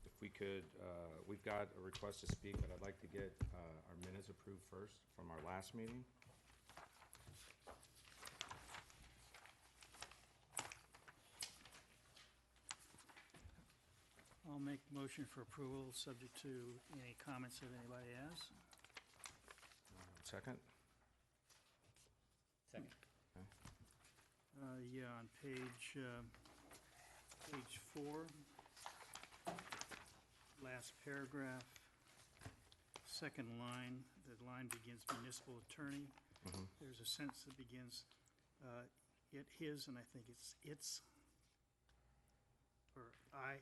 If we could, we've got a request to speak, but I'd like to get our minutes approved first from our last meeting. I'll make a motion for approval, subject to any comments that anybody has. Second? Second. Yeah, on page 4, last paragraph, second line, the line begins municipal attorney. There's a sentence that begins, it, his, and I think it's, or I,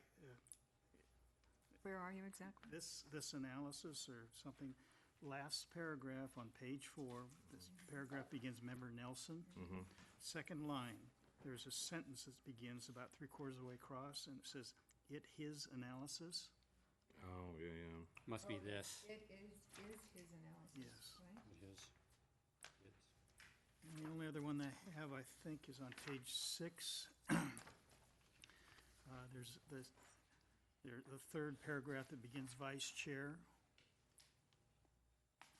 Where are you exactly? this analysis or something. Last paragraph on page 4, this paragraph begins member Nelson. Second line, there's a sentence that begins about 3/4 of the way across, and it says, it, his analysis. Oh, yeah. Must be this. It is his analysis, Yes. right? It is. And the only other one that I have, I think, is on page 6. There's the third paragraph that begins vice chair.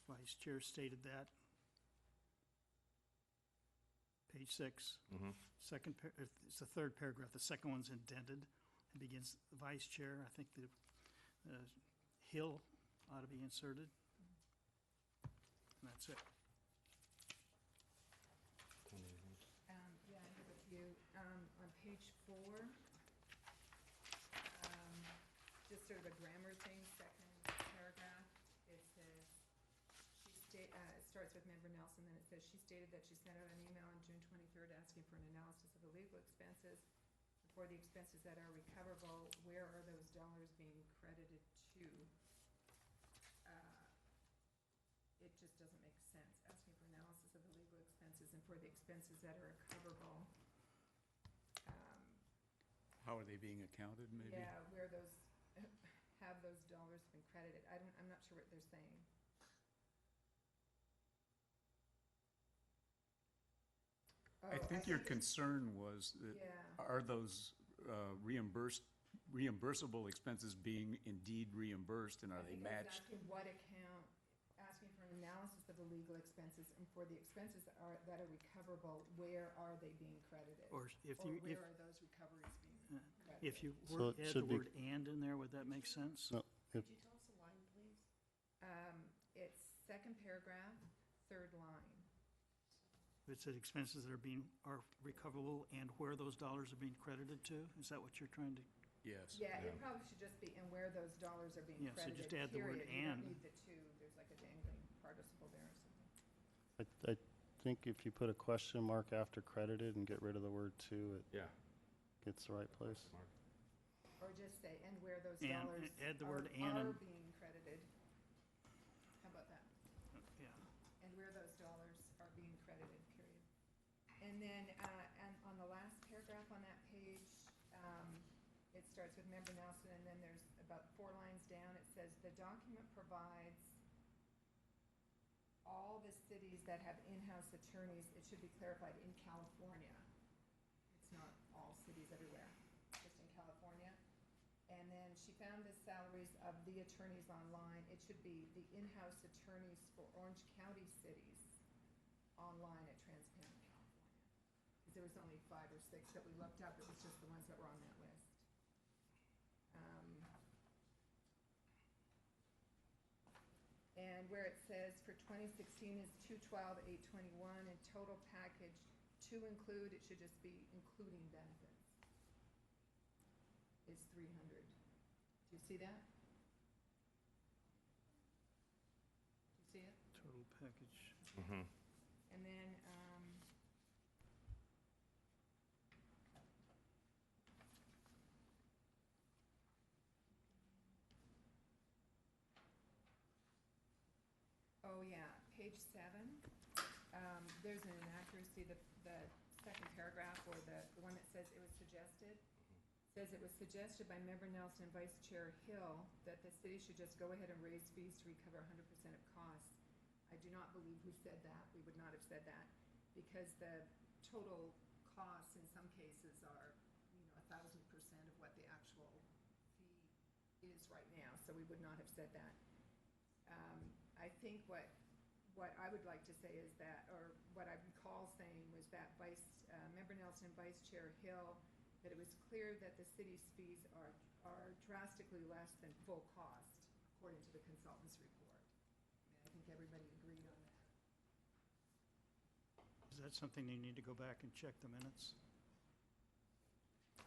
Vice chair stated that. Page 6. It's the third paragraph. The second one's indented. It begins vice chair. I think the Hill ought to be inserted. And that's it. Yeah, I have a few. On page 4, just sort of a grammar thing, second paragraph, it says, it starts with member Nelson, then it says, she stated that she sent out an email on June 23rd asking for an analysis of the legal expenses. For the expenses that are recoverable, where are those dollars being credited to? It just doesn't make sense, asking for analysis of the legal expenses and for the expenses that are recoverable. How are they being accounted, maybe? Yeah, where those, have those dollars been credited? I'm not sure what they're saying. I think your concern was, that Yeah. are those reimbursable expenses being indeed reimbursed, and are they matched? Asking what account, asking for an analysis of the legal expenses, and for the expenses that are recoverable, where are they being credited? Or if Or you, where are those recoveries being credited? if you So it add the should be- word "and" in there, would that make sense? No, Could you tell us the line, please? It's second paragraph, third line. It said expenses that are recoverable and where those dollars are being credited to? Is that what you're trying to? Yes. Yeah, it probably should just be, and where those dollars are being Yeah, so credited, just add the word period. You don't "and." need the two, there's like a dangling participle there or something. I think if you put a question mark after credited and get rid of the word to, it Yeah. gets the right place. Mark. Or just say, and where those And, dollars add the are word "and" are and- being credited. How about that? Yeah. And where those dollars are being credited, period. And then, and on the last paragraph on that page, it starts with member Nelson, and then there's about 4 lines down, it says, the document provides all the cities that have in-house attorneys, it should be clarified, in California. It's not all cities everywhere, just in California. And then she found the salaries of the attorneys online. It should be the in-house attorneys for Orange County cities online at Transparent California. Because there was only 5 or 6 that we looked up. It was just the ones that were on that list. And where it says for 2016 is 212,821, and total package to include, it should just be including benefits, is 300. Do you see that? Do you see it? Total package. And then, oh yeah, page 7, there's an inaccuracy, the second paragraph, or the one that says it was suggested, says it was suggested by member Nelson and Vice Chair Hill that the city should just go ahead and raise fees to recover 100% of costs. I do not believe we said that. We would not have said that, because the total costs in some cases are, 1,000% of what the actual is right now, so we would not have said that. I think what I would like to say is that, or what I recall saying was that Member Nelson and Vice Chair Hill, that it was clear that the city's fees are drastically less than full cost, according to the consultant's report. And I think everybody agreed on that. Is that something you need to go back and check the minutes?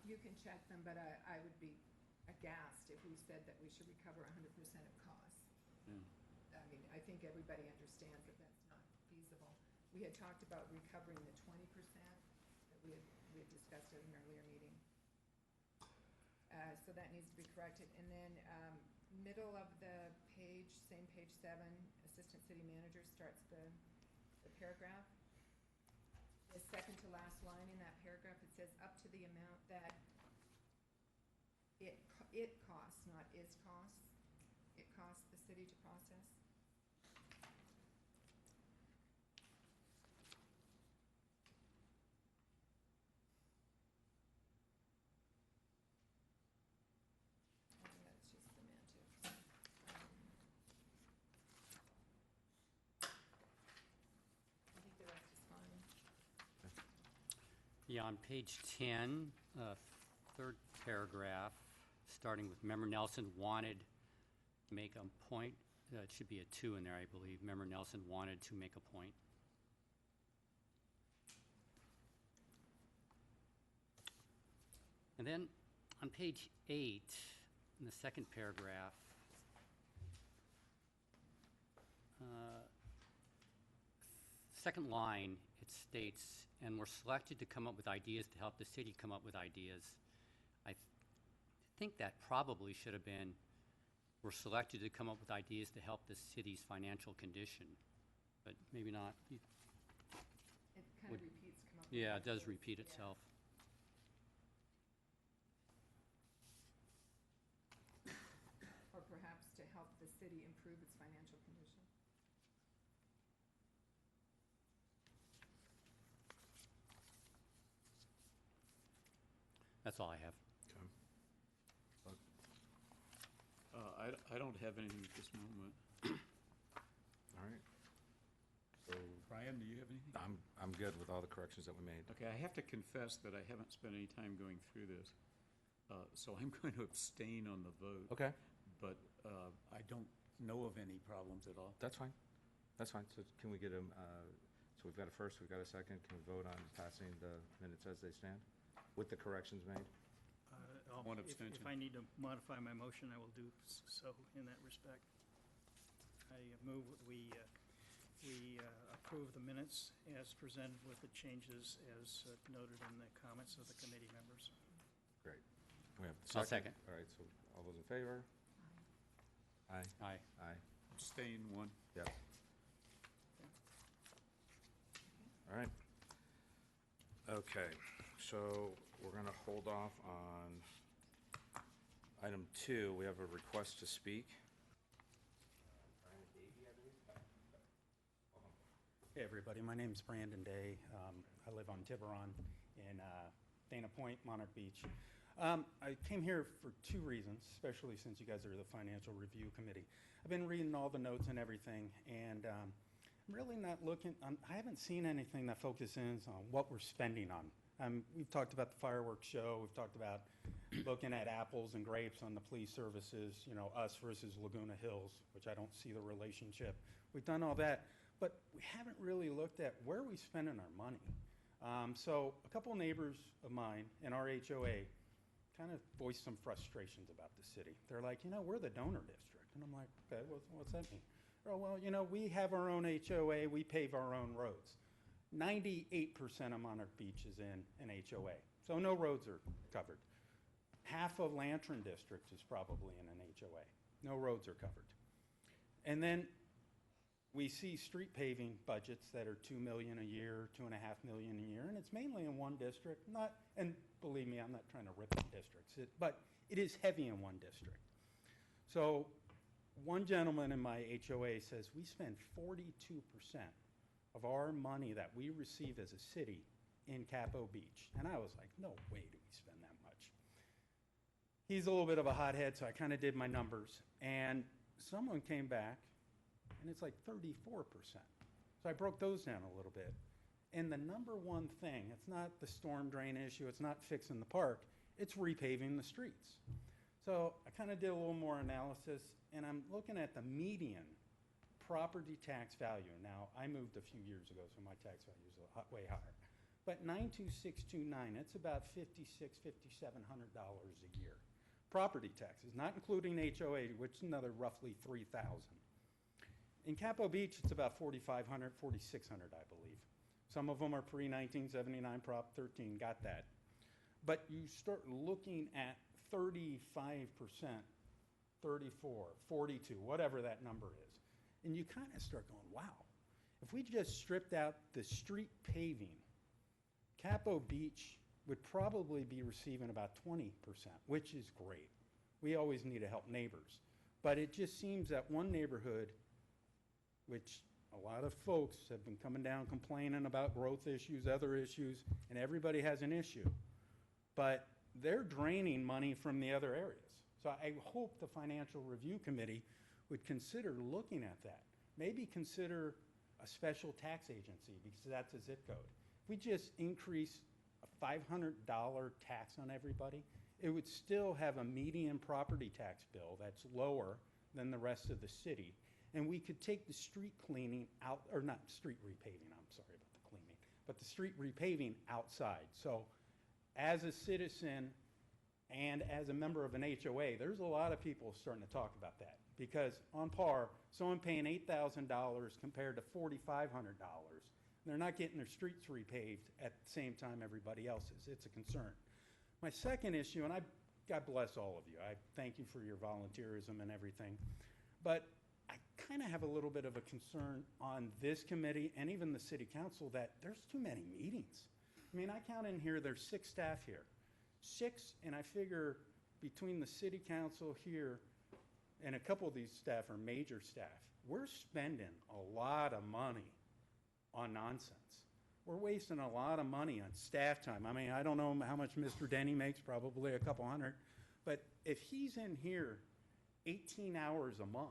You can check them, but I would be aghast if we said that we should recover 100% of costs. I mean, I think everybody understands that that's not feasible. We had talked about recovering the 20% that we had discussed at an earlier meeting. So that needs to be corrected. And then middle of the page, same page 7, Assistant City Manager starts the paragraph. The second to last line in that paragraph, it says up to the amount that it costs, not is costs. It costs the city to process. I think that's just semantics. I think the rest is fine. Yeah, on page 10, third paragraph, starting with Member Nelson wanted to make a point. It should be a 2 in there, I believe. Member Nelson wanted to make a point. And then on page 8, in the second paragraph, second line, it states, and were selected to come up with ideas to help the city come up with ideas. I think that probably should have been, were selected to come up with ideas to help the city's financial condition, but maybe not. It kind of repeats, come up with Yeah, it does ideas. repeat Yeah. itself. Or perhaps to help the city improve its financial condition. That's all I have. I don't have anything at this moment. All right. So Brian, do you have anything? I'm good with all the corrections that we made. Okay, I have to confess that I haven't spent any time going through this, so I'm going to abstain on the vote. Okay, But I don't know of any problems at all. that's fine. That's fine. So can we get them, so we've got a first, we've got a second. Can we vote on passing the minutes as they stand with the corrections made? One If abstention. I need to modify my motion, I will do so in that respect. I move that we approve the minutes as presented with the changes as noted in the comments of the committee members. Great. We have the I'll second. second. All right, so all those in favor? Aye. Aye. Aye. Abstain, 1. Yep. All right. Okay, so we're gonna hold off on item 2. We have a request to speak. Hey, everybody. My name's Brandon Day. I live on Tiburon in Dana Point, Monarch Beach. I came here for 2 reasons, especially since you guys are the Financial Review Committee. I've been reading all the notes and everything, and I'm really not looking, I haven't seen anything that focuses on what we're spending on. We've talked about the fireworks show. We've talked about looking at apples and grapes on the police services, you know, us versus Laguna Hills, which I don't see the relationship. We've done all that, but we haven't really looked at where we spending our money. So a couple neighbors of mine in our HOA kind of voiced some frustrations about the city. They're like, you know, we're the donor district. And I'm like, okay, what's that mean? Oh, well, you know, we have our own HOA. We pave our own roads. 98% of Monarch Beach is in an HOA, so no roads are covered. Half of Lantern District is probably in an HOA. No roads are covered. And then we see street paving budgets that are $2 million a year, $2.5 million a year, and it's mainly in one district. And believe me, I'm not trying to rip on districts, but it is heavy in one district. So one gentleman in my HOA says we spend 42% of our money that we receive as a city in Capo Beach. And I was like, no way do we spend that much. he's a little bit of a hothead, so I kind of did my numbers. And someone came back, and it's like 34%. So I broke those down a little bit. And the number one thing, it's not the storm drain issue, it's not fixing the park, it's repaving the streets. So I kind of did a little more analysis, and I'm looking at the median property tax value. Now, I moved a few years ago, so my tax value is way higher. But 92629, it's about $5,600, $5,700 a year. Property taxes, not including HOA, which is another roughly $3,000. In Capo Beach, it's about $4,500, $4,600, I believe. Some of them are pre-1979 Prop 13, got that. But you start looking at 35%, 34, 42, whatever that number is. And you kind of start going, wow, if we just stripped out the street paving, Capo Beach would probably be receiving about 20%, which is great. We always need to help neighbors. But it just seems that one neighborhood, which a lot of folks have been coming down complaining about growth issues, other issues, and everybody has an issue. But they're draining money from the other areas. So I hope the Financial Review Committee would consider looking at that. Maybe consider a special tax agency, because that's a zip code. If we just increase a $500 tax on everybody, it would still have a median property tax bill that's lower than the rest of the city. And we could take the street cleaning out, or not street repaving, I'm sorry about the cleaning, but the street repaving outside. So as a citizen and as a member of an HOA, there's a lot of people starting to talk about that. Because on par, someone paying $8,000 compared to $4,500, they're not getting their streets repaved at the same time everybody else is. It's a concern. My second issue, and God bless all of you. I thank you for your volunteerism and everything. But I kind of have a little bit of a concern on this committee and even the city council that there's too many meetings. I mean, I count in here, there's 6 staff here. 6, and I figure between the city council here and a couple of these staff are major staff. We're spending a lot of money on nonsense. We're wasting a lot of money on staff time. I mean, I don't know how much Mr. Denny makes, probably a couple hundred. But if he's in here 18 hours a month,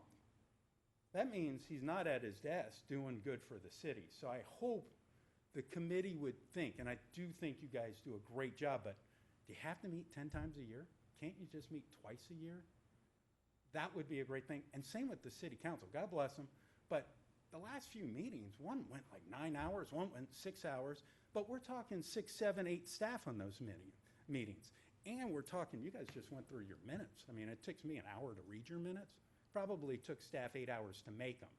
that means he's not at his desk doing good for the city. So I hope the committee would think, and I do think you guys do a great job, but do you have to meet 10 times a year? Can't you just meet twice a year? That would be a great thing. And same with the city council. God bless them. But the last few meetings, one went like 9 hours, one went 6 hours. But we're talking 6, 7, 8 staff on those meetings. And we're talking, you guys just went through your minutes. I mean, it takes me an hour to read your minutes. Probably took staff 8 hours to make them.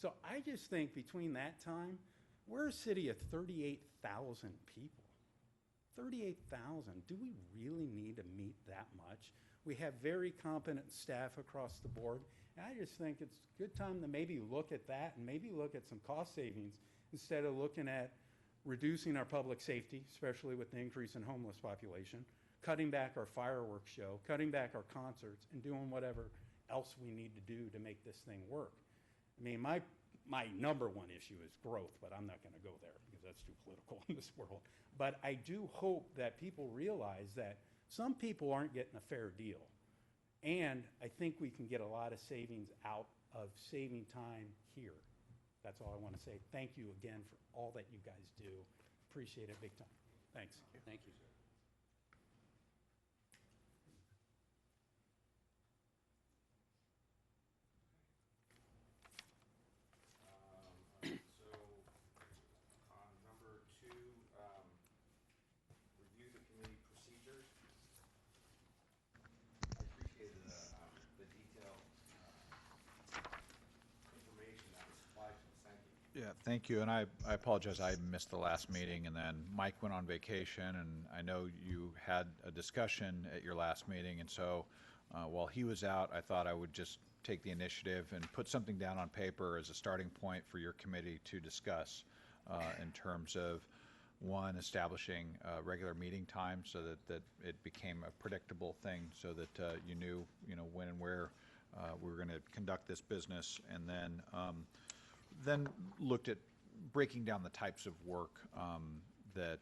So I just think between that time, we're a city of 38,000 people. 38,000. Do we really need to meet that much? We have very competent staff across the board. And I just think it's a good time to maybe look at that and maybe look at some cost savings instead of looking at reducing our public safety, especially with the increase in homeless population, cutting back our fireworks show, cutting back our concerts, and doing whatever else we need to do to make this thing work. I mean, my number one issue is growth, but I'm not going to go there because that's too political in this world. But I do hope that people realize that some people aren't getting a fair deal. And I think we can get a lot of savings out of saving time here. That's all I want to say. Thank you again for all that you guys do. Appreciate it big time. Thanks. Thank you, sir. So, on number 2, review the committee procedures. I appreciated the detailed information that was supplied to us. Thank you. Yeah, thank you, and I apologize, I missed the last meeting, and then Mike went on vacation, and I know you had a discussion at your last meeting, and so while he was out, I thought I would just take the initiative and put something down on paper as a starting point for your committee to discuss in terms of, one, establishing regular meeting time so that it became a predictable thing, so that you knew when and where we were going to conduct this business, and then looked at breaking down the types of work that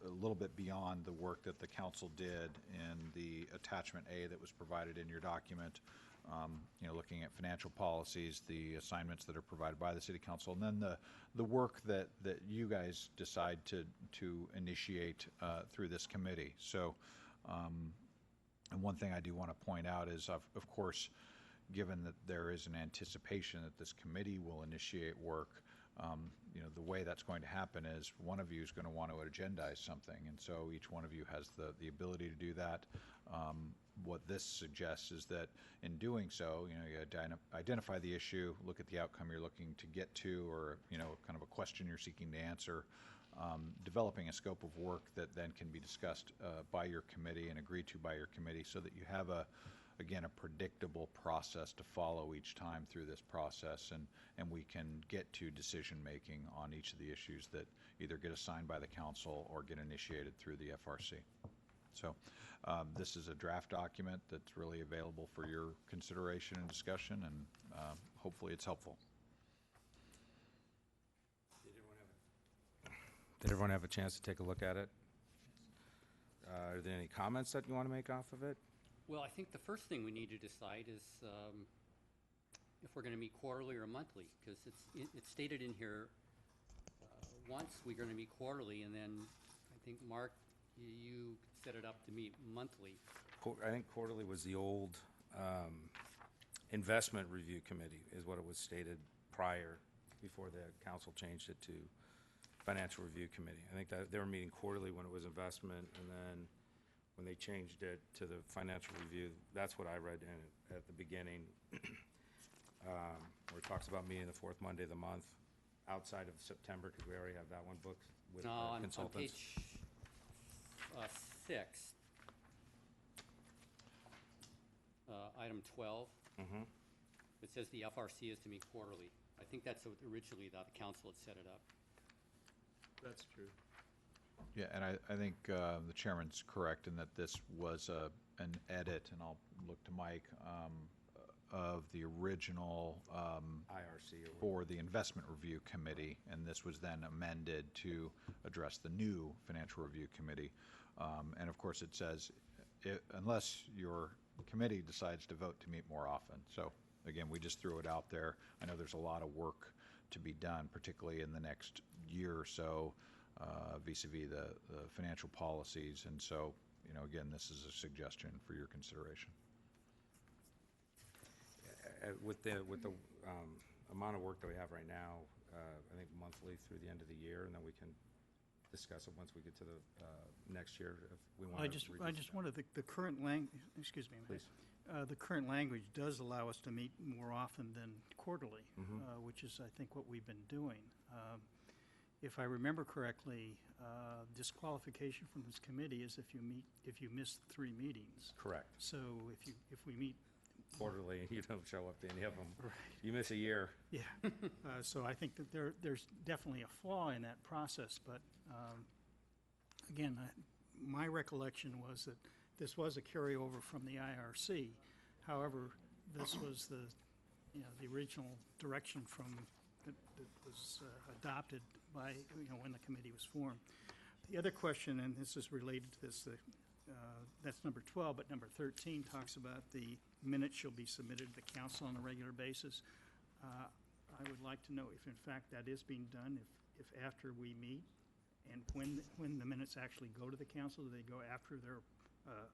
a little bit beyond the work that the council did in the attachment A that was provided in your document, looking at financial policies, the assignments that are provided by the city council, and then the work that you guys decide to initiate through this committee. So, and one thing I do want to point out is, of course, given that there is an anticipation that this committee will initiate work, the way that's going to happen is one of you is going to want to agendize something, and so each one of you has the ability to do that. What this suggests is that in doing so, you identify the issue, look at the outcome you're looking to get to, or kind of a question you're seeking to answer, developing a scope of work that then can be discussed by your committee and agreed to by your committee, so that you have again, a predictable process to follow each time through this process, and we can get to decision-making on each of the issues that either get assigned by the council or get initiated through the FRC. So this is a draft document that's really available for your consideration and discussion, and hopefully it's helpful. Did everyone have a chance to take a look at it? Are there any comments that you want to make off of it? Well, I think the first thing we need to decide is if we're going to meet quarterly or monthly, because it's stated in here once we're going to meet quarterly, and then I think, Mark, you set it up to meet monthly. I think quarterly was the old investment review committee, is what it was stated prior, before the council changed it to financial review committee. I think that they were meeting quarterly when it was investment, and then when they changed it to the financial review, that's what I read in it at the beginning, where it talks about meeting the fourth Monday of the month outside of September, because we already have that one booked with No, on consultants. page 6, item 12, it says the FRC is to meet quarterly. I think that's what originally the council had set it up. That's true. Yeah, and I think the chairman's correct in that this was an edit, and I'll look to Mike, of the original IRC or for the Investment Review Committee, and this was then amended to address the new Financial Review Committee. And of course, it says, unless your committee decides to vote to meet more often. So again, we just threw it out there. I know there's a lot of work to be done, particularly in the next year or so, vis-a-vis the financial policies. And so, again, this is a suggestion for your consideration. With the amount of work that we have right now, I think monthly through the end of the year, and then we can discuss it once we get to the next year if we want to. I just wanted the current excuse me. Please. The current language does allow us to meet more often than quarterly, which is, I think, what we've been doing. If I remember correctly, disqualification from this committee is if you miss 3 meetings. Correct. So if we meet Quarterly, you don't show up to any of them. You miss a year. yeah, so I think that there's definitely a flaw in that process. But again, my recollection was that this was a carryover from the IRC. However, this was the original direction that was adopted by when the committee was formed. The other question, and this is related to this, that's number 12, but number 13 talks about the minutes shall be submitted to the council on a regular basis. I would like to know if in fact that is being done, if after we meet, and when the minutes actually go to the council. Do they go after they're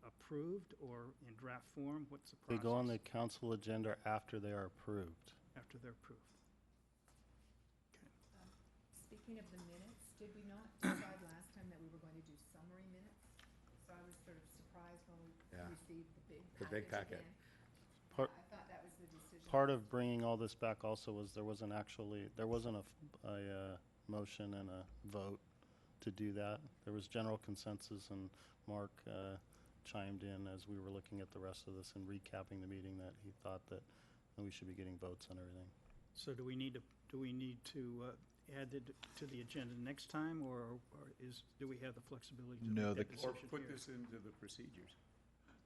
approved or in draft form? What's the process? They go on the council agenda after they are approved. After they're approved. Okay. Speaking of the minutes, did we not decide last time that we were going to do summary minutes? So I was sort of surprised when we Yeah. received The big packet. again. Part- I thought that was the decision. Part of bringing all this back also was there wasn't a motion and a vote to do that. There was general consensus, and Mark chimed in as we were looking at the rest of this and recapping the meeting that he thought that we should be getting votes on everything. So do we need to add it to the agenda next time, or do we have the flexibility to No, make that the- Or decision put here? this into the procedures.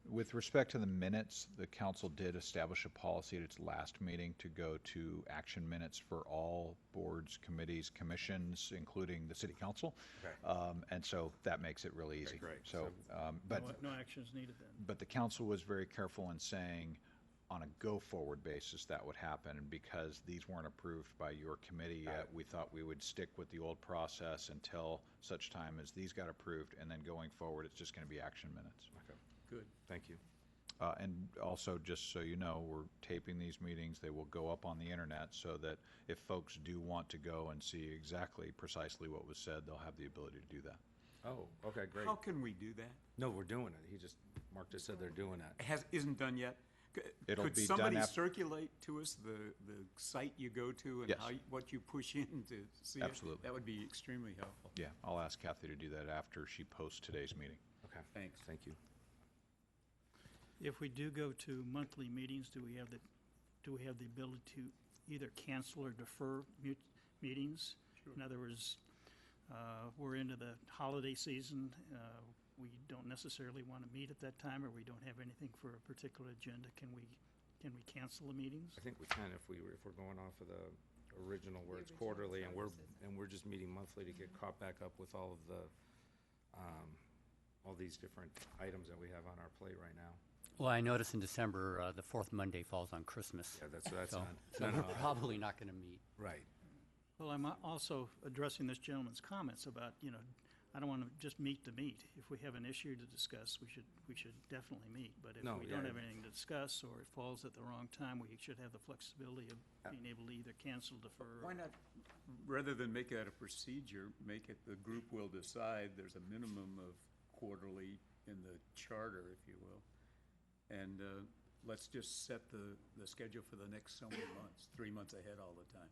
With respect to the minutes, the council did establish a policy at its last meeting to go to action minutes for all boards, committees, commissions, including the city council. Okay. And so that makes it really easy. great. So, but, No action is needed then. but the council was very careful in saying, on a go-forward basis, that would happen. And because these weren't approved by your committee yet, we thought we would stick with the old process until such time as these got approved. And then going forward, it's just going to be action minutes. Okay, Good. thank you. And also, just so you know, we're taping these meetings. They will go up on the internet so that if folks do want to go and see exactly precisely what was said, they'll have the ability to do that. Oh, okay, great. How can we do that? No, we're doing it. Mark just said they're doing that. Isn't done yet? It'll Could be somebody done circulate to us the site you go to and Yes. what you push in to see it? Absolutely. That would be extremely helpful. Yeah, I'll ask Kathy to do that after she posts today's meeting. Okay, Thanks. thank you. If we do go to monthly meetings, do we have the ability to either cancel or defer meetings? In other words, we're into the holiday season, we don't necessarily want to meet at that time, or we don't have anything for a particular agenda, can we cancel the meetings? I think we can if we're going off of the original where it's original quarterly and services. we're just meeting monthly to get caught back up with all of the, all these different items that we have on our plate right now. Well, I notice in December, the fourth Monday falls on Christmas. Yeah, that's So, not, so no, we're no, probably not going to meet. right. Well, I'm also addressing this gentleman's comments about, I don't want to just meet to meet. If we have an issue to discuss, we should definitely meet. But if No, we don't yeah. have anything to discuss, or it falls at the wrong time, we should have the flexibility of being able to either cancel, defer. Why not, rather than make that a procedure, make it the group will decide, there's a minimum of quarterly in the charter, if you will. And let's just set the schedule for the next so many months, 3 months ahead all the time.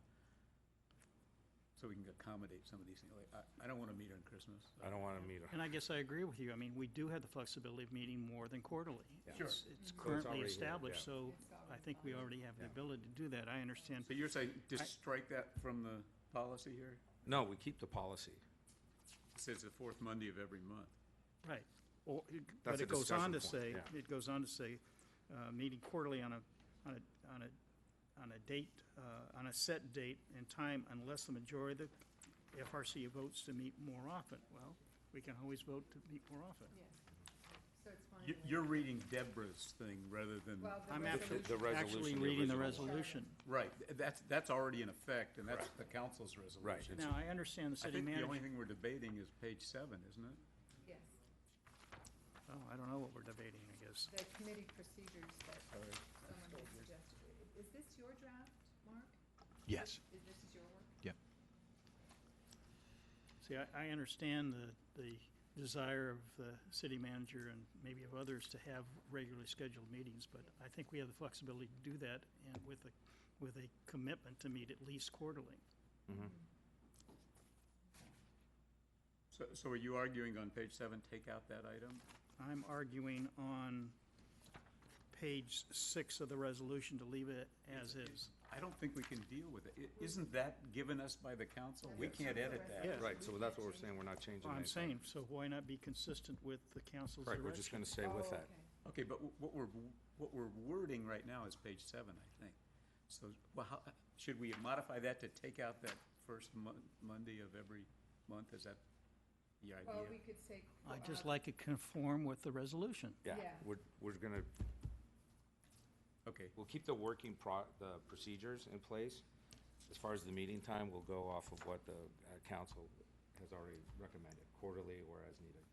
So we can accommodate some of these things. Like, I don't want to meet on Christmas. I don't want to meet. And I guess I agree with you. I mean, we do have the flexibility of meeting more than quarterly. Sure. It's currently already here, established, yeah. so I think we already have the ability to do that. I understand. So you're saying just strike that from the policy here? No, we keep the policy. It says the fourth Monday of every month. Right. Or, That's but a it goes on to discussion say, point, yeah. it goes on to say, meeting quarterly on a date, on a set date and time unless the majority of the FRC votes to meet more often. Well, we can always vote to meet more often. Yes. So it's fine. You're reading Deborah's thing rather than, Well, the I'm resolution. The actually resolution, the reading the original one. resolution. right, that's already in effect, and that's the council's resolution. Right. It's- Now, I understand the I city think the only manager. thing we're debating is page 7, isn't it? Yes, Oh, I don't know what we're debating, I guess. the committee procedures that someone had suggested. Is this your draft, Mark? Yes. Is this your work? Yep. See, I understand the desire of the city manager and maybe of others to have regularly scheduled meetings, but I think we have the flexibility to do that and with a commitment to meet at least quarterly. So are you arguing on page 7, take out that item? I'm arguing on page 6 of the resolution to leave it as is. I don't think we can deal with it. Isn't that given us by the council? We can't edit that. Yeah. Right, so that's what we're saying, we're not changing Well, I'm anything. saying, so why not be consistent with the council's Right, direction? we're just going to stay with Oh, that. okay. Okay, but what we're wording right now is page 7, I think. So, well, should we modify that to take out that first Monday of every month? Is that the Well, idea? we could say. I'd just like it conform with the resolution. Yeah, Yeah. we're going to, Okay, we'll keep the working the procedures in place. As far as the meeting time, we'll go off of what the council has already recommended, quarterly or as needed.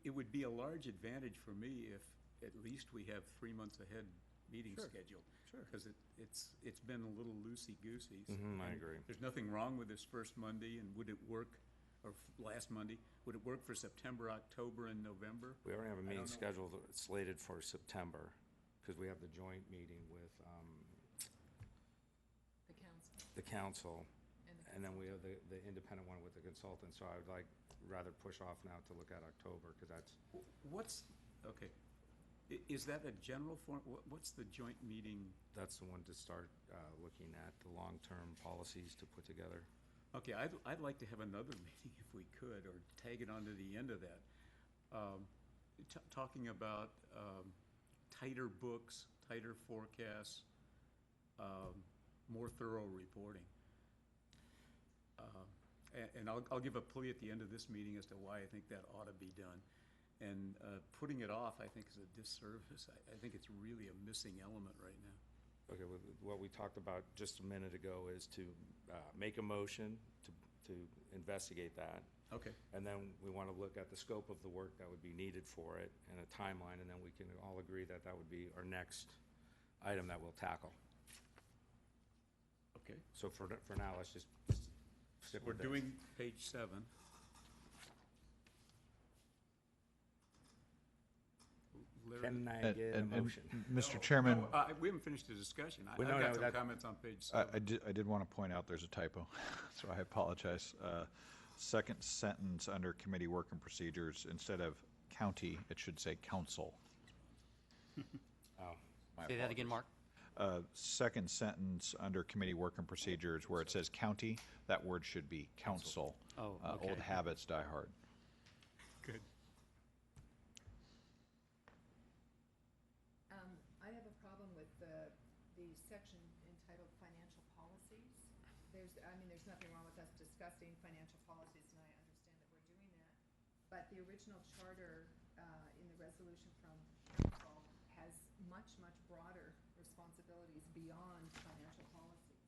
it would be a large advantage for me if at least we have 3 months ahead meeting Sure. scheduled. Sure. Because it's been a little loosey-goosey. I And agree. There's nothing wrong with this first Monday, and would it work, or last Monday, would it work for September, October, and November? We already have a meeting don't know. scheduled, slated for September, because we have the joint meeting with The council the council, and the. and then we have the independent one with the consultant, so I would like, rather push off now to look at October, because that's, What's, okay, is that a general form, what's the joint meeting? that's the one to start looking at the long-term policies to put together. Okay, I'd like to have another meeting if we could, or tag it onto the end of that. talking about tighter books, tighter forecasts, more thorough reporting. And I'll give a plea at the end of this meeting as to why I think that ought to be done. And putting it off, I think, is a disservice. I think it's really a missing element right now. Okay, what we talked about just a minute ago is to make a motion to investigate that. Okay. And then we want to look at the scope of the work that would be needed for it and a timeline, and then we can all agree that that would be our next item that we'll tackle. Okay. So for now, let's just stick We're with this. doing page 7. Larry? Can I get a motion? Mr. Chairman, We haven't finished the discussion. Well, I've no, got no, some that- comments on page 7. I did want to point out there's a typo, so I apologize. Second sentence under committee work and procedures, instead of county, it should say council. Oh, My Say that again, apologies. Mark? Second sentence under committee work and procedures, where it says county, that word should be council. Oh, Old okay. habits die hard. Good. I have a problem with the section entitled financial policies. There's nothing wrong with us discussing financial policies, and I understand that we're doing that. But the original charter in the resolution from council has much, much broader responsibilities beyond financial policies.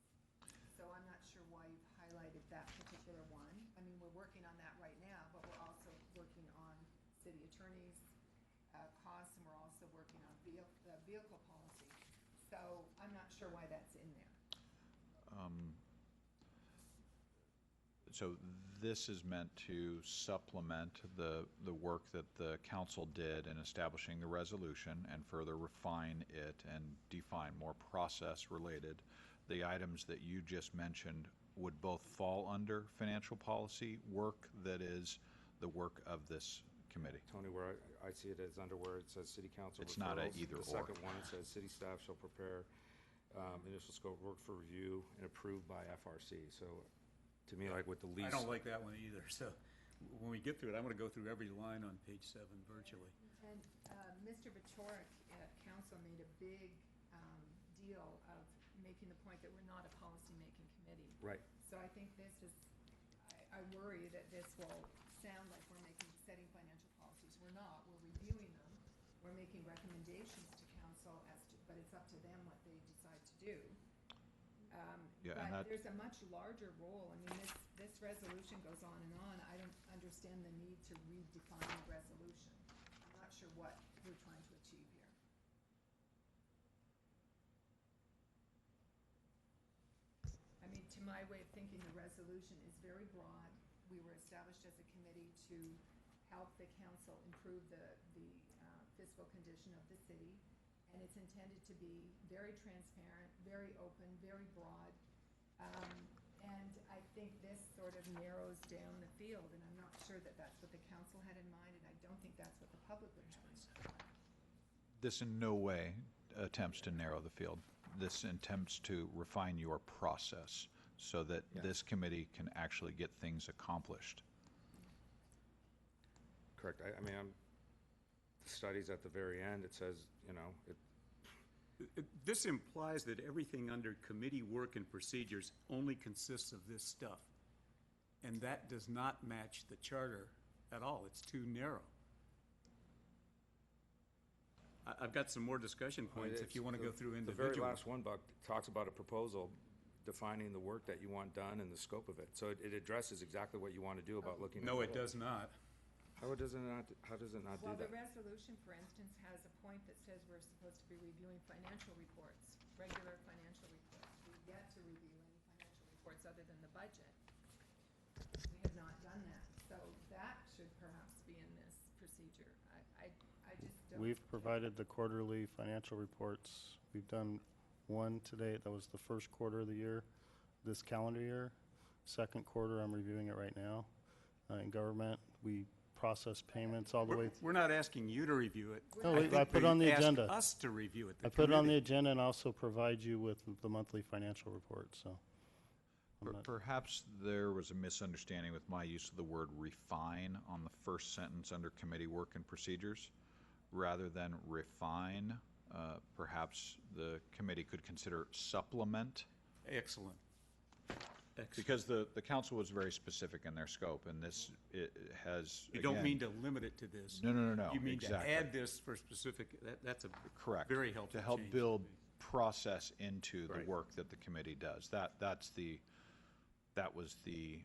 So I'm not sure why you've highlighted that particular one. I mean, we're working on that right now, but we're also working on city attorneys' costs, and we're also working on vehicle policy. So I'm not sure why that's in there. So this is meant to supplement the work that the council did in establishing the resolution and further refine it and define more process-related. The items that you just mentioned would both fall under financial policy work that is the work of this committee. Tony, where I see it as under where it says city council referrals. It's not a either The or. second one, it says city staff shall prepare initial scope of work for review and approved by FRC. So to me, like with the least. I don't like that one either, so when we get through it, I'm going to go through every line on page 7 virtually. And Mr. Bachoric at council made a big deal of making the point that we're not a policymaking committee. Right. So I think this is, I worry that this will sound like we're setting financial policies. We're not. We're reviewing them. We're making recommendations to council but it's up to them what they decide to do. Yeah, and But that- there's a much larger role. I mean, this resolution goes on and on. I don't understand the need to redefine the resolution. I'm not sure what we're trying to achieve here. I mean, to my way of thinking, the resolution is very broad. We were established as a committee to help the council improve the fiscal condition of the city. And it's intended to be very transparent, very open, very broad. And I think this sort of narrows down the field, and I'm not sure that that's what the council had in mind, and I don't think that's what the public would have in mind. This in no way attempts to narrow the field. This attempts to refine your process so that this committee can actually get things accomplished. Correct. I mean, the studies at the very end, it says, This implies that everything under committee work and procedures only consists of this stuff. And that does not match the charter at all. It's too narrow. I've got some more discussion points if you want to go through The very individual. last one, Buck, talks about a proposal defining the work that you want done and the scope of it. So it addresses exactly what you want to do about looking at. No, the it whole. does not. How does it not do Well, the that? resolution, for instance, has a point that says we're supposed to be reviewing financial reports, regular financial reports. We've yet to review any financial reports other than the budget. We have not done that, so that should perhaps be in this procedure. I just don't. We've provided the quarterly financial reports. We've done one today. That was the first quarter of the year, this calendar year. Second quarter, I'm reviewing it right now. In government, we process payments all the way. We're not asking you to review it. No, think I put we on the ask agenda. us to review it, the I put it on the committee. agenda and also provide you with the monthly financial report, so Perhaps there was a misunderstanding with my use of the word refine on the first sentence under committee work and procedures. Rather than refine, perhaps the committee could consider supplement, Excellent. Excellent. because the council was very specific in their scope, and this, it has, You don't again- mean to limit it to this. No, You mean exactly. to add this for specific, that's a Correct. very helpful To help change. build process into the Right. work that the committee does. That was the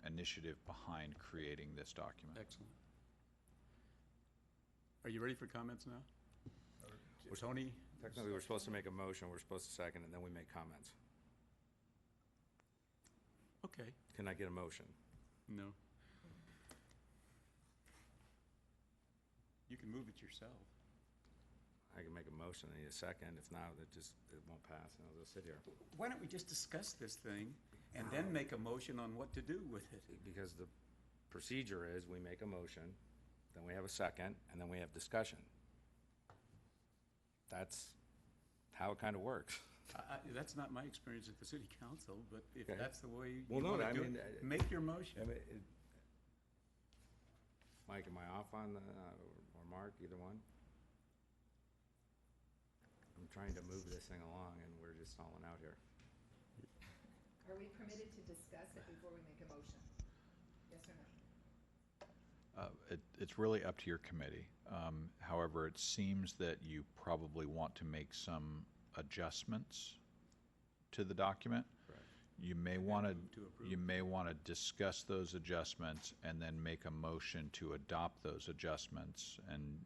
initiative behind creating this document. Excellent. Are you ready for comments now? Tony? Technically, we're supposed to make a motion, we're supposed to second, and then we make comments. Okay, Can I get a motion? no. You can move it yourself. I can make a motion, I need a second. If not, it won't pass, and I'll just sit here. Why don't we just discuss this thing and then make a motion on what to do with it? Because the procedure is, we make a motion, then we have a second, and then we have discussion. That's how it kind of works. That's not my experience at the city council, but if Okay. that's the way you Well, no, want I to do mean, it, make your motion. Mike, am I off on the, or Mark, either one? I'm trying to move this thing along, and we're just stalling out here. Are we permitted to discuss it before we make a motion? Yes or no? It's really up to your committee. However, it seems that you probably want to make some adjustments to the document. Correct. You may want move to approve. you may want to discuss those adjustments and then make a motion to adopt those adjustments. And,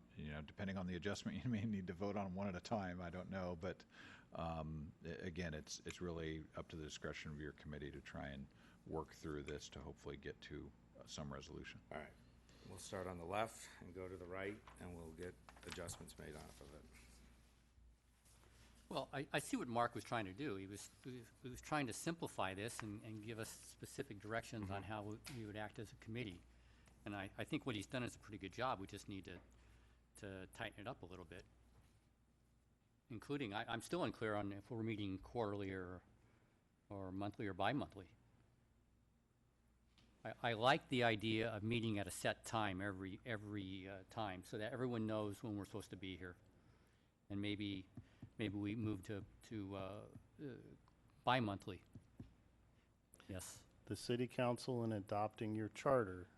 depending on the adjustment, you may need to vote on one at a time. I don't know, but again, it's really up to the discretion of your committee to try and work through this to hopefully get to some resolution. All right, we'll start on the left and go to the right, and we'll get adjustments made off of it. Well, I see what Mark was trying to do. He was trying to simplify this and give us specific directions on how we would act as a committee. And I think what he's done is a pretty good job. We just need to tighten it up a little bit. Including, I'm still unclear on if we're meeting quarterly or monthly or bi-monthly. I like the idea of meeting at a set time every time, so that everyone knows when we're supposed to be here. And maybe we move to bi-monthly. Yes. The city council, in adopting your charter,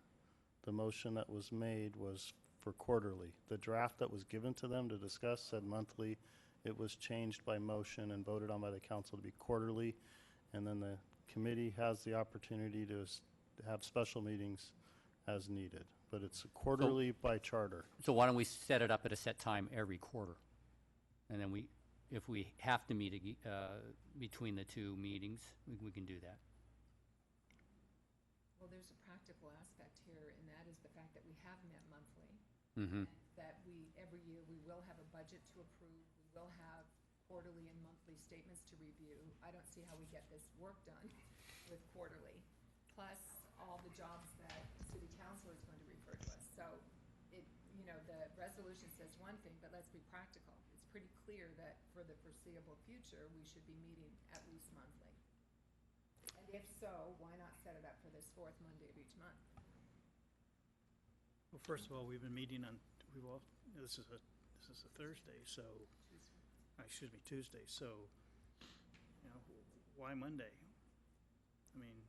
the motion that was made was for quarterly. The draft that was given to them to discuss said monthly. It was changed by motion and voted on by the council to be quarterly. And then the committee has the opportunity to have special meetings as needed. But it's quarterly by charter. So why don't we set it up at a set time every quarter? And then if we have to meet between the two meetings, we can do that. Well, there's a practical aspect here, and that is the fact that we have met monthly. Mm-hmm. And that every year, we will have a budget to approve, we will have quarterly and monthly statements to review. I don't see how we get this work done with quarterly, plus all the jobs that city council is going to refer to us. So the resolution says one thing, but let's be practical. It's pretty clear that for the foreseeable future, we should be meeting at least monthly. And if so, why not set it up for this fourth Monday of each month? Well, first of all, we've been meeting on, this is a Thursday, so, excuse me, Tuesday, so, why Monday? I mean,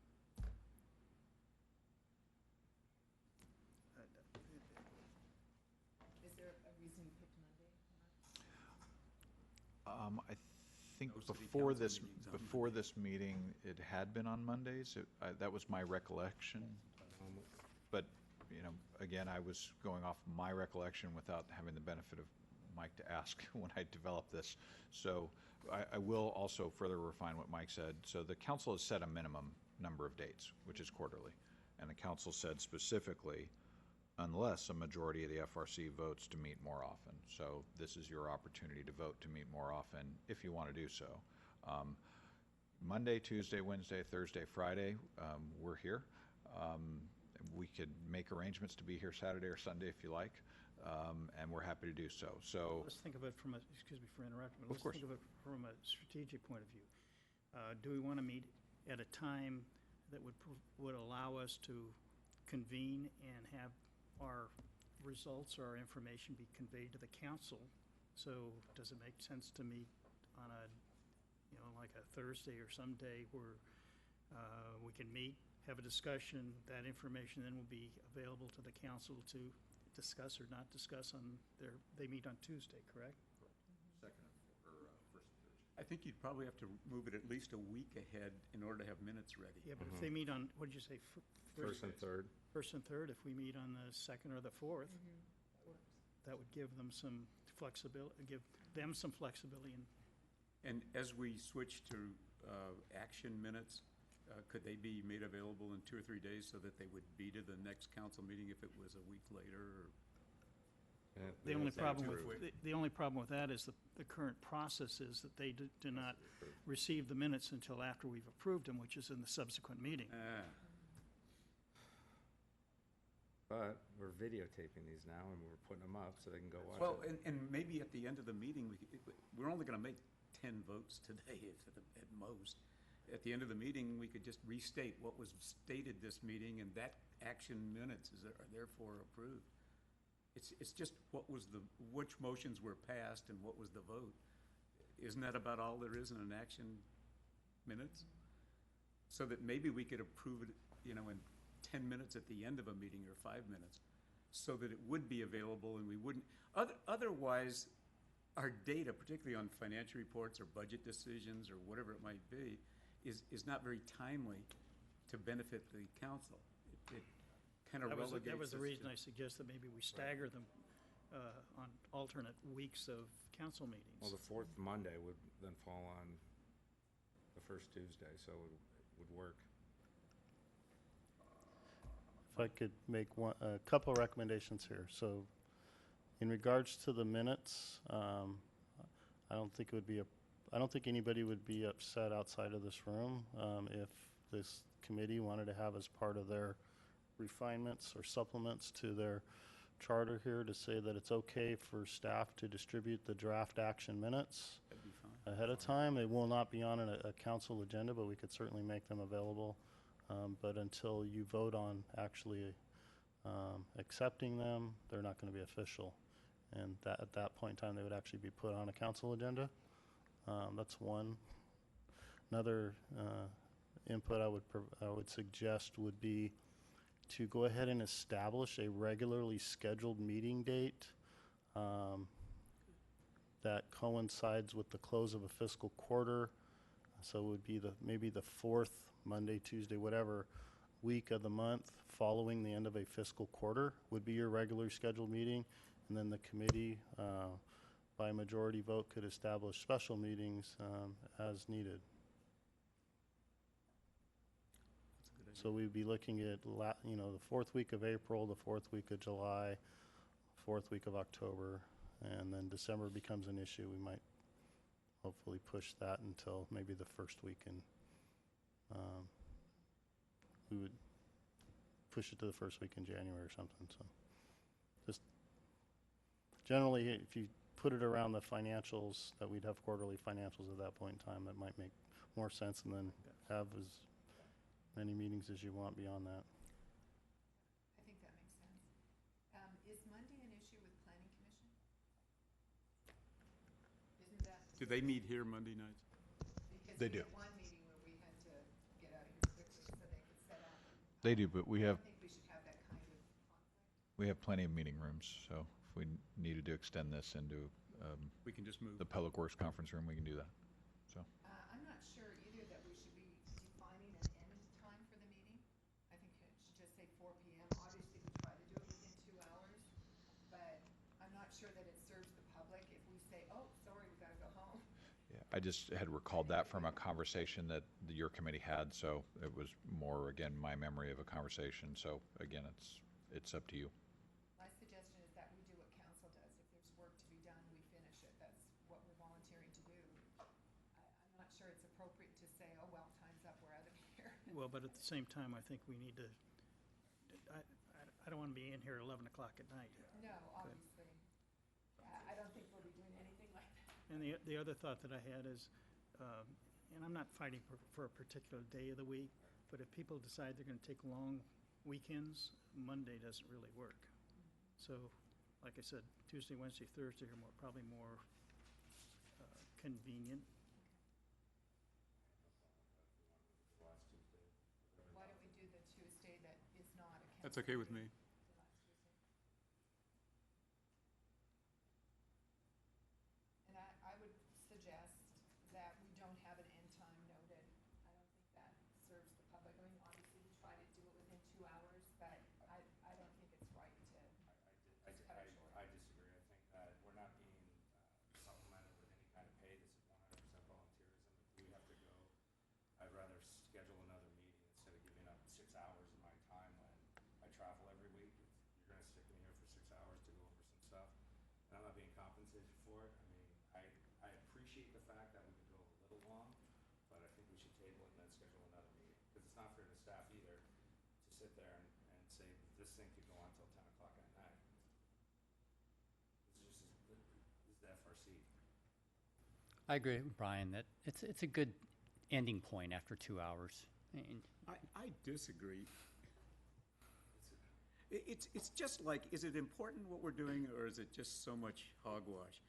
Is there a reason you picked Monday? I think No city before council this, meetings on before this meeting, it had been on Mondays. That was my recollection. But, again, I was going off my recollection without having the benefit of Mike to ask when I developed this. So I will also further refine what Mike said. So the council has set a minimum number of dates, which is quarterly. And the council said specifically, unless a majority of the FRC votes to meet more often. So this is your opportunity to vote to meet more often if you want to do so. Monday, Tuesday, Wednesday, Thursday, Friday, we're here. We could make arrangements to be here Saturday or Sunday if you like, and we're happy to do so. So, let's think of it from excuse me for interrupting, but Of course. let's think of it from a strategic point of view. Do we want to meet at a time that would allow us to convene and have our results or our information be conveyed to the council. So does it make sense to meet on a, like a Thursday or some day where we can meet, have a discussion, that information then will be available to the council to discuss or not discuss on they meet on Tuesday, correct? I think you'd probably have to move it at least a week ahead in order to have minutes ready. Yeah, but if they meet on, what did you say? First and third. First and third, if we meet on the second or the fourth, that would give them some flexibility, And as we switch to action minutes, could they be made available in 2 or 3 days so that they would be to the next council meeting if it was a week later? Or The only That's problem true. with, the only problem with that is the current process is that they do not receive the minutes until after we've approved them, which is in the subsequent meeting. But we're videotaping these now, and we're putting them up so they can go watch Well, it. and maybe at the end of the meeting, we're only going to make 10 votes today at most. At the end of the meeting, we could just restate what was stated this meeting, and that action minutes are therefore approved. It's just which motions were passed and what was the vote. Isn't that about all there is in an action minutes? So that maybe we could approve it, in 10 minutes at the end of a meeting or 5 minutes, so that it would be available and we wouldn't. Otherwise, our data, particularly on financial reports or budget decisions or whatever it might be, is not very timely to benefit the council. It kind of relegates us to. That was the reason I suggested maybe we stagger them on alternate weeks of council meetings. Well, the fourth Monday would then fall on the first Tuesday, so it would work. If I could make a couple of recommendations here. So in regards to the minutes, I don't think anybody would be upset outside of this room if this committee wanted to have as part of their refinements or supplements to their charter here to say that it's okay for staff to distribute the draft action minutes That'd be fine. ahead of time. They will not be on a council agenda, but we could certainly make them available. But until you vote on actually accepting them, they're not going to be official. And at that point in time, they would actually be put on a council agenda. That's one. Another input I would suggest would be to go ahead and establish a regularly scheduled meeting date that coincides with the close of a fiscal quarter. So it would be maybe the fourth Monday, Tuesday, whatever week of the month following the end of a fiscal quarter would be your regular scheduled meeting. And then the committee, by majority vote, could establish special meetings as needed. So we'd be looking at, the fourth week of April, the fourth week of July, fourth week of October, and then December becomes an issue. We might hopefully push that until maybe the first week, and we would push it to the first week in January or something. So just generally, if you put it around the financials, that we'd have quarterly financials at that point in time, that might make more sense, and then have as many meetings as you want beyond that. I think that makes sense. Is Monday an issue with Planning Commission? Isn't that? Do they meet here Monday nights? Because They we do. had one meeting where we had to get out of here quickly so they could set up. They do, but we I have, think we should have that kind of conflict. we have plenty of meeting rooms, so if we needed to extend this into We can just move. the Public Works Conference Room, we can do that. So, I'm not sure either that we should be defining an end time for the meeting. I think it should just say 4 PM. Obviously, we try to do it within 2 hours, but I'm not sure that it serves the public if we say, oh, sorry, we gotta go home. yeah, I just had recalled that from a conversation that your committee had, so it was more, again, my memory of a conversation. So again, it's up to you. My suggestion is that we do what council does. If there's work to be done, we finish it. That's what we're volunteering to do. I'm not sure it's appropriate to say, oh, well, time's up, we're out of here. Well, but at the same time, I think we need to, I don't want to be in here 11 o'clock at night. No, obviously. I don't think we'll be doing anything like that. And the other thought that I had is, and I'm not fighting for a particular day of the week, but if people decide they're gonna take long weekends, Monday doesn't really work. So, like I said, Tuesday, Wednesday, Thursday are probably more convenient. Why don't we do the Tuesday that is not a council? That's okay with me. The last Tuesday. And I would suggest that we don't have an end time noted. I don't think that serves the public. I mean, obviously, we try to do it within 2 hours, but I don't think it's right to just cut it short. I disagree. I think that we're not being supplemented with any kind of pay. This is 100% volunteerism. If we have to go, I'd rather schedule another meeting instead of giving up 6 hours of my time when I travel every week. If you're gonna stick me here for 6 hours to go over some stuff, and I'm not being compensated for it. I mean, I appreciate the fact that we could go a little long, but I think we should table it and then schedule another meeting. Because it's not fair to staff either to sit there and say that this thing could go on till 10 o'clock at night. This is the FRC. I agree with Brian that it's a good ending point after 2 hours. And I disagree. It's just like, is it important what we're doing, or is it just so much hogwash?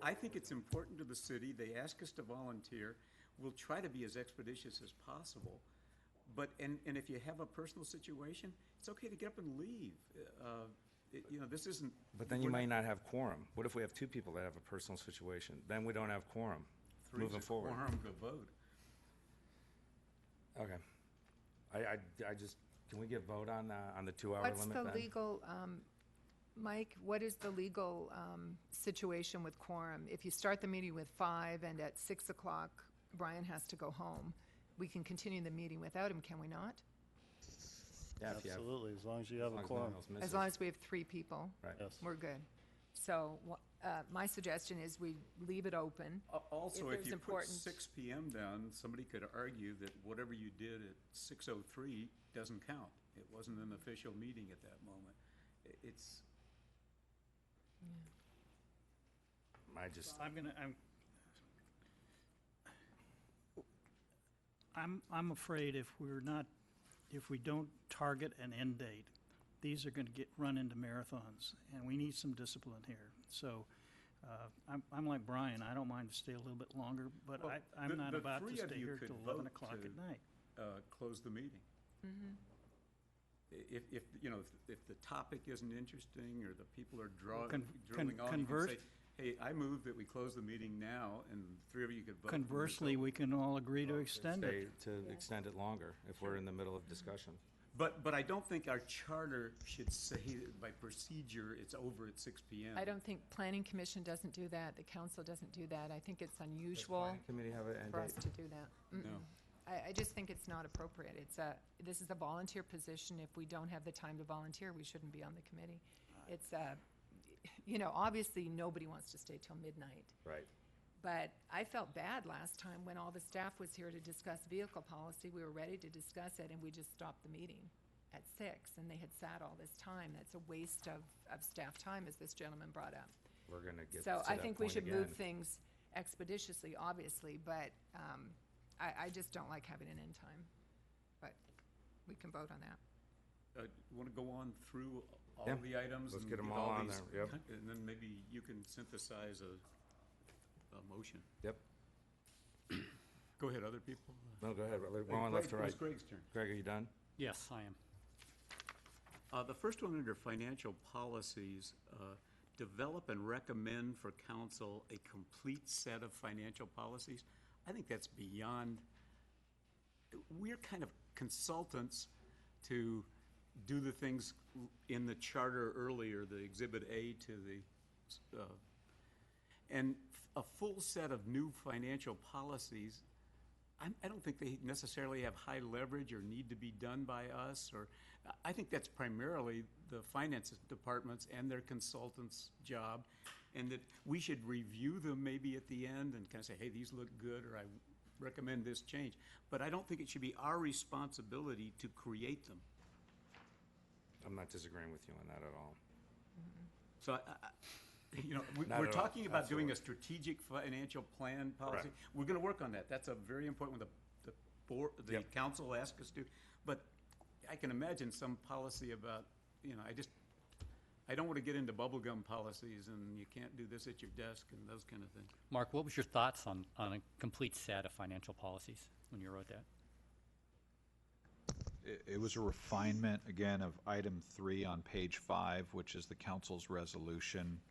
I think it's important to the city. They ask us to volunteer. We'll try to be as expeditious as possible. But, and if you have a personal situation, it's okay to get up and leave. This isn't. But then you we're might not have quorum. What if we have 2 people that have a personal situation? Then we don't have quorum moving forward. Quorum to vote. Okay. I just, can we get vote on the 2-hour limit What's then? the legal, Mike, what is the legal situation with quorum? If you start the meeting with 5 and at 6 o'clock Brian has to go home, we can continue the meeting without him, can we not? Yeah, if you have- Absolutely, as long as you have a as long as no one quorum. else misses. As long as we have 3 people, Right. Yes. we're good. So my suggestion is we leave it open. Also, If if there's you put important- 6 PM down, somebody could argue that whatever you did at 6:03 doesn't count. It wasn't an official meeting at that moment. It's, I just, I'm afraid if we don't target an end date, these are gonna run into marathons, and we need some discipline here. So, I'm like Brian, I don't mind to stay a little bit longer, but Well, I'm not the about to 3 of stay you here could till 11 vote o'clock to- at night. close the meeting. If the topic isn't interesting, or the people are drilling on, you can say, hey, I move that we close the meeting now, and 3 of you could vote. Conversely, we can all agree to extend it. to extend it longer if we're in the middle of discussion. But I don't think our charter should say that by procedure, it's over at 6 PM. I don't think Planning Commission doesn't do that, the council doesn't do that. I think it's unusual Planning Committee have an end for us date? to do that. No. I just think it's not appropriate. This is a volunteer position. If we don't have the time to volunteer, we shouldn't be on the committee. It's, obviously, nobody wants to stay till midnight. Right. But I felt bad last time when all the staff was here to discuss vehicle policy. We were ready to discuss it, and we just stopped the meeting at 6, and they had sat all this time. That's a waste of staff time, as this gentleman brought up. We're going to get to So that I think we point should move again. things expeditiously, obviously, but I just don't like having an end time. But we can vote on that. Want to go on through all Yeah. the items? Let's and get 'em get all on these there, yep. And then maybe you can synthesize a motion. Yep. Go ahead, other people. No, go ahead. We're going left to It was right. Greg's turn. Greg, are you done? yes, I am. The first one under financial policies, develop and recommend for council a complete set of financial policies. I think that's beyond, we're kind of consultants to do the things in the charter earlier, the Exhibit A to the, and a full set of new financial policies, I don't think they necessarily have high leverage or need to be done by us, or, I think that's primarily the finance departments and their consultants' job, and that we should review them maybe at the end and kind of say, hey, these look good, or I recommend this change. But I don't think it should be our responsibility to create them. I'm not disagreeing with you on that at all. So you know, Not we're at all. talking about doing Absolutely. a strategic financial plan policy. Correct. We're gonna work on that. That's a very important one. The board, the Yep. council asked us to. But I can imagine some policy about, you know, I don't want to get into bubblegum policies and you can't do this at your desk and those kind of things. Mark, what was your thoughts on a complete set of financial policies when you wrote that? It was a refinement, again, of item 3 on page 5, which is the council's resolution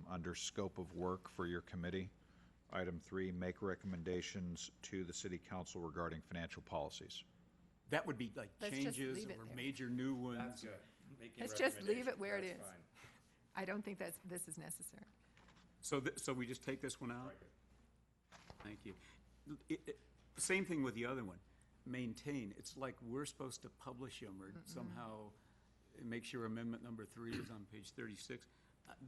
under scope of work for your committee. Item 3, make recommendations to the city council regarding financial policies. That would be like Let's just changes leave it or there. major new ones. That's good. Making Let's just leave it where it recommendations, is. that's fine. I don't think this is necessary. So we just take this one out? Thank you. Same thing with the other one, maintain. It's like we're supposed to publish them or somehow make sure amendment number 3 is on page 36.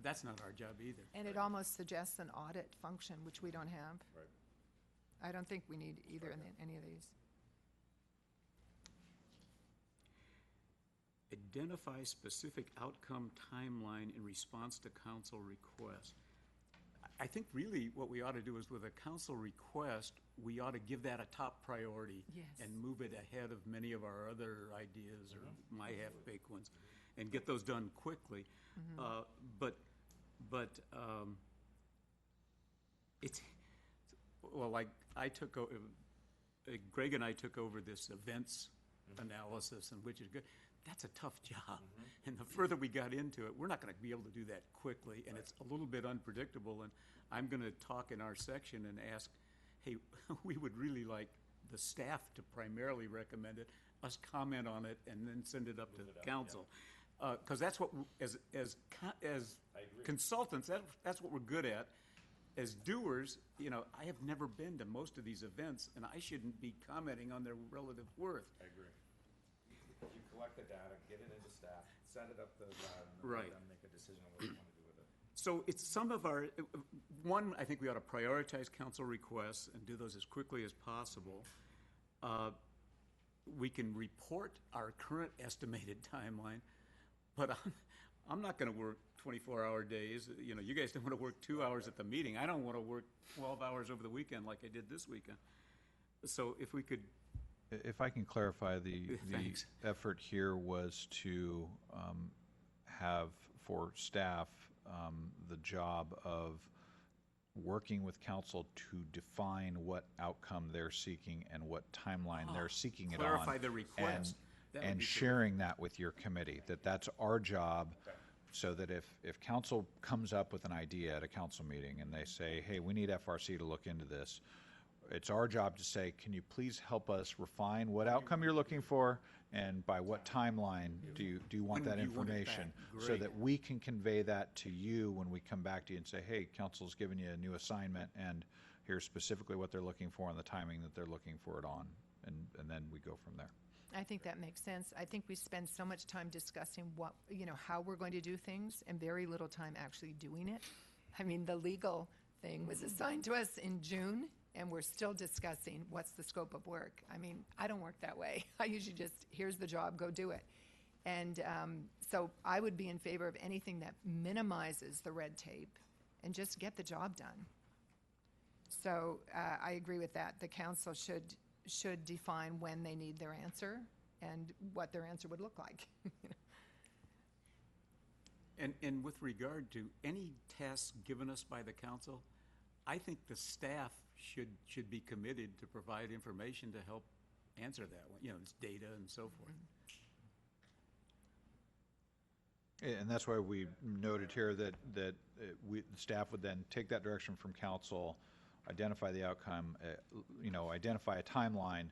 That's not our job either. And it almost suggests an audit function, which we don't have. Right. I don't think we need either in any of these. Identify specific outcome timeline in response to council request. I think really what we ought to do is with a council request, we ought to give that a top priority. Yes. And move it ahead of many of our other ideas or my half-baked ones, and get those done quickly. But it's, well, like Greg and I took over this events analysis, and which is good. That's a tough job. And the further we got into it, we're not going to be able to do that quickly, and it's a little bit unpredictable. And I'm going to talk in our section and ask, hey, we would really like the staff to primarily recommend it, us comment on it, and then send it up to the council. Because that's what, as consultants, that's what we're good at. As doers, you know, I have never been to most of these events, and I shouldn't be commenting on their relative worth. I agree. You collect the data, get it into staff, set it up the, Right. then make a decision on what you want to do with it. So it's some of our, one, I think we ought to prioritize council requests and do those as quickly as possible. We can report our current estimated timeline, but I'm not going to work 24-hour days. You know, you guys don't want to work 2 hours at the meeting. I don't want to work 12 hours over the weekend like I did this weekend. So if we could, If I can clarify, the Thanks. effort here was to have for staff the job of working with council to define what outcome they're seeking and what timeline they're seeking it on. clarify the request. That would And be sharing that with your committee, that's our job, so that if council comes up with an idea at a council meeting and they say, hey, we need FRC to look into this, it's our job to say, can you please help us refine what outcome you're looking for, and by what timeline do you want When that do you want it information? back? So Great. that we can convey that to you when we come back to you and say, hey, council's given you a new assignment, and here's specifically what they're looking for and the timing that they're looking for it on, and then we go from there. I think that makes sense. I think we spend so much time discussing what, how we're going to do things and very little time actually doing it. I mean, the legal thing was assigned to us in June, and we're still discussing what's the scope of work. I mean, I don't work that way. I usually just, here's the job, go do it. And so I would be in favor of anything that minimizes the red tape and just get the job done. So I agree with that. The council should define when they need their answer and what their answer would look like. And with regard to any tasks given us by the council, I think the staff should be committed to provide information to help answer that one, it's data and so forth. And that's why we noted here that the staff would then take that direction from council, identify the outcome, identify a timeline,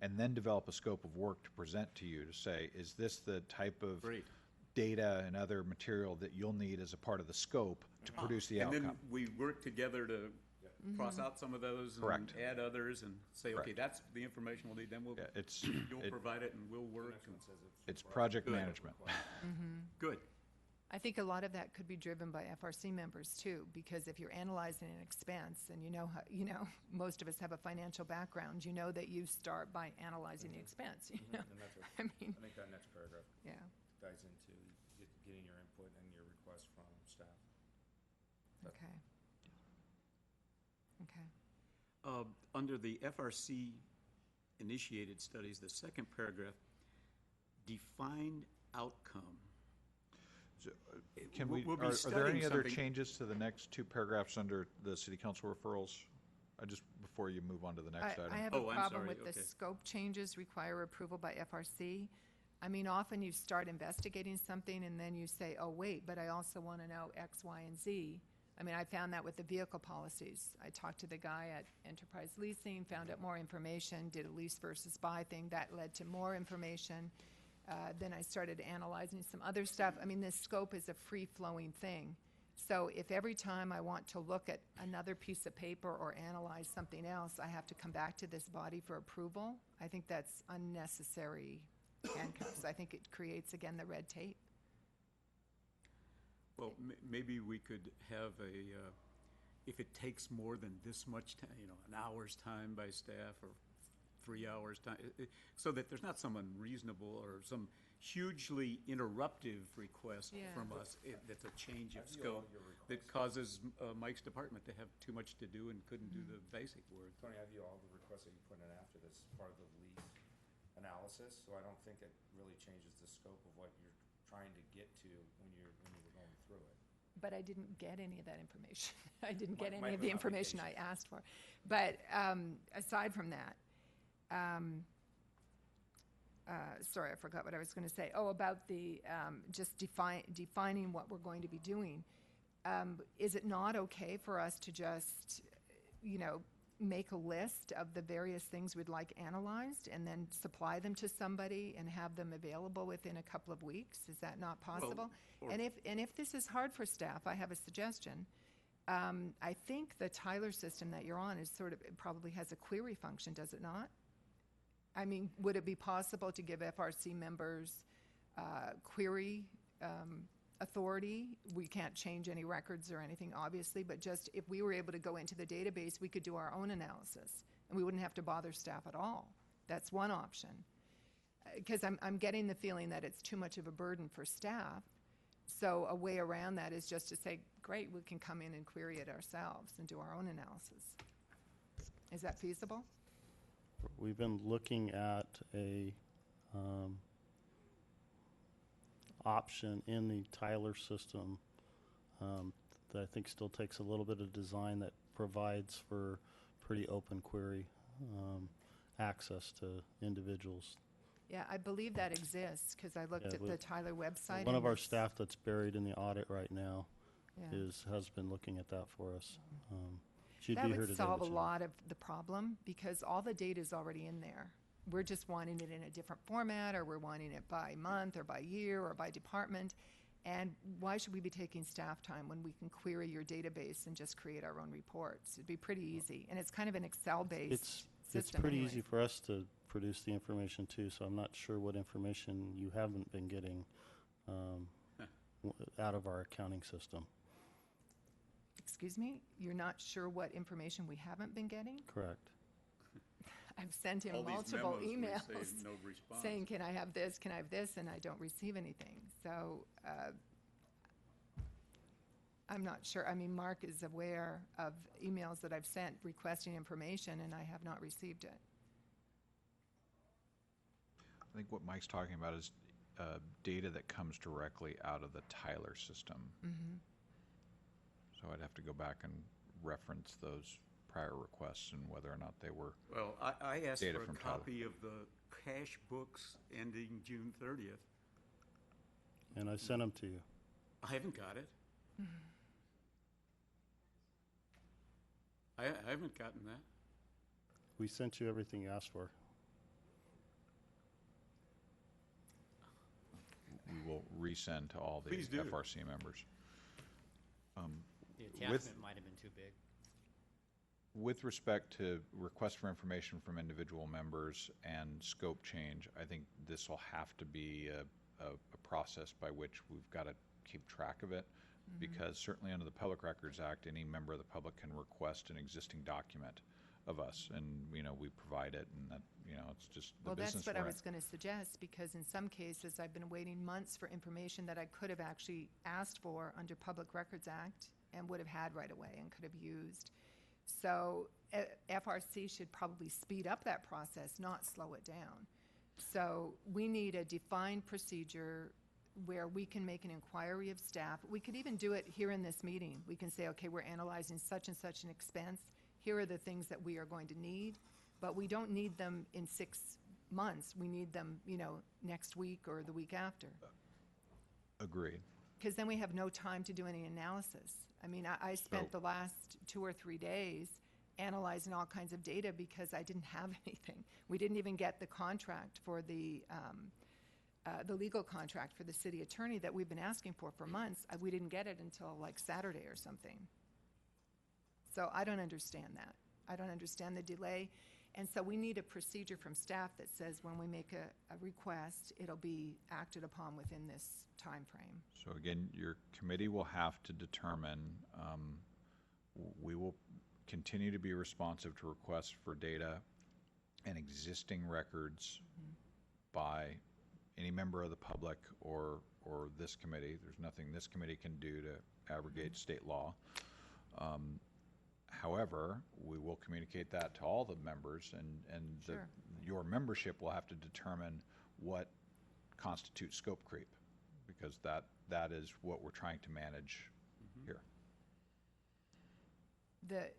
and then develop a scope of work to present to you to say, is this the type of Great. data and other material that you'll need as a part of the scope to produce the And outcome? then we work together to cross out some of those and Correct. add others and say, okay, Correct. that's the information we'll need, then Yeah, it's, you'll provide it and we'll work. and- it's project Good. management. Good. I think a lot of that could be driven by FRC members too, because if you're analyzing an expense and most of us have a financial background, you know that you start by analyzing the expense, And that's what, I mean, I think that next paragraph yeah. dives into getting your input and your request from staff. Okay. Okay. Under the FRC initiated studies, the second paragraph, defined outcome. Can we, We'll be are there studying any other something- changes to the next two paragraphs under the city council referrals? Just before you move on to the next item. I have a Oh, I'm problem sorry, with the okay. scope changes require approval by FRC. I mean, often you start investigating something and then you say, oh, wait, but I also want to know X, Y, and Z. I mean, I found that with the vehicle policies. I talked to the guy at Enterprise Leasing, found out more information, did a lease versus buy thing. That led to more information. Then I started analyzing some other stuff. I mean, this scope is a free-flowing thing. So if every time I want to look at another piece of paper or analyze something else, I have to come back to this body for approval, I think that's unnecessary handcuffs. I think it creates, again, the red tape. Well, maybe we could have if it takes more than this much time, an hour's time by staff or 3 hours time, so that there's not some unreasonable or some hugely interruptive request Yeah. from us that's a change of scope that causes Mike's department to have too much to do and couldn't do the basic work. Tony, I view all the requests that you put in after this part of the lease analysis, so I don't think it really changes the scope of what you're trying to get to when you were going through it. But I didn't get any of that information. I didn't get Might any of have the been information I asked for. But aside from that, sorry, I forgot what I was going to say. Oh, about the just defining what we're going to be doing. Is it not okay for us to just, make a list of the various things we'd like analyzed and then supply them to somebody and have them available within a couple of weeks? Is that not possible? or- And if this is hard for staff, I have a suggestion. I think the Tyler system that you're on is it probably has a query function, does it not? I mean, would it be possible to give FRC members query authority? We can't change any records or anything, obviously, but just if we were able to go into the database, we could do our own analysis, and we wouldn't have to bother staff at all. That's one option. Because I'm getting the feeling that it's too much of a burden for staff. So a way around that is just to say, great, we can come in and query it ourselves and do our own analysis. Is that feasible? We've been looking at a option in the Tyler system that I think still takes a little bit of design that provides for pretty open query access to individuals. Yeah, I believe that exists, because I looked Yeah, at we- the Tyler website. One and of our it's- staff that's buried in the audit right now yeah. has been looking at that for us. She'd That be here would today. solve but a she- lot of the problem, because all the data is already in there. We're just wanting it in a different format, or we're wanting it by month, or by year, or by department. And why should we be taking staff time when we can query your database and just create our own reports? It'd be pretty easy, and it's kind of an Excel-based system. It's pretty anyways. easy for us to produce the information too, so I'm not sure what information you haven't been getting out of our accounting system. Excuse me? You're not sure what information we haven't been getting? Correct. I've sent him All these multiple memos we emails say no response. saying, can I have this, can I have this, and I don't receive anything. So I'm not sure. I mean, Mark is aware of emails that I've sent requesting information, and I have not received it. I think what Mike's talking about is data that comes directly out of the Tyler system. So I'd have to go back and reference those prior requests and whether or not they were. Well, I asked Data for a from Tyler. copy of the cash books ending June 30th. And I sent them to you. I haven't got it. I haven't gotten that. We sent you everything you asked for. We will resend to all the Please do. FRC members. The With- attachment might have been too big. With respect to requests for information from individual members and scope change, I think this will have to be a process by which we've got to keep track of it, because certainly under the Public Records Act, any member of the public can request an existing document of us, and, we provide it, and that, it's just the Well, business that's what we're I in. was going to suggest, because in some cases, I've been waiting months for information that I could have actually asked for under Public Records Act and would have had right away and could have used. So FRC should probably speed up that process, not slow it down. So we need a defined procedure where we can make an inquiry of staff. We could even do it here in this meeting. We can say, okay, we're analyzing such and such an expense. Here are the things that we are going to need, but we don't need them in 6 months. We need them, next week or the week after. Agreed. Because then we have no time to do any analysis. I mean, I spent the last 2 or 3 days analyzing all kinds of data because I didn't have anything. We didn't even get the contract for the legal contract for the city attorney that we've been asking for months. We didn't get it until like Saturday or something. So I don't understand that. I don't understand the delay. And so we need a procedure from staff that says when we make a request, it'll be acted upon within this time frame. So again, your committee will have to determine, we will continue to be responsive to requests for data and existing records by any member of the public or this committee. There's nothing this committee can do to abrogate state law. However, we will communicate that to all the members, and Sure. Your membership will have to determine what constitutes scope creep, because that is what we're trying to manage here.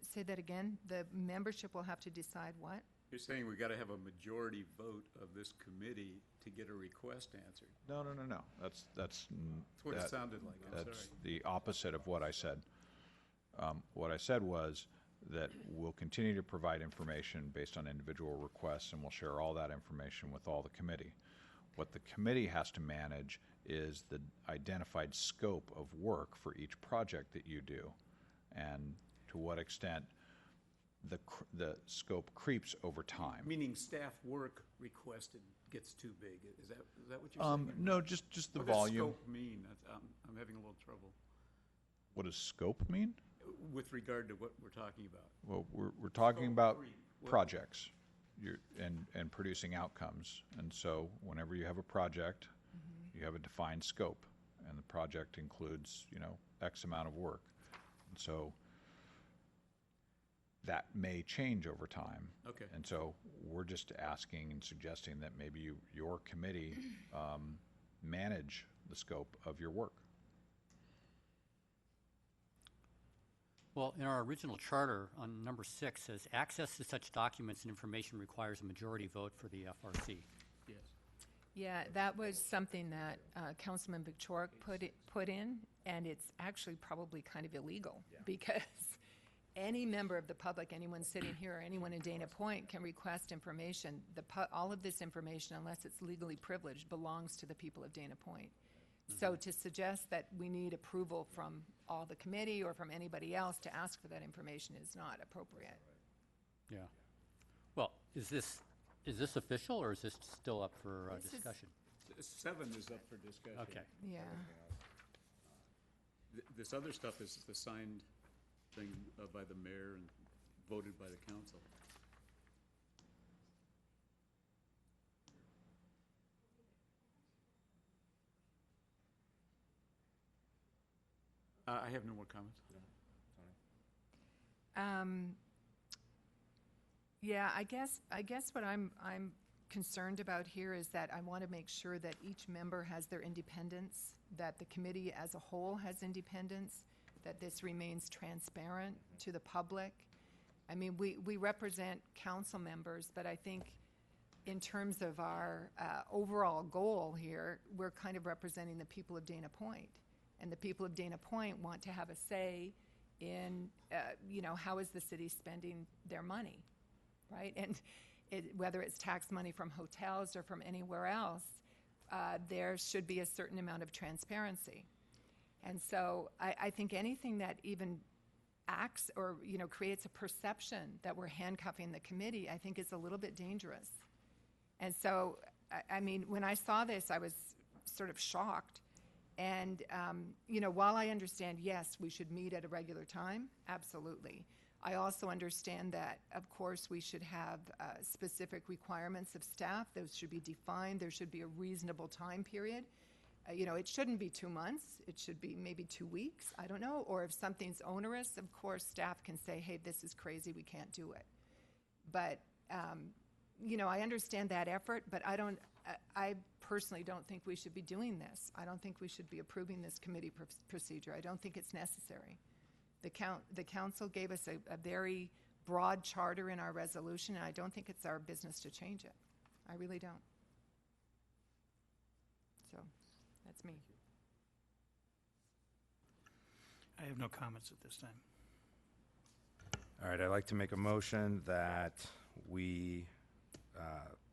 Say that again? The membership will have to decide what? You're saying we got to have a majority vote of this committee to get a request answered. No. That's That's what it sounded like. I'm That's sorry. the opposite of what I said. What I said was that we'll continue to provide information based on individual requests, and we'll share all that information with all the committee. What the committee has to manage is the identified scope of work for each project that you do, and to what extent the scope creeps over time. Meaning staff work requested gets too big. Is that what you're saying? No, just the What volume. does scope mean? I'm having a little trouble What does scope mean? with regard to what we're talking about. Well, we're talking Scope about creep. What- projects and producing outcomes. And so whenever you have a project, you have a defined scope, and the project includes, X amount of work. And so that may change over time. Okay. And so we're just asking and suggesting that maybe your committee manage the scope of your work. Well, in our original charter, on number 6, says access to such documents and information requires a majority vote for the FRC. Yes. Yeah, that was something that Councilman Bichork put in, and it's actually probably kind of illegal because any member of the public, anyone sitting here or anyone in Dana Point can request information. All of this information, unless it's legally privileged, belongs to the people of Dana Point. So to suggest that we need approval from all the committee or from anybody else to ask for that information is not appropriate. Yeah. Well, is this official, or is this still up for This is- discussion? 7 is up for discussion. Okay. Yeah. This other stuff is the signed thing by the mayor and voted by the council. I have no more comments. Yeah, I guess what I'm concerned about here is that I want to make sure that each member has their independence, that the committee as a whole has independence, that this remains transparent to the public. I mean, we represent council members, but I think in terms of our overall goal here, we're kind of representing the people of Dana Point. And the people of Dana Point want to have a say in, how is the city spending their money, right? And whether it's tax money from hotels or from anywhere else, there should be a certain amount of transparency. And so I think anything that even acts or, creates a perception that we're handcuffing the committee, I think is a little bit dangerous. And so, I mean, when I saw this, I was sort of shocked. And, while I understand, yes, we should meet at a regular time, absolutely. I also understand that, of course, we should have specific requirements of staff. Those should be defined. There should be a reasonable time period. You know, it shouldn't be 2 months. It should be maybe 2 weeks. I don't know. Or if something's onerous, of course, staff can say, hey, this is crazy. We can't do it. But, you know, I understand that effort, but I personally don't think we should be doing this. I don't think we should be approving this committee procedure. I don't think it's necessary. The council gave us a very broad charter in our resolution, and I don't think it's our business to change it. I really don't. So, that's me. I have no comments at this time. All right, I'd like to make a motion that we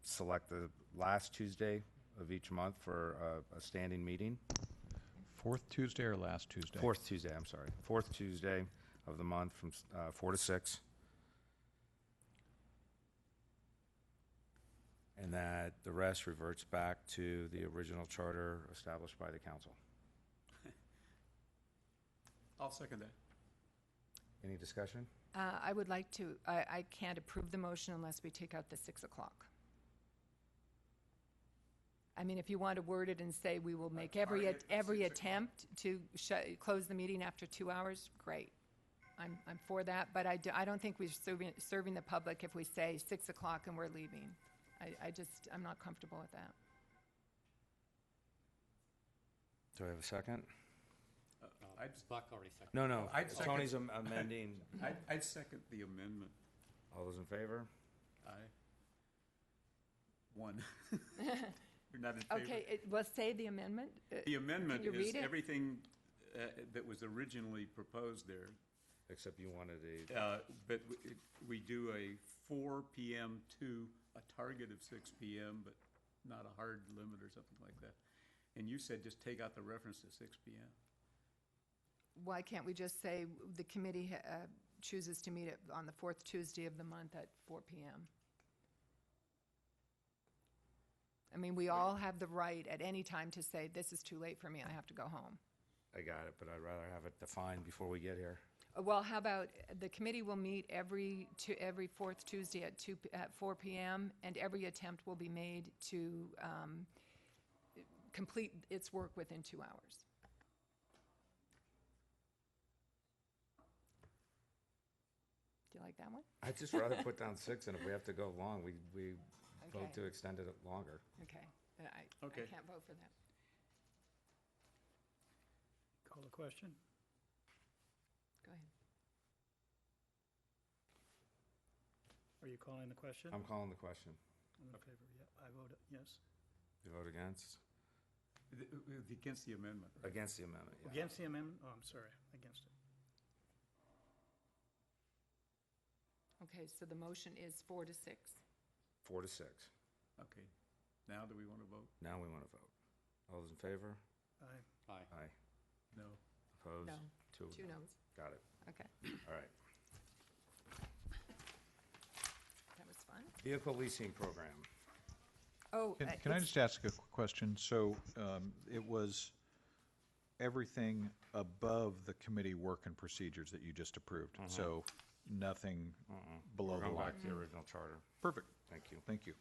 select the last Tuesday of each month for a standing meeting. Fourth Tuesday or last Tuesday? Fourth Tuesday, I'm sorry. Fourth Tuesday of the month from 4 to 6. And that the rest reverts back to the original charter established by the council. I'll second that. Any discussion? I would like to, I can't approve the motion unless we take out the 6 o'clock. I mean, if you want to word it and say we will make every target at 6 attempt to close the meeting after 2 hours, great. I'm for that, but I don't think we're serving the public if we say 6 o'clock and we're leaving. I'm not comfortable with that. Do I have a second? Buck already seconded. No, I'd second. Tony's amending. I'd second the amendment. All those in favor? Aye. One. You're not in favor? Okay, let's say the amendment. The amendment Can you is read it? everything that was originally proposed there. Except you wanted a, But we do a 4 PM to a target of 6 PM, but not a hard limit or something like that. And you said just take out the reference to 6 PM. Why can't we just say the committee chooses to meet on the fourth Tuesday of the month at 4 PM? I mean, we all have the right at any time to say, this is too late for me, I have to go home. I got it, but I'd rather have it defined before we get here. Well, how about, the committee will meet every fourth Tuesday at 4 PM, and every attempt will be made to complete its work within 2 hours. Do you like that one? I'd just rather put down 6, and if we have to go long, we vote Okay. to extend it longer. Okay, then I Okay. can't vote for that. Call the question? Go ahead. Are you calling the question? I'm calling the question. I'm in favor, yeah, I vote yes. You vote against? Against the amendment. right? Against the amendment, yeah. Against the amendment? Oh, I'm sorry, against it. Okay, so the motion is 4 to 6. 4 to 6. Okay. Now do we want to vote? Now we want to vote. All those in favor? Aye. Aye. Aye. No. Opposed? No. 2. 2 noes. Got it. Okay, All right. that was fun. Vehicle leasing program. Oh, Can I just ask a quick question? So it was everything above the committee work and procedures that you just approved? So nothing below We're the going line? back to the original charter. Perfect. Thank you. Thank you.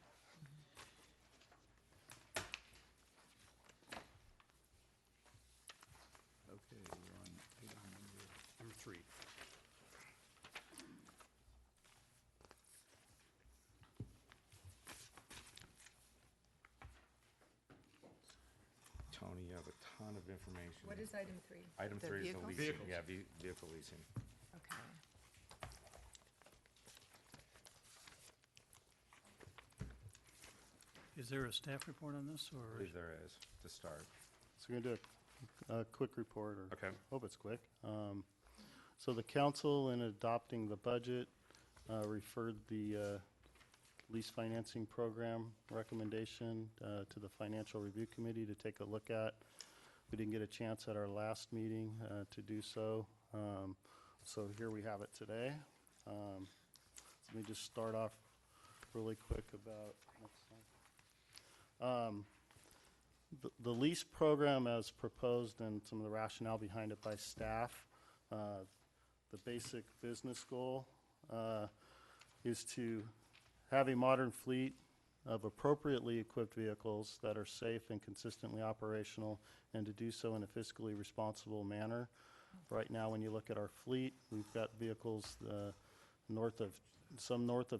Okay, we're on item Number 3. Tony, you have a ton of information. what is item 3? Item The 3 is the vehicles? leasing. Yeah, vehicle leasing. Okay. Is there a staff report on this, I or? believe there is, to start. So we're going to do a quick report, or Okay. hope it's quick. So the council, in adopting the budget, referred the lease financing program recommendation to the Financial Review Committee to take a look at. We didn't get a chance at our last meeting to do so. So here we have it today. Let me just start off really quick about, next slide. The lease program as proposed and some of the rationale behind it by staff, the basic business goal is to have a modern fleet of appropriately equipped vehicles that are safe and consistently operational, and to do so in a fiscally responsible manner. Right now, when you look at our fleet, we've got vehicles north of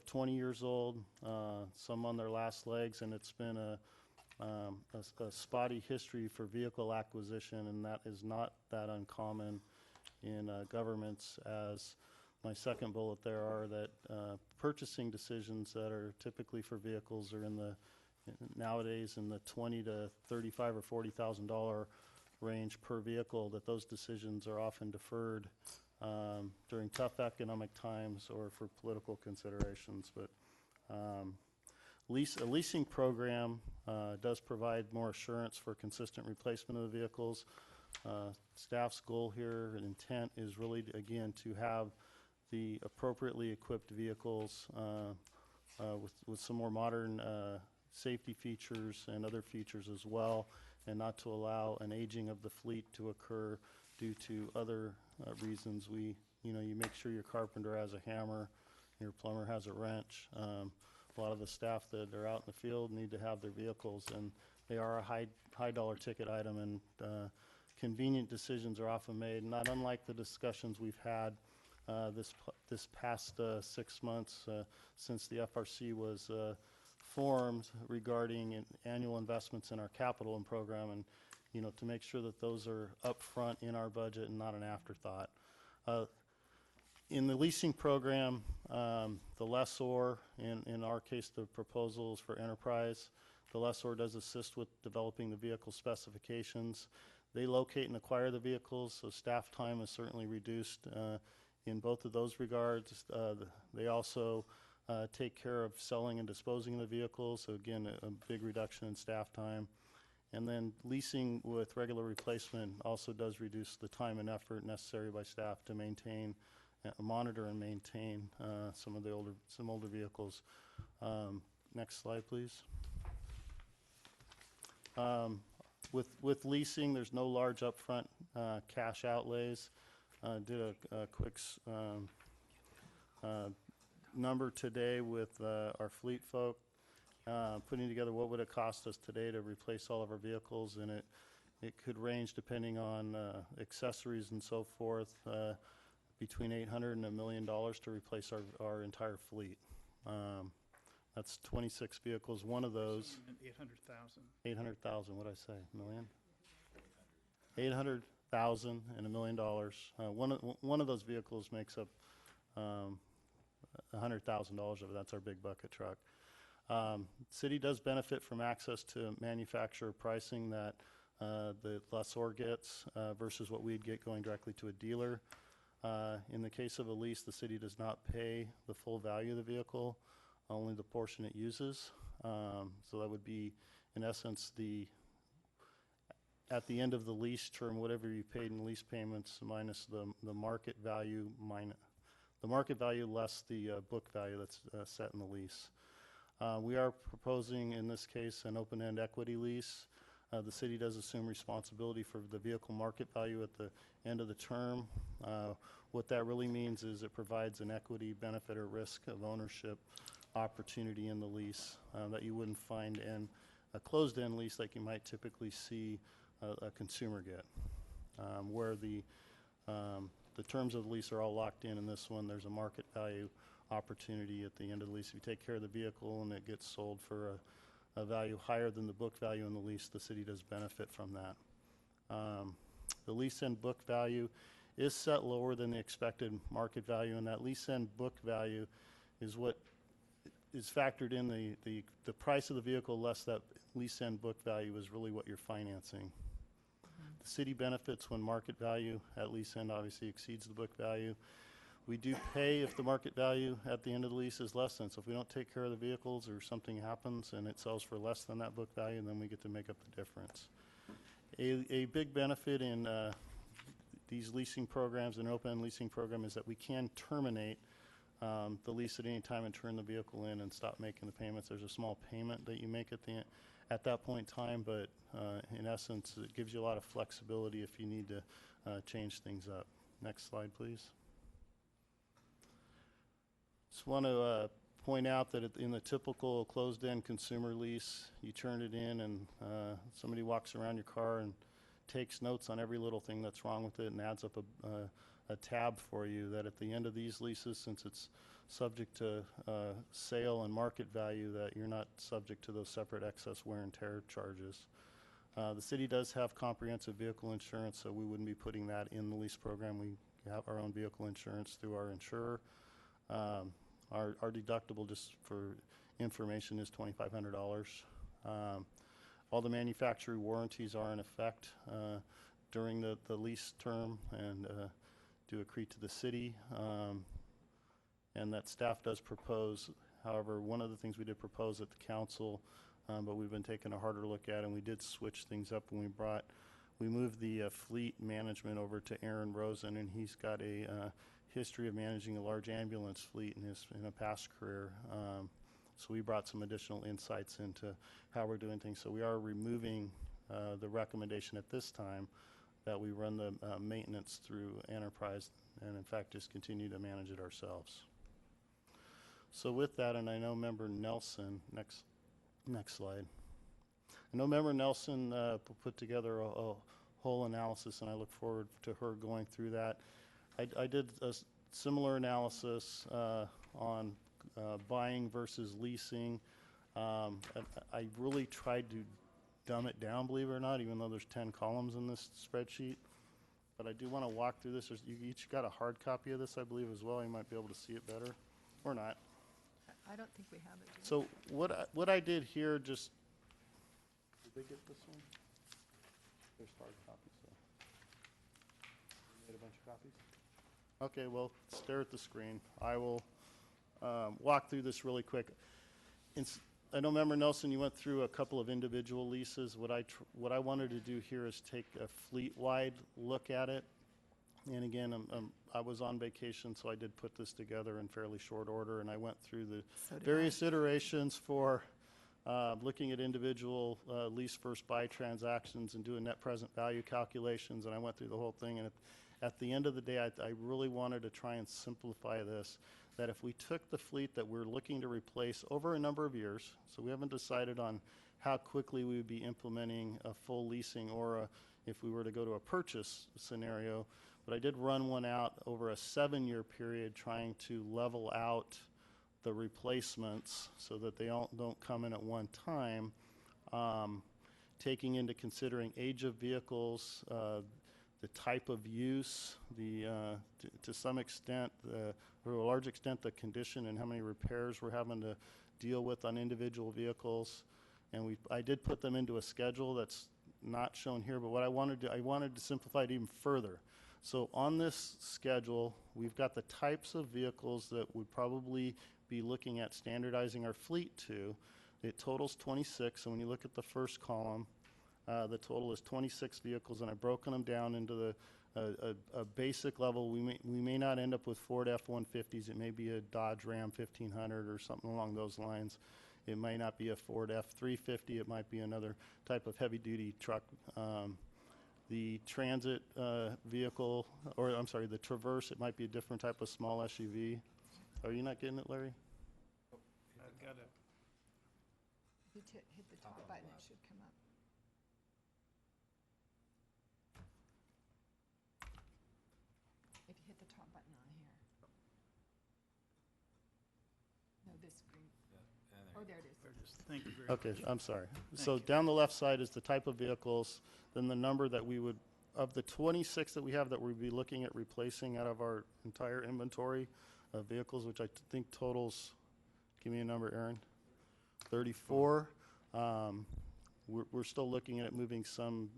20 years old, some on their last legs, and it's been a spotty history for vehicle acquisition, and that is not that uncommon in governments. As my second bullet there are that purchasing decisions that are typically for vehicles are nowadays in the $20 to $35 or $40,000 range per vehicle, that those decisions are often deferred during tough economic times or for political considerations. But a leasing program does provide more assurance for consistent replacement of the vehicles. Staff's goal here and intent is really, again, to have the appropriately equipped vehicles with some more modern safety features and other features as well, and not to allow an aging of the fleet to occur due to other reasons. You make sure your carpenter has a hammer, your plumber has a wrench. A lot of the staff that are out in the field need to have their vehicles, and they are a high dollar ticket item, and convenient decisions are often made, not unlike the discussions we've had this past 6 months since the FRC was formed regarding annual investments in our capital and program, and to make sure that those are upfront in our budget and not an afterthought. In the leasing program, the lessor, in our case the proposal is for Enterprise, the lessor does assist with developing the vehicle specifications. They locate and acquire the vehicles, so staff time is certainly reduced in both of those regards. They also take care of selling and disposing of the vehicles, so again, a big reduction in staff time. And then leasing with regular replacement also does reduce the time and effort necessary by staff to monitor and maintain some older vehicles. Next slide, please. With leasing, there's no large upfront cash outlays. Did a quick number today with our fleet folk, putting together what would it cost us today to replace all of our vehicles, and it could range, depending on accessories and so forth, between $800,000 and $1 million to replace our entire fleet. That's 26 vehicles. One of those, 800,000. 800,000. What did I say? Million? 800,000 and $1 million. One of those vehicles makes up $100,000 of it. That's our big bucket truck. City does benefit from access to manufacturer pricing that the lessor gets versus what we'd get going directly to a dealer. In the case of a lease, the city does not pay the full value of the vehicle, only the portion it uses. So that would be, in essence, at the end of the lease term, whatever you paid in lease payments minus the market value, less the book value that's set in the lease. We are proposing, in this case, an open-end equity lease. The city does assume responsibility for the vehicle market value at the end of the term. What that really means is it provides an equity benefit or risk of ownership opportunity in the lease that you wouldn't find in a closed-end lease like you might typically see a consumer get, where the terms of the lease are all locked in this one, there's a market value opportunity at the end of the lease. If you take care of the vehicle and it gets sold for a value higher than the book value in the lease, the city does benefit from that. The lease end book value is set lower than the expected market value, and that lease end book value is what is factored in the price of the vehicle less that lease end book value is really what you're financing. The city benefits when market value at lease end obviously exceeds the book value. We do pay if the market value at the end of the lease is less than. So if we don't take care of the vehicles or something happens and it sells for less than that book value, then we get to make up the difference. A big benefit in these leasing programs, an open leasing program, is that we can terminate the lease at any time and turn the vehicle in and stop making the payments. There's a small payment that you make at that point in time, but in essence, it gives you a lot of flexibility if you need to change things up. Next slide, please. Just want to point out that in the typical closed-end consumer lease, you turn it in and somebody walks around your car and takes notes on every little thing that's wrong with it and adds up a tab for you, that at the end of these leases, since it's subject to sale and market value, that you're not subject to those separate excess wear and tear charges. The city does have comprehensive vehicle insurance, so we wouldn't be putting that in the lease program. We have our own vehicle insurance through our insurer. Our deductible, just for information, is $2,500. All the manufacturer warranties are in effect during the lease term and do accrete to the city. And that staff does propose, however, one of the things we did propose at the council, but we've been taking a harder look at, and we did switch things up when we moved the fleet management over to Aaron Rosen, and he's got a history of managing a large ambulance fleet in a past career. So we brought some additional insights into how we're doing things. So we are removing the recommendation at this time that we run the maintenance through Enterprise, and in fact just continue to manage it ourselves. So with that, and I know Member Nelson, next slide. I know Member Nelson put together a whole analysis, and I look forward to her going through that. I did a similar analysis on buying versus leasing. I really tried to dumb it down, believe it or not, even though there's 10 columns in this spreadsheet. But I do want to walk through this. You each got a hard copy of this, I believe, as well. You might be able to see it better, or not. I don't think we have it. So what I did here, just, did they get this one? There's hard copies, so. You made a bunch of copies? Okay, well, stare at the screen. I will walk through this really quick. I know, Member Nelson, you went through a couple of individual leases. What I wanted to do here is take a fleet-wide look at it. And again, I was on vacation, so I did put this together in fairly short order, and I went through the various iterations for looking at individual lease first buy transactions and doing net present value calculations, and I went through the whole thing. And at the end of the day, I really wanted to try and simplify this, that if we took the fleet that we're looking to replace over a number of years, so we haven't decided on how quickly we would be implementing a full leasing or if we were to go to a purchase scenario, but I did run one out over a 7-year period trying to level out the replacements so that they all don't come in at one time, taking into considering age of vehicles, the type of use, to some extent, or a large extent, the condition and how many repairs we're having to deal with on individual vehicles. And I did put them into a schedule that's not shown here, but what I wanted to simplify it even further. So on this schedule, we've got the types of vehicles that would probably be looking at standardizing our fleet to. It totals 26, and when you look at the first column, the total is 26 vehicles, and I've broken them down into a basic level. We may not end up with Ford F-150s. It may be a Dodge Ram 1500 or something along those lines. It might not be a Ford F-350. It might be another type of heavy-duty truck. The Transit vehicle, or I'm sorry, the Traverse, it might be a different type of small SUV. Are you not getting it, Larry? I've got it. You hit the top button, it should come up. If you hit the top button on here. No, this screen. Oh, there it is. Thank you very much. Okay, I'm sorry. So you. down the left side is the type of vehicles, then the number that we would, of the 26 that we have that we'd be looking at replacing out of our entire inventory of vehicles, which I think totals, give me a number, Aaron, 34. We're still looking at moving some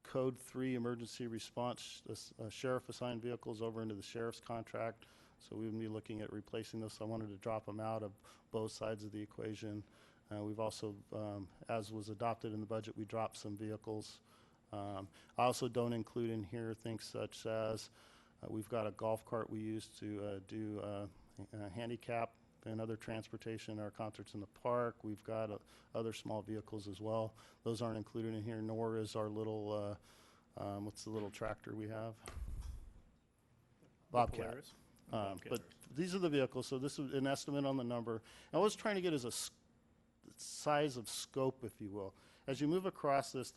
Code 3 emergency response sheriff assigned vehicles over into the sheriff's contract. So we would be looking at replacing those. So I wanted to drop them out of both sides of the equation. We've also, as was adopted in the budget, we dropped some vehicles. I also don't include in here things such as we've got a golf cart we use to do handicap and other transportation, our concerts in the park. We've got other small vehicles as well. Those aren't included in here, nor is our little, what's the little tractor we have? Bobcat. Polaris. But these are the vehicles, so this is an estimate on the number. And what I was trying to get is a size of scope, if you will. As you move across this,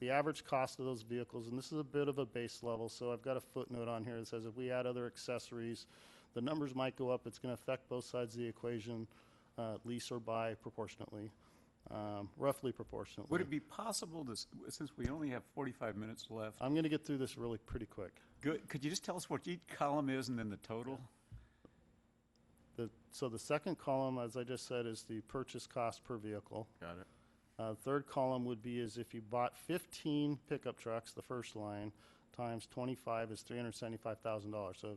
the average cost of those vehicles, and this is a bit of a base level, so I've got a footnote on here that says if we add other accessories, the numbers might go up. It's going to affect both sides of the equation, lease or buy proportionately, roughly proportionately. Would it be possible to, since we only have 45 minutes left, I'm going to get through this really pretty quick. good, could you just tell us what each column is and then the total? So the second column, as I just said, is the purchase cost per vehicle. Got it. Third column would be is if you bought 15 pickup trucks, the first line, times 25 is $375,000. So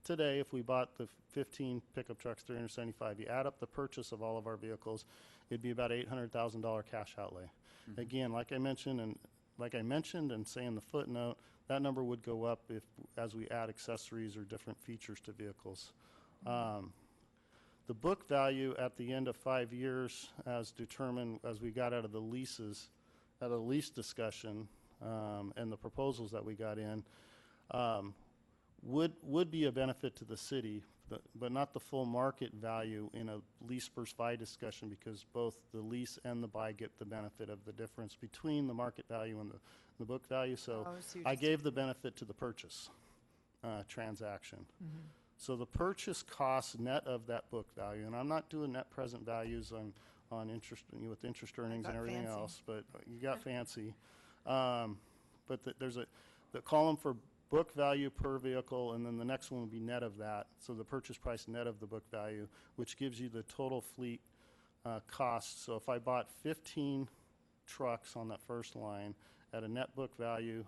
today, if we bought the 15 pickup trucks, 375, you add up the purchase of all of our vehicles, it'd be about $800,000 cash outlay. Again, like I mentioned and say in the footnote, that number would go up as we add accessories or different features to vehicles. The book value at the end of 5 years, as determined as we got out of the leases, out of the lease discussion, and the proposals that we got in, would be a benefit to the city, but not the full market value in a lease versus buy discussion, because both the lease and the buy get the benefit of the difference between the market value and the book value. So Oh, so you're I just- gave the benefit to the purchase transaction. So the purchase cost net of that book value, and I'm not doing net present values on interest, with interest earnings and got everything fancy. else, but you got fancy. But there's the column for book value per vehicle, and then the next one would be net of that. So the purchase price net of the book value, which gives you the total fleet cost. So if I bought 15 trucks on that first line at a net book value,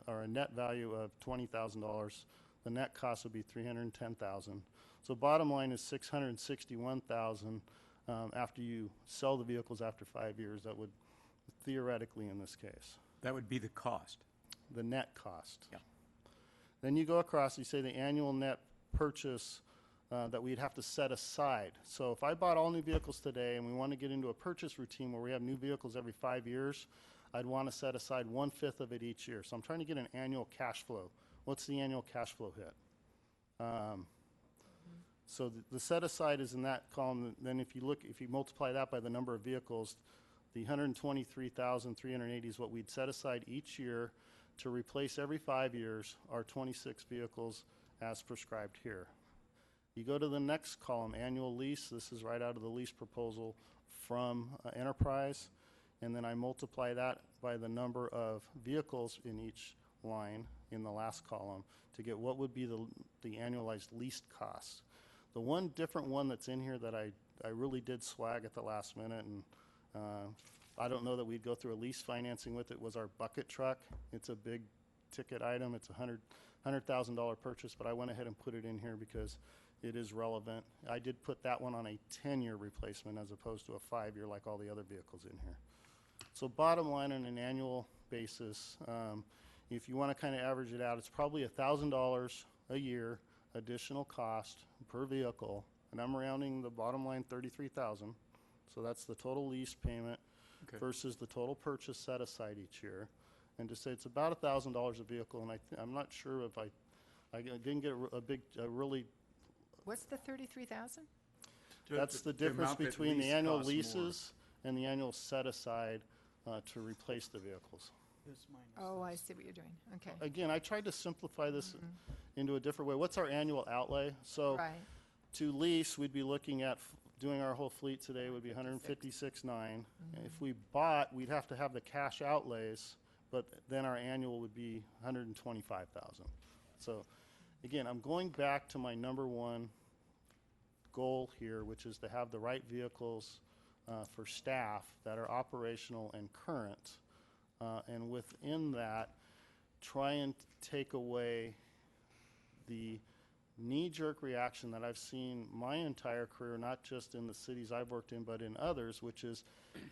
or a net value of $20,000, the net cost would be $310,000. So bottom line is $661,000 after you sell the vehicles after 5 years. That would theoretically, in this case, That would be the cost. the net cost. Yeah. Then you go across, you say the annual net purchase that we'd have to set aside. So if I bought all new vehicles today and we want to get into a purchase routine where we have new vehicles every 5 years, I'd want to set aside 1/5 of it each year. So I'm trying to get an annual cash flow. What's the annual cash flow hit? So the set aside is in that column. Then if you multiply that by the number of vehicles, the 123,380 is what we'd set aside each year to replace every 5 years our 26 vehicles as prescribed here. You go to the next column, annual lease. This is right out of the lease proposal from Enterprise. And then I multiply that by the number of vehicles in each line in the last column to get what would be the annualized lease cost. The one different one that's in here that I really did swag at the last minute, and I don't know that we'd go through a lease financing with it, was our bucket truck. It's a big ticket item. It's a $100,000 purchase, but I went ahead and put it in here because it is relevant. I did put that one on a 10-year replacement as opposed to a 5-year like all the other vehicles in here. So bottom line, on an annual basis, if you want to kind of average it out, it's probably $1,000 a year additional cost per vehicle, and I'm rounding the bottom line $33,000. So that's the total lease payment Okay. versus the total purchase set aside each year. And to say it's about $1,000 a vehicle, and I'm not sure if I didn't get a really. What's the 33,000? That's the difference between the annual leases and the annual set aside to replace the vehicles. This minus Oh, I this. see what you're doing. Okay. Again, I tried to simplify this into a different way. What's our annual outlay? So Right. to lease, we'd be looking at doing our whole fleet today would be 156.9. If we bought, we'd have to have the cash outlays, but then our annual would be 125,000. So again, I'm going back to my number one goal here, which is to have the right vehicles for staff that are operational and current. And within that, try and take away the knee-jerk reaction that I've seen my entire career, not just in the cities I've worked in, but in others, which is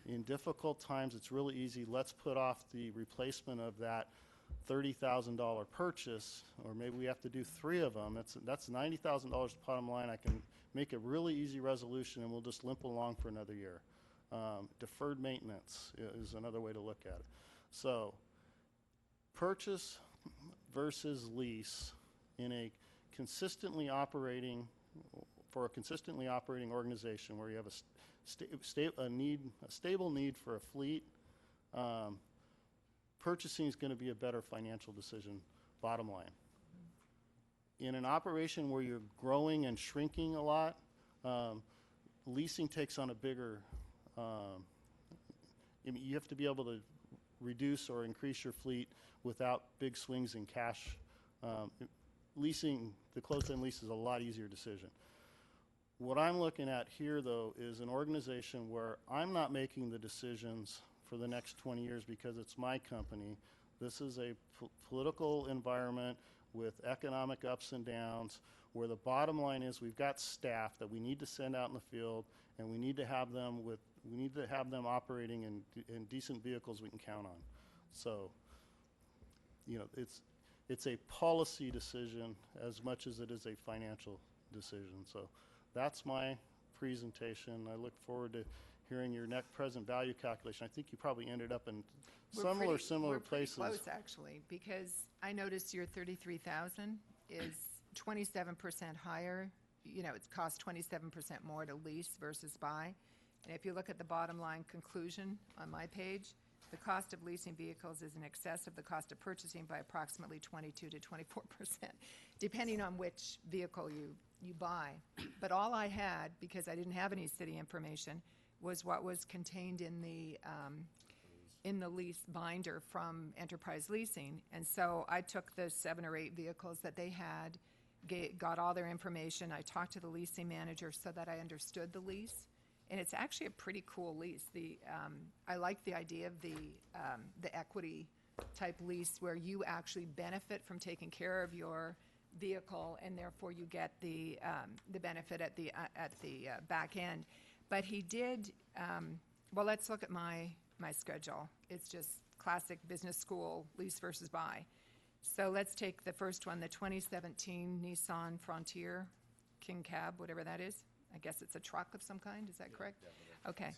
in difficult times, it's really easy. Let's put off the replacement of that $30,000 purchase, or maybe we have to do 3 of them. That's $90,000 bottom line. I can make a really easy resolution, and we'll just limp along for another year. Deferred maintenance is another way to look at it. So purchase versus lease in a consistently operating, for a consistently operating organization where you have a stable need for a fleet, purchasing is going to be a better financial decision, bottom line. In an operation where you're growing and shrinking a lot, leasing takes on a bigger, you have to be able to reduce or increase your fleet without big swings in cash. Leasing, the closed-end lease is a lot easier decision. What I'm looking at here, though, is an organization where I'm not making the decisions for the next 20 years because it's my company. This is a political environment with economic ups and downs, where the bottom line is we've got staff that we need to send out in the field, and we need to have them operating in decent vehicles we can count on. So, it's a policy decision as much as it is a financial decision. So that's my presentation. I look forward to hearing your net present value calculation. I think you probably ended up in similar places. We're pretty close, actually, because I noticed your 33,000 is 27% higher. It costs 27% more to lease versus buy. And if you look at the bottom line conclusion on my page, the cost of leasing vehicles is in excess of the cost of purchasing by approximately 22 to 24%, depending on which vehicle you buy. But all I had, because I didn't have any city information, was what was contained in the lease binder from Enterprise Leasing. And so I took the 7 or 8 vehicles that they had, got all their information. I talked to the leasing manager so that I understood the lease. And it's actually a pretty cool lease. I like the idea of the equity type lease where you actually benefit from taking care of your vehicle, and therefore you get the benefit at the back end. But he did. Well, let's look at my schedule. It's just classic business school lease versus buy. So let's take the first one, the 2017 Nissan Frontier King Cab, whatever that is. I guess it's a truck of some kind. Is that correct? Okay.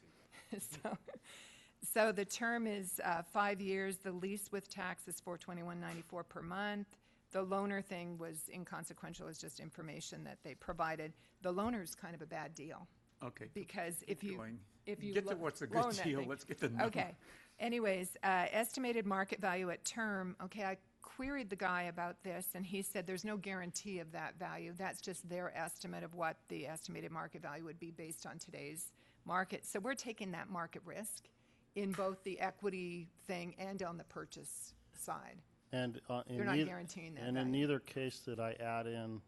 So the term is 5 years. The lease with tax is $421.94 per month. The loaner thing was inconsequential. It's just information that they provided. The loaner is kind of a bad deal. Okay. Because if you Get to what's a good loan that deal, thing. let's get the number. Okay. Anyways, estimated market value at term. Okay, I queried the guy about this, and he said there's no guarantee of that value. That's just their estimate of what the estimated market value would be based on today's market. So we're taking that market risk in both the equity thing and on the purchase side. And You're not guaranteeing that And value. in neither case did I add in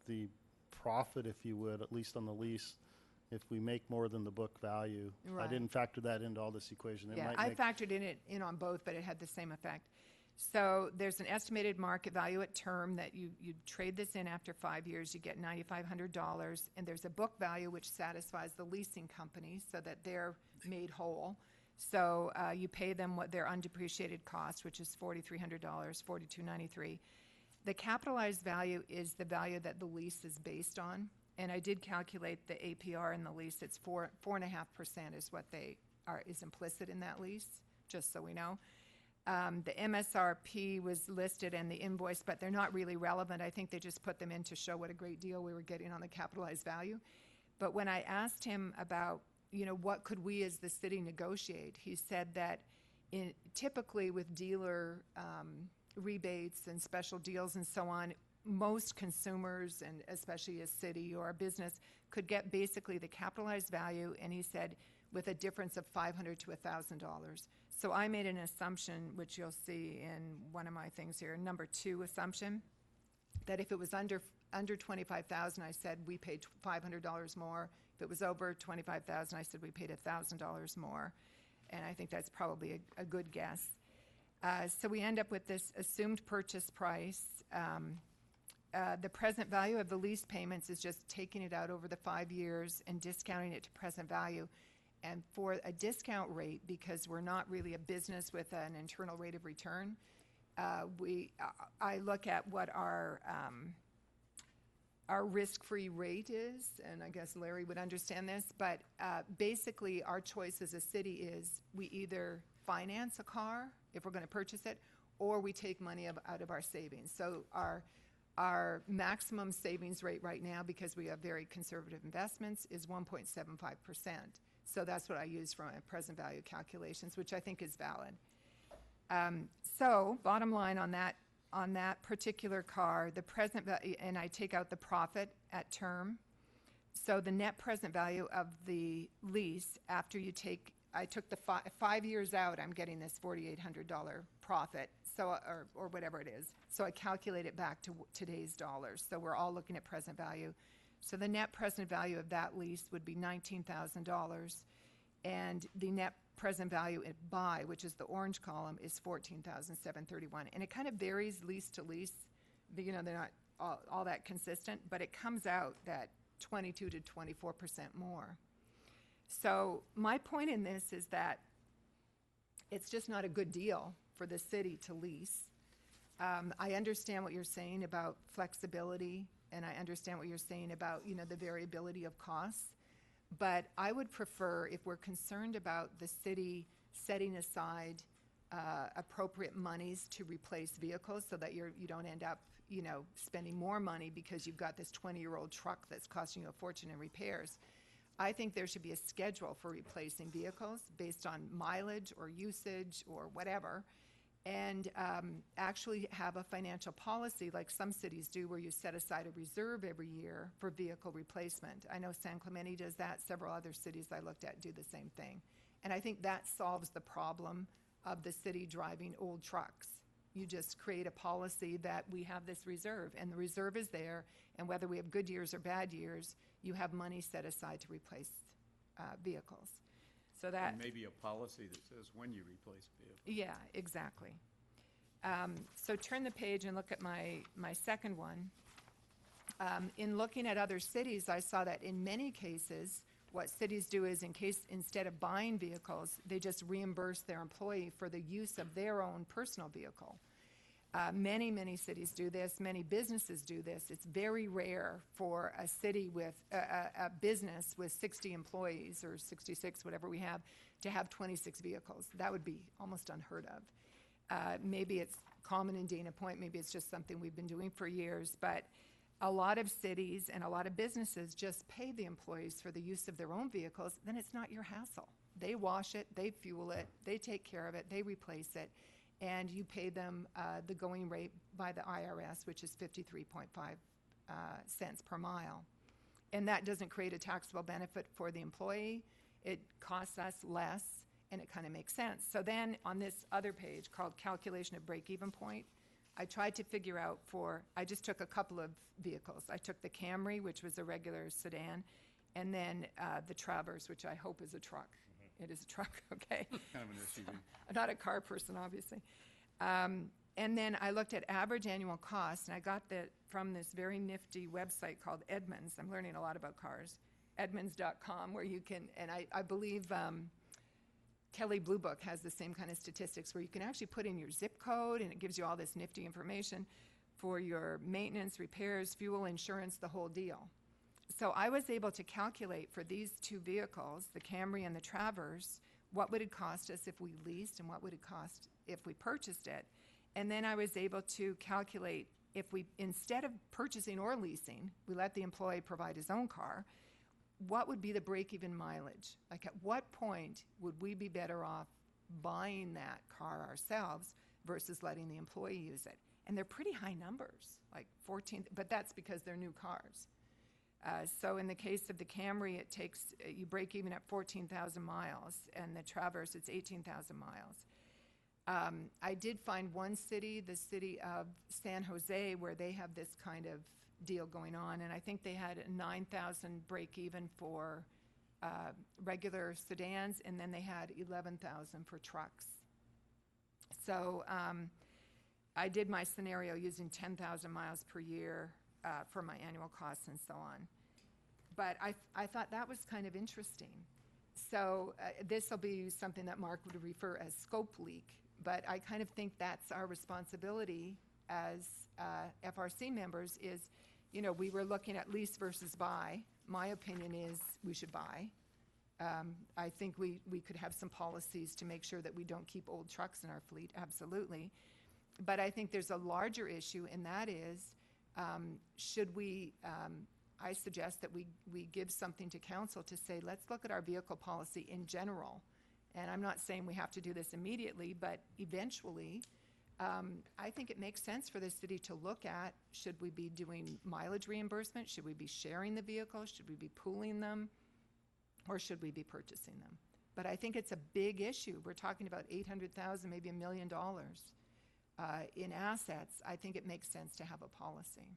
the profit, if you would, at least on the lease, if we make more than the book value. I Right. didn't factor that into all this equation. It Yeah, might I make- factored in on both, but it had the same effect. So there's an estimated market value at term that you trade this in after 5 years, you get $9,500, and there's a book value which satisfies the leasing company so that they're made whole. So you pay them what their undepreciated cost, which is $4,300, $4,293. The capitalized value is the value that the lease is based on, and I did calculate the APR in the lease. It's 4.5% is what is implicit in that lease, just so we know. The MSRP was listed in the invoice, but they're not really relevant. I think they just put them in to show what a great deal we were getting on the capitalized value. But when I asked him about, what could we as the city negotiate, he said that typically with dealer rebates and special deals and so on, most consumers, and especially a city or a business, could get basically the capitalized value, and he said with a difference of $500 to $1,000. So I made an assumption, which you'll see in one of my things here, number 2 assumption, that if it was under $25,000, I said we paid $500 more. If it was over $25,000, I said we paid $1,000 more. And I think that's probably a good guess. So we end up with this assumed purchase price. The present value of the lease payments is just taking it out over the 5 years and discounting it to present value. And for a discount rate, because we're not really a business with an internal rate of return, I look at what our risk-free rate is, and I guess Larry would understand this, but basically our choice as a city is we either finance a car if we're going to purchase it, or we take money out of our savings. So our Our maximum savings rate right now, because we have very conservative investments, is 1.75%. So that's what I use for my present value calculations, which I think is valid. So bottom line on that particular car, the present value, and I take out the profit at term. So the net present value of the lease after you take, I took the 5 years out, I'm getting this $4,800 profit, so or whatever it is. So I calculate it back to today's dollars. So we're all looking at present value. So the net present value of that lease would be $19,000, and the net present value at buy, which is the orange column, is $14,731. And it kind of varies lease to lease. You know, they're not all that consistent, but it comes out that 22 to 24% more. So my point in this is that it's just not a good deal for the city to lease. I understand what you're saying about flexibility, and I understand what you're saying about, you know, the variability of costs. But I would prefer, if we're concerned about the city setting aside appropriate monies to replace vehicles so that you don't end up, you know, spending more money because you've got this 20-year-old truck that's costing you a fortune in repairs. I think there should be a schedule for replacing vehicles based on mileage or usage or whatever, and actually have a financial policy like some cities do, where you set aside a reserve every year for vehicle replacement. I know San Clemente does that. Several other cities I looked at do the same thing. And I think that solves the problem of the city driving old trucks. You just create a policy that we have this reserve, and the reserve is there, and whether we have good years or bad years, you have money set aside to replace vehicles. So that And maybe a policy that says when you replace vehicles. yeah, exactly. So turn the page and look at my second one. In looking at other cities, I saw that in many cases, what cities do is, instead of buying vehicles, they just reimburse their employee for the use of their own personal vehicle. Many cities do this. Many businesses do this. It's very rare for a city with a business with 60 employees or 66, whatever we have, to have 26 vehicles. That would be almost unheard of. Maybe it's common in Dana Point. Maybe it's just something we've been doing for years. But a lot of cities and a lot of businesses just pay the employees for the use of their own vehicles. Then it's not your hassle. They wash it, they fuel it, they take care of it, they replace it, and you pay them the going rate by the IRS, which is 53.5 cents per mile. And that doesn't create a taxable benefit for the employee. It costs us less, and it kind of makes sense. So then on this other page called Calculation of Break-Even Point, I tried to figure out I just took a couple of vehicles. I took the Camry, which was a regular sedan, and then the Traverse, which I hope is a truck. It is a truck, okay. Kind of an SUV. I'm not a car person, obviously. And then I looked at average annual costs, and I got that from this very nifty website called Edmunds. I'm learning a lot about cars. Edmunds.com, where you can, and I believe Kelley Blue Book has the same kind of statistics, where you can actually put in your zip code, and it gives you all this nifty information for your maintenance, repairs, fuel, insurance, the whole deal. So I was able to calculate for these two vehicles, the Camry and the Traverse, what would it cost us if we leased and what would it cost if we purchased it. And then I was able to calculate if we, instead of purchasing or leasing, we let the employee provide his own car, what would be the break-even mileage? Like, at what point would we be better off buying that car ourselves versus letting the employee use it? And they're pretty high numbers, like 14, but that's because they're new cars. So in the case of the Camry, you break even at 14,000 miles, and the Traverse, it's 18,000 miles. I did find one city, the city of San Jose, where they have this kind of deal going on, and I think they had a 9,000 break even for regular sedans, and then they had 11,000 for trucks. So I did my scenario using 10,000 miles per year for my annual costs and so on. But I thought that was kind of interesting. So this will be something that Mark would refer as scope leak, but I kind of think that's our responsibility as FRC members is, you know, we were looking at lease versus buy. My opinion is we should buy. I think we could have some policies to make sure that we don't keep old trucks in our fleet, absolutely. But I think there's a larger issue, and that is Should we, I suggest that we give something to council to say, let's look at our vehicle policy in general. And I'm not saying we have to do this immediately, but eventually, I think it makes sense for the city to look at, should we be doing mileage reimbursement? Should we be sharing the vehicles? Should we be pooling them? Or should we be purchasing them? But I think it's a big issue. We're talking about $800,000, maybe $1 million in assets. I think it makes sense to have a policy.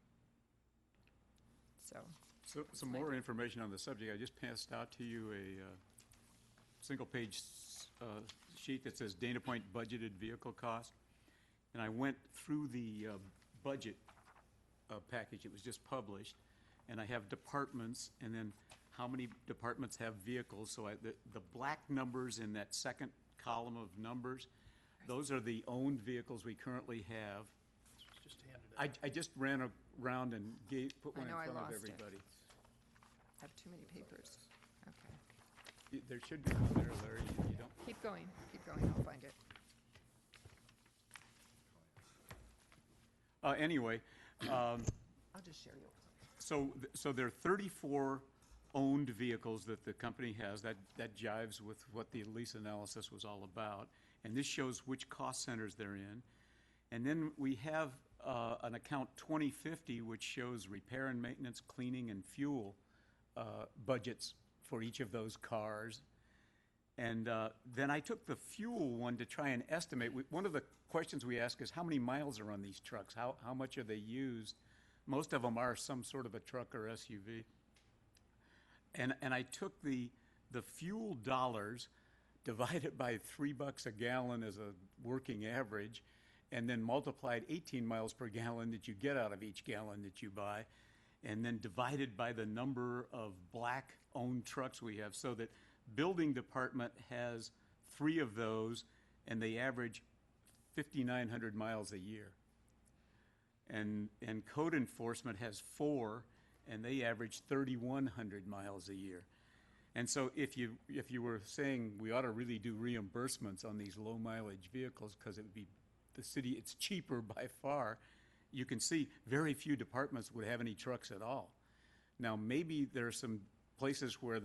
So, So some more information on the subject. I just passed out to you a single-page sheet that says Dana Point budgeted vehicle cost. And I went through the budget package. It was just published. And I have departments, and then how many departments have vehicles. So the black numbers in that second column of numbers, those are the owned vehicles we currently have. Just hand it I just ran around and put one in I know I front of lost it. everybody. I have too many papers. Okay. There should be one there, Larry. You don't? Keep going, I'll find it. Anyway, I'll just share yours. so there are 34 owned vehicles that the company has. That jives with what the lease analysis was all about. And this shows which cost centers they're in. And then we have an account 2050, which shows repair and maintenance, cleaning, and fuel budgets for each of those cars. And then I took the fuel one to try and estimate. One of the questions we ask is how many miles are on these trucks? How much are they used? Most of them are some sort of a truck or SUV. And I took the fuel dollars, divided by $3 a gallon as a working average, and then multiplied 18 miles per gallon that you get out of each gallon that you buy, and then divided by the number of black-owned trucks we have, so that building department has 3 of those, and they average 5,900 miles a year. And code enforcement has 4, and they average 3,100 miles a year. And so if you were saying we ought to really do reimbursements on these low mileage vehicles because it would be the city, it's cheaper by far, you can see very few departments would have any trucks at all. Now, maybe there are some places where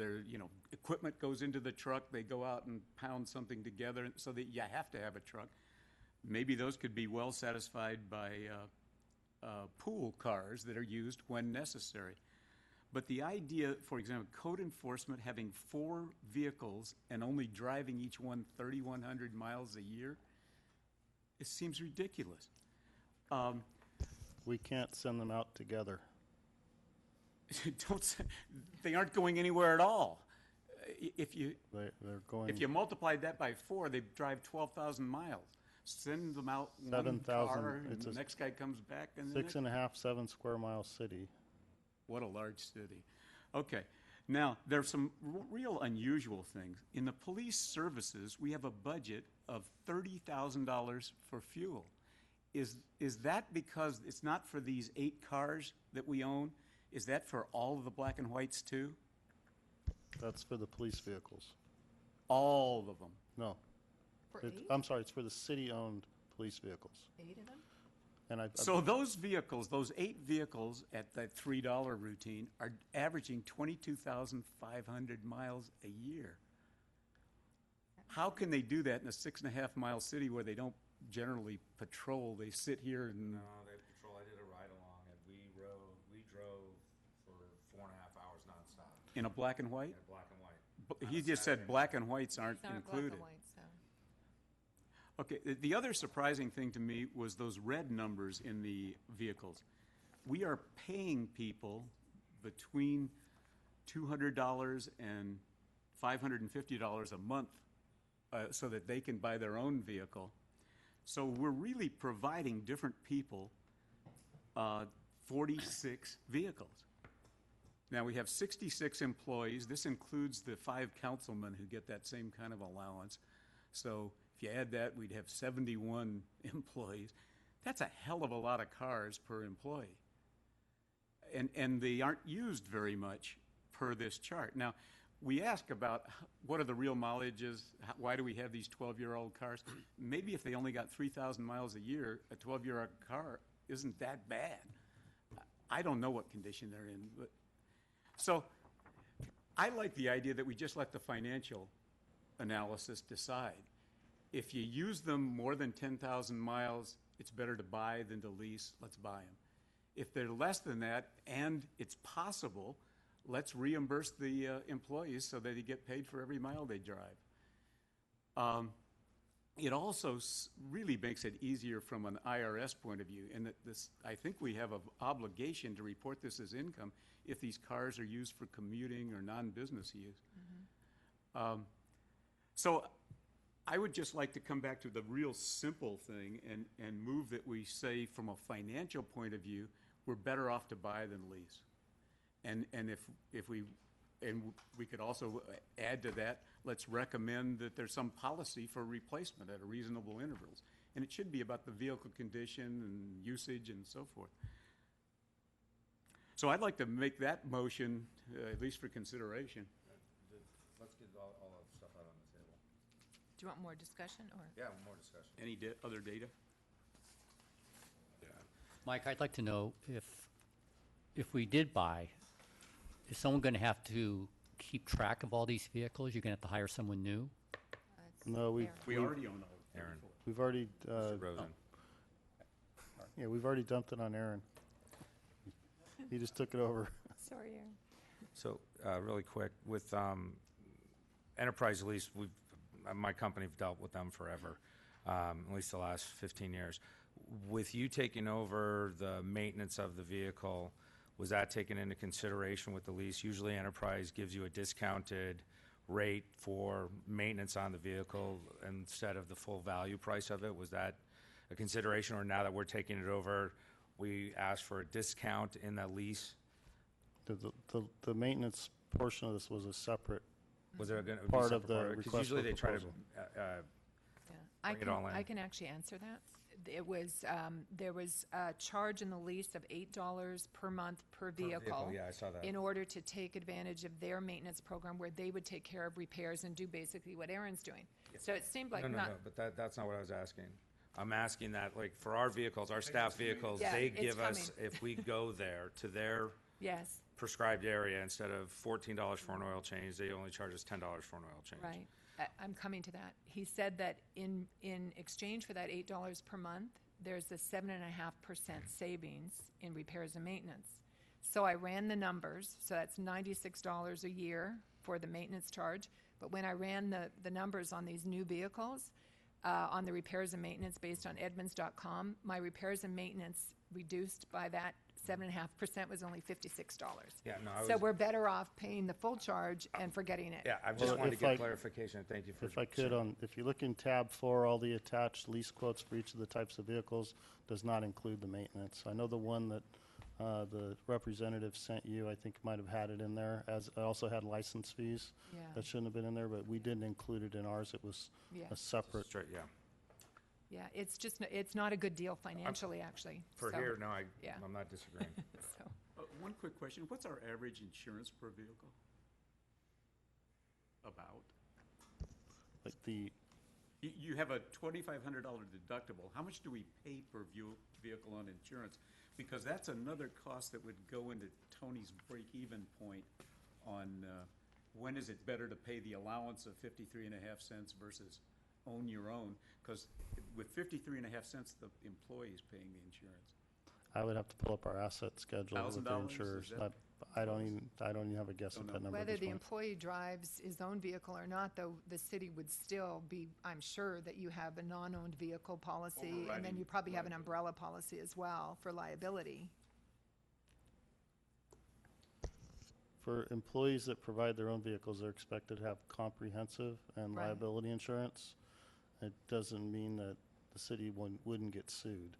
equipment goes into the truck, they go out and pound something together so that you have to have a truck. Maybe those could be well satisfied by pool cars that are used when necessary. But the idea, for example, code enforcement having 4 vehicles and only driving each one 3,100 miles a year, it seems ridiculous. We can't send them out together. They aren't going anywhere at all. If you They're going multiplied that by 4, they drive 12,000 miles. Send them out one 7,000. car, and It's the a next guy comes back, and the next. 6.5, 7 square mile city. What a large city. Okay, now there's some real unusual things. In the police services, we have a budget of $30,000 for fuel. Is that because it's not for these 8 cars that we own? Is that for all of the black and whites too? That's for the police vehicles. All of them. No. For 8? I'm sorry, it's for the city-owned police vehicles. 8 of them? And So those vehicles, those 8 vehicles at that $3 routine are averaging 22,500 miles a year. How can they do that in a 6.5-mile city where they don't generally patrol? They sit here and, No, they patrol. I did a ride-along, and we drove for 4.5 hours nonstop in a black and white? in black and white. But On He a just said Saturday. black and whites aren't It's not included. black and white, so. Okay, the other surprising thing to me was those red numbers in the vehicles. We are paying people between $200 and $550 a month so that they can buy their own vehicle. So we're really providing different people 46 vehicles. Now, we have 66 employees. This includes the 5 councilmen who get that same kind of allowance. So if you add that, we'd have 71 employees. That's a hell of a lot of cars per employee. And they aren't used very much per this chart. Now, we ask about what are the real mileages, why do we have these 12-year-old cars? Maybe if they only got 3,000 miles a year, a 12-year-old car isn't that bad. I don't know what condition they're in, but, so I like the idea that we just let the financial analysis decide. If you use them more than 10,000 miles, it's better to buy than to lease, let's buy them. If they're less than that, and it's possible, let's reimburse the employees so that they get paid for every mile they drive. It also really makes it easier from an IRS point of view, in that this, I think we have an obligation to report this as income if these cars are used for commuting or non-business use. So I would just like to come back to the real simple thing and move that we say, from a financial point of view, we're better off to buy than lease. And if we could also add to that, let's recommend that there's some policy for replacement at a reasonable intervals. And it should be about the vehicle condition and usage and so forth. So I'd like to make that motion, at least for consideration. Let's get all that stuff out on the table. Do you want more discussion, or? Yeah, more discussion. Any other data? Yeah. Mike, I'd like to know if we did buy, is someone going to have to keep track of all these vehicles? You're going to have to hire someone new? No, We already own all of Aaron. 34. we've already, Mr. Rosen. yeah, we've already dumped it on Aaron. He just took it over. Sorry, Aaron. So, really quick, with Enterprise Lease, my company have dealt with them forever, at least the last 15 years. With you taking over the maintenance of the vehicle, was that taken into consideration with the lease? Usually Enterprise gives you a discounted rate for maintenance on the vehicle instead of the full value price of it. Was that a consideration, or now that we're taking it over, we asked for a discount in that lease? The maintenance portion of this was a separate, Was there going to be Part separate of the part it? 'Cause request usually for they try to proposal. Yeah. Bring it all in. I can actually answer that. It was, there was a charge in the lease of $8 per month per vehicle. Yeah, I saw that. In order to take advantage of their maintenance program, where they would take care of repairs and do basically what Aaron's doing. So it seemed like No, not. but that's not what I was asking. I'm asking that, like, for our vehicles, our staff vehicles, Yeah, they it's give us, coming. if we go there to their Yes, prescribed area, instead of $14 for an oil change, they only charge us $10 for an oil change. right. I'm coming to that. He said that in exchange for that $8 per month, there's a 7.5% savings in repairs and maintenance. So I ran the numbers, so that's $96 a year for the maintenance charge. But when I ran the numbers on these new vehicles, on the repairs and maintenance based on Edmunds.com, my repairs and maintenance reduced by that 7.5% was only $56. Yeah, no, I So was, we're better off paying the full charge and forgetting it. yeah, I just Well, wanted to if get I- clarification. Thank you for. if I could, if you look in tab 4, all the attached lease quotes for each of the types of vehicles does not include the maintenance. I know the one that the representative sent you, I think might have had it in there, as it also had license fees. Yeah. That shouldn't have been in there, but we didn't include it in ours. It was Yeah. a separate. Straight, yeah. Yeah, it's just, it's not a good deal financially, actually. For So, here, no, yeah. I'm not disagreeing. so. One quick question, what's our average insurance per vehicle? About? Like the, You have a $2,500 deductible. How much do we pay per vehicle on insurance? Because that's another cost that would go into Tony's break-even point on when is it better to pay the allowance of 53.5 cents versus own your own? Because with 53.5 cents, the employee is paying the insurance. I would have to pull up our asset schedule with the $1,000, is insurers. that- I don't even have a guess Don't at know. that number at Whether this the point. employee drives his own vehicle or not, though, the city would still be, I'm sure that you have a non-owned vehicle policy, and then Overriding you probably have an liability. umbrella policy as well for liability. For employees that provide their own vehicles, they're expected to have comprehensive and Right. liability insurance. It doesn't mean that the city wouldn't get sued.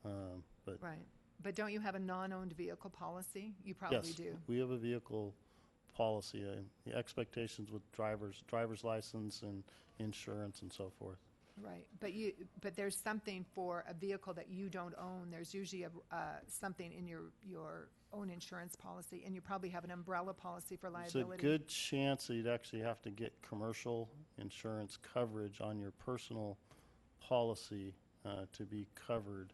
But Right. But don't you have a non-owned vehicle policy? You probably yes, do. we have a vehicle policy, the expectations with driver's license and insurance and so forth. Right, but there's something for a vehicle that you don't own, there's usually something in your own insurance policy, and you probably have an umbrella policy for There's liability. a good chance that you'd actually have to get commercial insurance coverage on your personal policy to be covered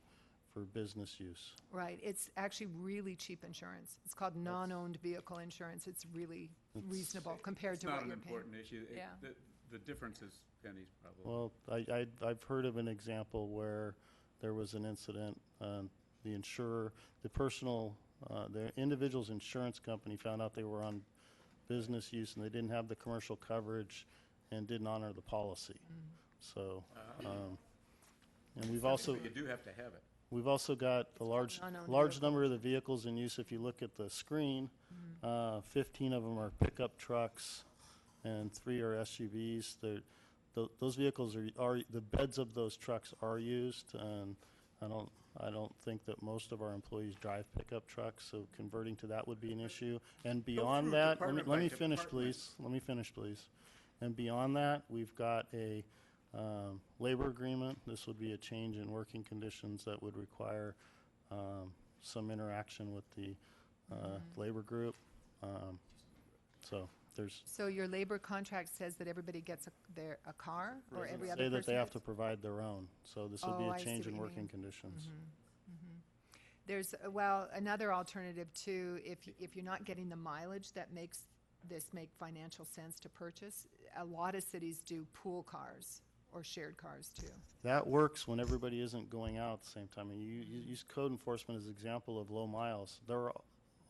for business use. Right, it's actually really cheap insurance. It's called non-owned vehicle insurance. It's really reasonable compared to what you're It's paying. not an important issue. Yeah. The difference is pennies, probably. Well, I've heard of an example where there was an incident, the insurer, the individual's insurance company found out they were on business use and they didn't have the commercial coverage and didn't honor the policy. So, and we've also, You do have to have it. we've also got a large non-owned number of the vehicles in use. If you look at the screen, 15 of them are pickup trucks and 3 are SUVs. Those vehicles are the beds of those trucks are used, and I don't think that most of our employees drive pickup trucks, so converting to that would be an issue. And beyond through that, department let me by finish, department. please. Let me finish, please. And beyond that, we've got a labor agreement. This would be a change in working conditions that would require some interaction with the labor group. So there's, So your labor contract says that everybody gets a car, or every other say person that they have gets- to provide their own. So this would be Oh, a I see change what in you working mean. conditions. There's, well, another alternative too, if you're not getting the mileage that makes this make financial sense to purchase, a lot of cities do pool cars or shared cars too. That works when everybody isn't going out at the same time. And you use code enforcement as an example of low miles. They're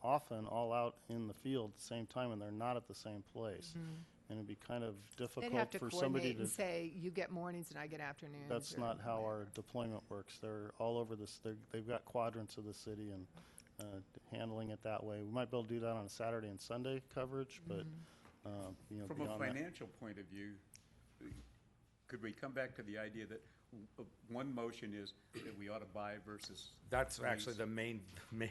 often all out in the field at the same time, and they're not at the same place. And it'd be kind of They'd have difficult to for somebody coordinate to. and say, you get mornings and I get afternoons. That's or- not how our deployment works. They're all over this. They've got quadrants of the city and handling it that way. We might be able to do that on a Saturday and Sunday coverage, but From a beyond that. financial point of view, could we come back to the idea that one motion is that we ought to buy versus That's actually lease? the main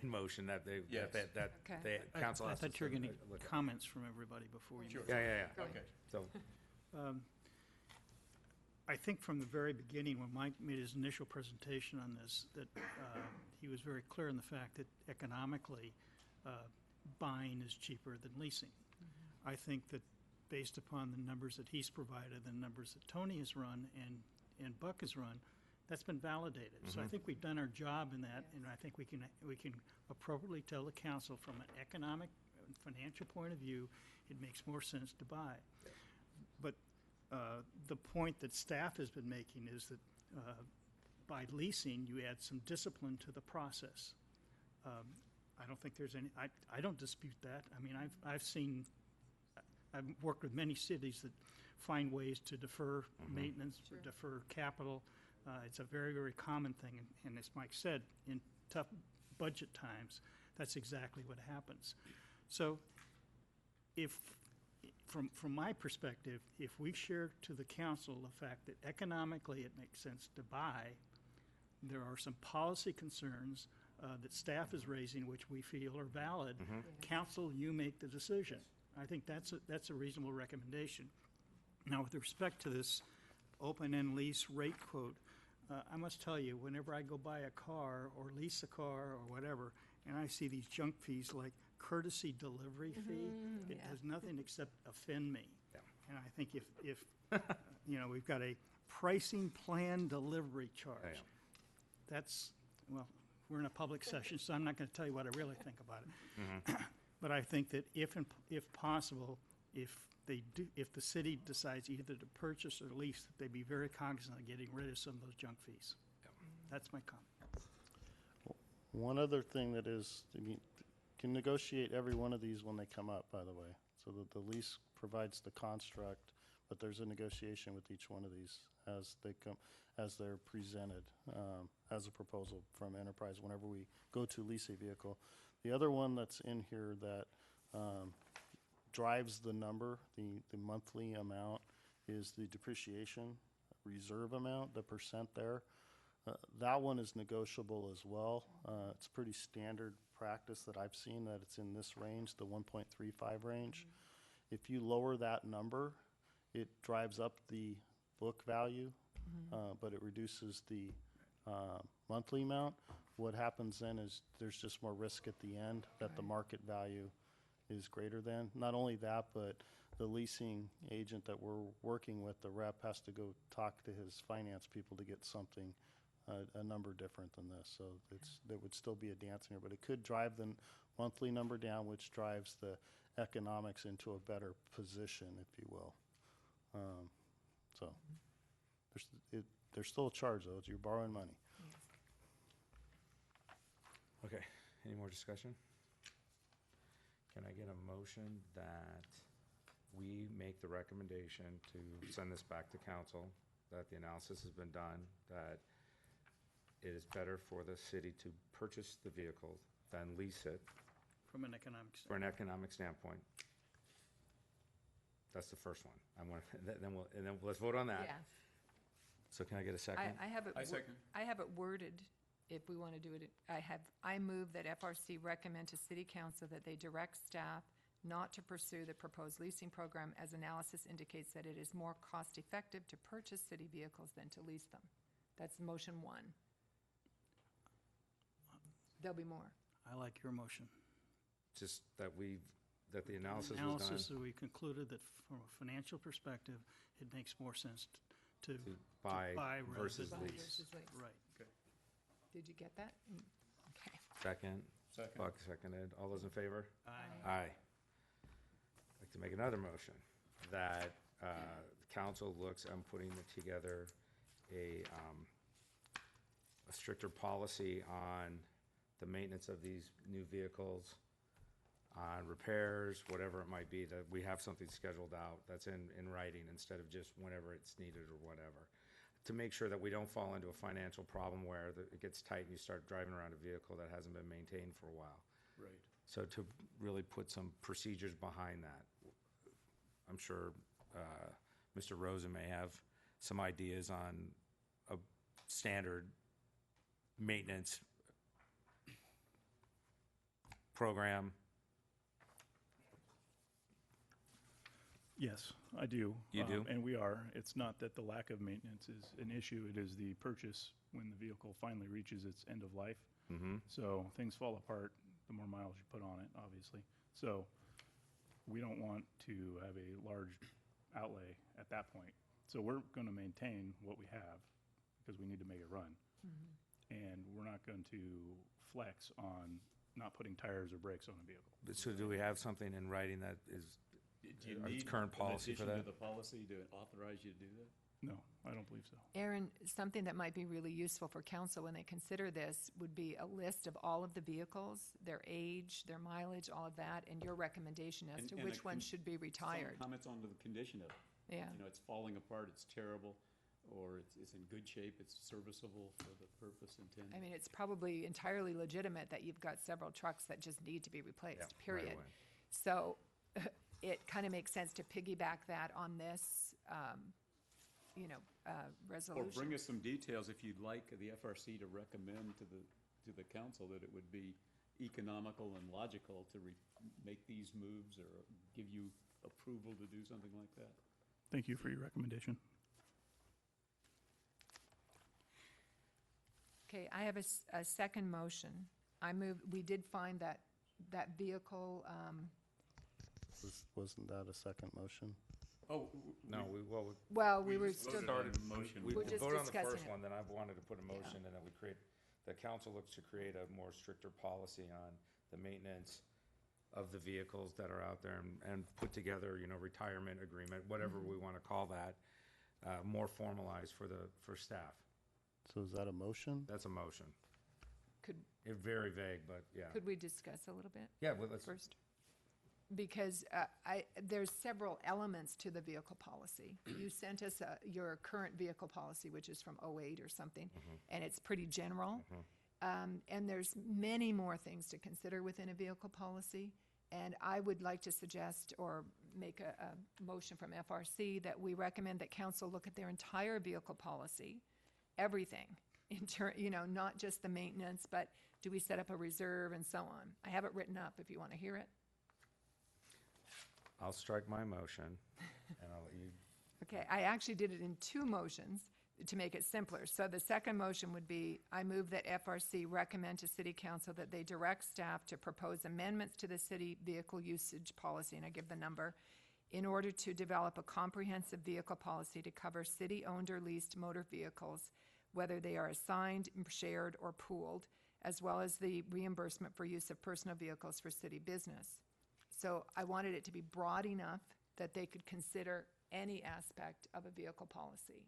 motion that they, Yes. that Okay. the council I has to. thought you were going to look get at. comments from everybody before you. Sure. Yeah. Go ahead. Okay. So, I think from the very beginning, when Mike made his initial presentation on this, that he was very clear in the fact that economically, buying is cheaper than leasing. I think that based upon the numbers that he's provided, the numbers that Tony has run and Buck has run, that's been validated. So I think we've done our job in that, and I think we can appropriately tell the council from an economic and financial point of view, it makes more sense to buy. But the point that staff has been making is that by leasing, you add some discipline to the process. I don't think there's any, I don't dispute that. I mean, I've worked with many cities that find ways to defer maintenance, or defer capital. It's a very, very common thing, and as Mike said, in tough budget times, that's exactly what happens. So from my perspective, if we share to the council the fact that economically it makes sense to buy, there are some policy concerns that staff is raising, which we feel are valid. Council, you make the decision. I think that's a reasonable recommendation. Now, with respect to this open-end lease rate quote, I must tell you, whenever I go buy a car or lease a car or whatever, and I see these junk fees like courtesy delivery fee, it yeah. does nothing except offend me. Yeah. And I think if we've got a pricing plan delivery charge, that's, well, we're in a public session, so I'm not going to tell you what I really think about it. But I think that if possible, if the city decides either to purchase or lease, that they be very cognizant of getting rid of some of those junk fees. That's my comment. One other thing that is, you can negotiate every one of these when they come up, by the way. So that the lease provides the construct, but there's a negotiation with each one of these as they come, as they're presented as a proposal from Enterprise whenever we go to lease a vehicle. The other one that's in here that drives the number, the monthly amount, is the depreciation reserve amount, the percent there. That one is negotiable as well. It's pretty standard practice that I've seen that it's in this range, the 1.35 range. If you lower that number, it drives up the book value, but it reduces the monthly amount. What happens then is there's just more risk at the end that the market value is greater than. Not only that, but the leasing agent that we're working with, the rep, has to go talk to his finance people to get something a number different than this. So there would still be a dance in here, but it could drive the monthly number down, which drives the economics into a better position, if you will. So there's still a charge, though. You're borrowing money. Okay, any more discussion? Can I get a motion that we make the recommendation to send this back to council, that the analysis has been done, that it is better for the city to purchase the vehicle than lease it From an economic for standpoint. an economic standpoint? That's the first one. And then let's vote on that. Yeah. So can I get a second? I have it. I second. I have it worded, if we want to do it, I move that FRC recommend to city council that they direct staff not to pursue the proposed leasing program as analysis indicates that it is more cost-effective to purchase city vehicles than to lease them. That's motion one. There'll be more. I like your motion. Just that that the analysis was done Analysis, that we concluded that from a financial perspective, it makes more sense to to buy rather versus than Buy lease. versus lease. Right. Did you get that? Okay. Second, Second. Buck seconded. All those in favor? Aye. Aye. I'd like to make another motion that the council looks at putting together a stricter policy on the maintenance of these new vehicles, on repairs, whatever it might be, that we have something scheduled out that's in writing instead of just whenever it's needed or whatever. To make sure that we don't fall into a financial problem where it gets tight and you start driving around a vehicle that hasn't been maintained for a while. Right. So to really put some procedures behind that. I'm sure Mr. Rosen may have some ideas on a standard maintenance program. Yes, I do. You do? And we are. It's not that the lack of maintenance is an issue, it is the purchase when the vehicle finally reaches its end of life. Mm-hmm. So things fall apart the more miles you put on it, obviously. So we don't want to have a large outlay at that point. So we're going to maintain what we have because we need to make it run. And we're not going to flex on not putting tires or brakes on a vehicle. So do we have something in writing that is Do you Our need current policy for an addition that? to the policy to authorize you to do that? No, I don't believe so. Aaron, something that might be really useful for council when they consider this would be a list of all of the vehicles, their age, their mileage, all of that, and your recommendation as to And which a one con- should be Some retired. comments on the condition of it. Yeah. You know, it's falling apart, it's terrible, or it's in good shape, it's serviceable for the purpose intended. I mean, it's probably entirely legitimate that you've got several trucks that just need to be Yeah, replaced, right period. away. So it kind of makes sense to piggyback that on this, Or resolution. bring us some details if you'd like the FRC to recommend to the council that it would be economical and logical to make these moves or give you approval to do something like that. Thank you for your recommendation. Okay, I have a second motion. We did find that vehicle, Wasn't that a second motion? Oh, No, we were just still, voted on the motion. we We're just voted on the discussing first it. one, then I wanted to put a motion, and then the council looks to create a more stricter policy on the maintenance of the vehicles that are out there and put together, retirement agreement, whatever we want to call that, more formalized for staff. So is that a motion? That's a motion. could It's very vague, but yeah. we discuss a little bit Yeah, well, let's, first? Because there's several elements to the vehicle policy. You sent us your current vehicle policy, which is from '08 or something, and it's pretty general. And there's many more things to consider within a vehicle policy. And I would like to suggest or make a motion from FRC that we recommend that council look at their entire vehicle policy, everything, not just the maintenance, but do we set up a reserve and so on. I have it written up if you want to hear it. I'll strike my motion, and I'll let you, Okay, I actually did it in two motions to make it simpler. So the second motion would be, I move that FRC recommend to City Council that they direct staff to propose amendments to the city vehicle usage policy, and I give the number, in order to develop a comprehensive vehicle policy to cover city-owned or leased motor vehicles whether they are assigned, shared, or pooled, as well as the reimbursement for use of personal vehicles for city business. So I wanted it to be broad enough that they could consider any aspect of a vehicle policy.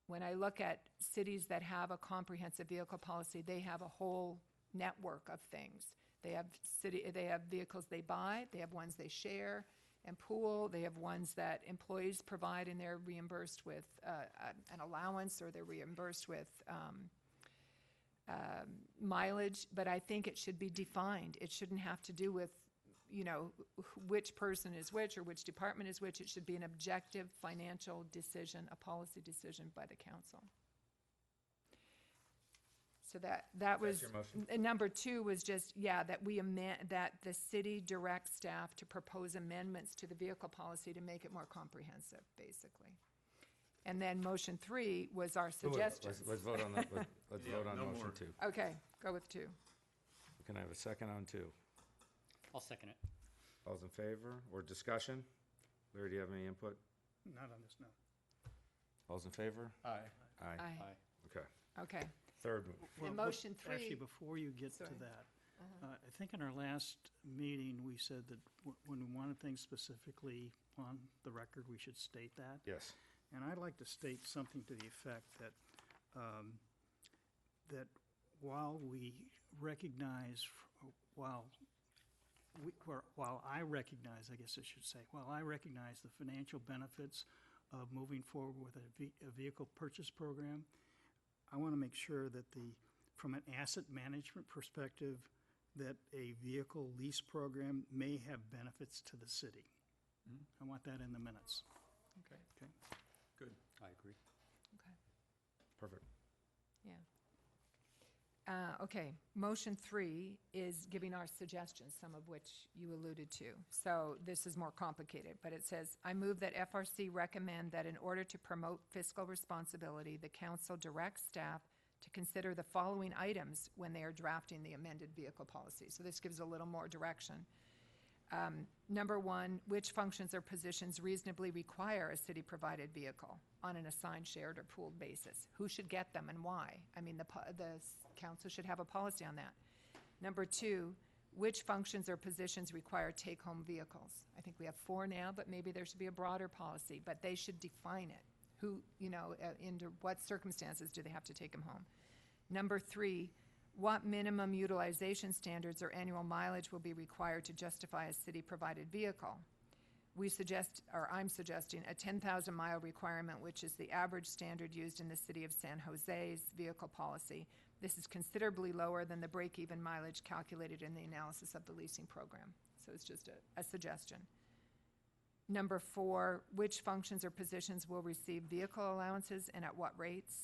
When I look at cities that have a comprehensive vehicle policy, they have a whole network of things. They have vehicles they buy, they have ones they share and pool, they have ones that employees provide and they're reimbursed with an allowance, or they're reimbursed with mileage, but I think it should be defined. It shouldn't have to do with, you know, which person is which or which department is which. It should be an objective financial decision, a policy decision by the council. So that was, your motion? number 2 was just, that we amend, that the city directs staff to propose amendments to the vehicle policy to make it more comprehensive, basically. And then motion 3 was our suggestions. Let's vote on that. Let's vote on no motion more. 2. Okay, go with 2. Can I have a second on 2? I'll second it. All's in favor, or discussion? Larry, do you have any input? Not on this, no. All's in favor? Aye. Aye. Aye. Okay. Okay. Third move. And Well, motion Actually, 3, before you get to Sorry. that, I think in our last meeting, we said that when we wanted things specifically on the record, we should state that. Yes. And I'd like to state something to the effect that, that while we recognize, while I recognize, I guess I should say, while I recognize the financial benefits of moving forward with a vehicle purchase program, I want to make sure that from an asset management perspective, that a vehicle lease program may have benefits to the city. I want that in the minutes. okay, Okay. Good. I agree. okay, Perfect. yeah. Okay, motion 3 is giving our suggestions, some of which you alluded to. So this is more complicated, but it says, I move that FRC recommend that in order to promote fiscal responsibility, the council directs staff to consider the following items when they are drafting the amended vehicle policy. So this gives a little more direction. Number 1, which functions or positions reasonably require a city-provided vehicle on an assigned, shared, or pooled basis? Who should get them and why? I mean, the council should have a policy on that. Number 2, which functions or positions require take-home vehicles? I think we have 4 now, but maybe there should be a broader policy, but they should define it. Who, under what circumstances do they have to take them home? Number 3, what minimum utilization standards or annual mileage will be required to justify a city-provided vehicle? I'm suggesting a 10,000-mile requirement, which is the average standard used in the city of San Jose's vehicle policy. This is considerably lower than the break-even mileage calculated in the analysis of the leasing program. So it's just a suggestion. Number 4, which functions or positions will receive vehicle allowances and at what rates?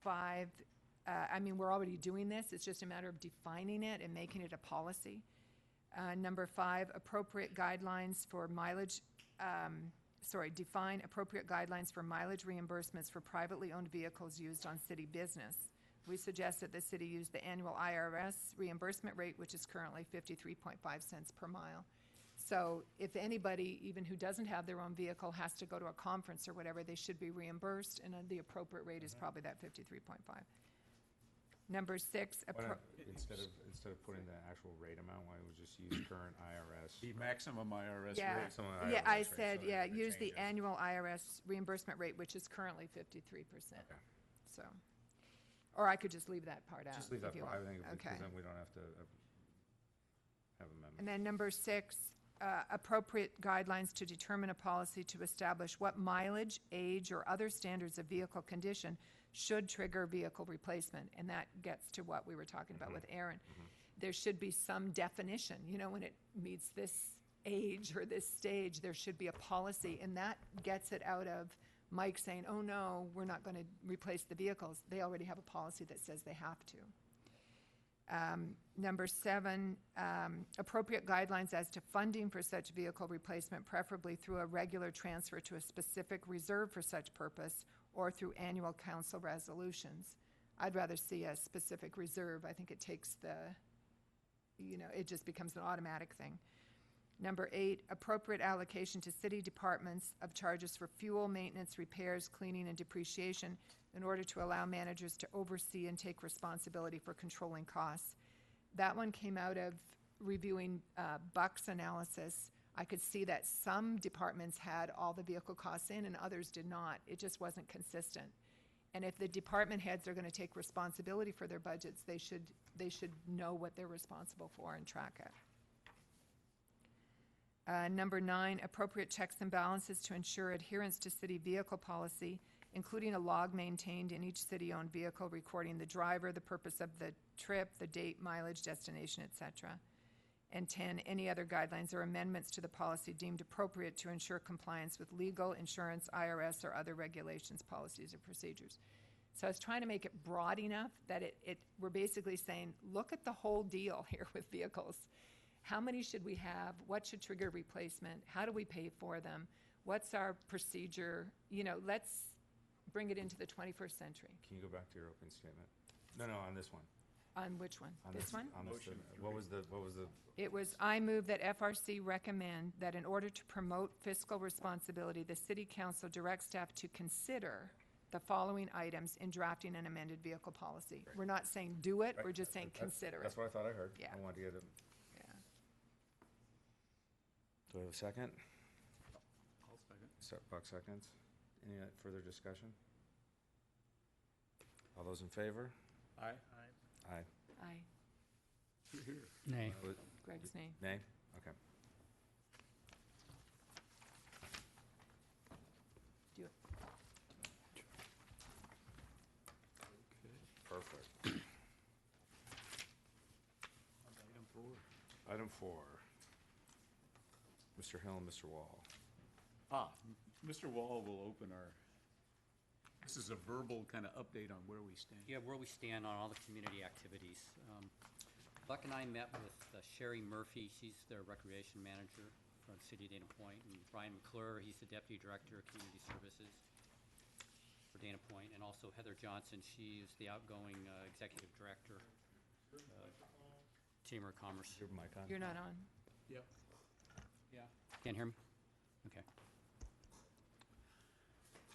5, we're already doing this. It's just a matter of defining it and making it a policy. Number 5, appropriate guidelines for mileage, define appropriate guidelines for mileage reimbursements for privately owned vehicles used on city business. We suggest that the city use the annual IRS reimbursement rate, which is currently 53.5 cents per mile. So if anybody, even who doesn't have their own vehicle, has to go to a conference or whatever, they should be reimbursed, and the appropriate rate is probably that 53.5. Number 6, Why not, instead of putting the actual rate amount, why don't we just use current IRS? The maximum IRS Yeah. rate. Some of Yeah, IRS I rates, said, so they're gonna use the change it. annual IRS reimbursement rate, which is currently 53%. Okay. So, or I could just leave that part out. Just leave that if you part, I want. think, Okay. because then we don't have to have amendments. And then number 6, appropriate guidelines to determine a policy to establish what mileage, age, or other standards of vehicle condition should trigger vehicle replacement. And that gets to what we were talking about with Aaron. There should be some definition, when it meets this age or this stage, there should be a policy, and that gets it out of Mike saying, oh no, we're not going to replace the vehicles. They already have a policy that says they have to. Number 7, appropriate guidelines as to funding for such vehicle replacement, preferably through a regular transfer to a specific reserve for such purpose or through annual council resolutions. I'd rather see a specific reserve. I think it takes it just becomes an automatic thing. Number 8, appropriate allocation to city departments of charges for fuel, maintenance, repairs, cleaning, and depreciation in order to allow managers to oversee and take responsibility for controlling costs. That one came out of reviewing Buck's analysis. I could see that some departments had all the vehicle costs in and others did not. It just wasn't consistent. And if the department heads are going to take responsibility for their budgets, they should know what they're responsible for and track it. Number 9, appropriate checks and balances to ensure adherence to city vehicle policy, including a log maintained in each city-owned vehicle recording the driver, the purpose of the trip, the date, mileage, destination, etc. And 10, any other guidelines or amendments to the policy deemed appropriate to ensure compliance with legal, insurance, IRS, or other regulations, policies, or procedures. So I was trying to make it broad enough that we're basically saying, look at the whole deal here with vehicles. How many should we have? What should trigger replacement? How do we pay for them? What's our procedure? Let's bring it into the 21st century. Can you go back to your opening statement? No, on this one. On which one? On This one? On this, what was the, It was, I move that FRC recommend that in order to promote fiscal responsibility, the city council direct staff to consider the following items in drafting an amended vehicle policy. We're not saying do it, we're just saying consider it. That's what I thought I heard. Yeah. I wanted to get it. Yeah. Do I have a second? I'll second. Buck seconds. Any further discussion? All those in favor? Aye. Aye. Aye. Here. Nay. Greg's name. Nay? Okay. Do it. Perfect. Item 4. Item 4. Mr. Hill and Mr. Wall. Mr. Wall will open this is a verbal kind of update on where we stand. Yeah, where we stand on all the community activities. Buck and I met with Sherry Murphy, she's the recreation manager from the city of Dana Point, and Brian McClure, he's the deputy director of community services for Dana Point, and also Heather Johnson, she is the outgoing executive director, Chamber of Commerce. Your mic on? You're not on. Yep. Yeah. Can't hear me? Okay.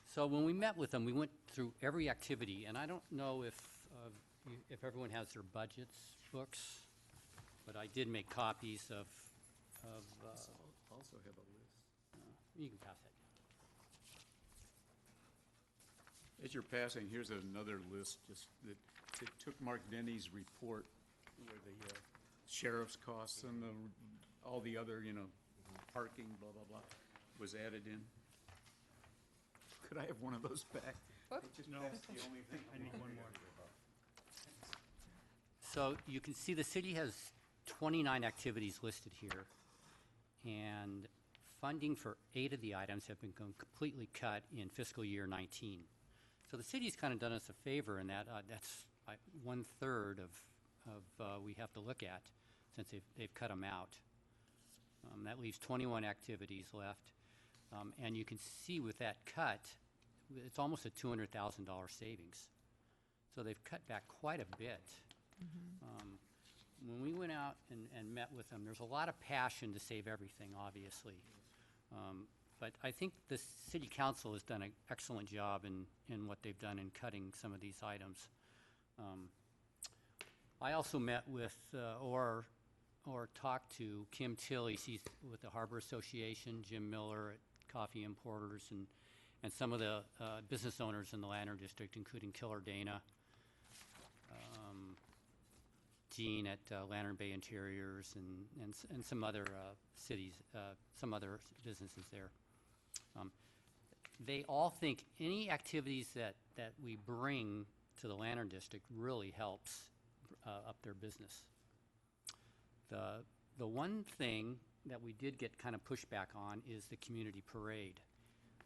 So when we met with them, we went through every activity, and I don't know if everyone has their budgets books, but I did make copies of Also have a list. you can pass it. As you're passing, here's another list, just that it took Mark Denny's report where the sheriff's costs and all the other, parking, blah, blah, blah, was added in. Could I have one of those back? Whoop. No, I need one more. So you can see the city has 29 activities listed here, and funding for 8 of the items have been completely cut in fiscal year 19. So the city's kind of done us a favor in that. That's 1/3 of we have to look at since they've cut them out. That leaves 21 activities left. And you can see with that cut, it's almost a $200,000 savings. So they've cut back quite a bit. When we went out and met with them, there's a lot of passion to save everything, obviously. But I think the city council has done an excellent job in what they've done in cutting some of these items. I also met with or talked to Kim Tilley, she's with the Harbor Association, Jim Miller at Coffee Importers, and some of the business owners in the Lantern District, including Killer Dana, Gene at Lantern Bay Interiors, and some other cities, some other businesses there. They all think any activities that we bring to the Lantern District really helps up their business. The one thing that we did get kind of pushback on is the community parade.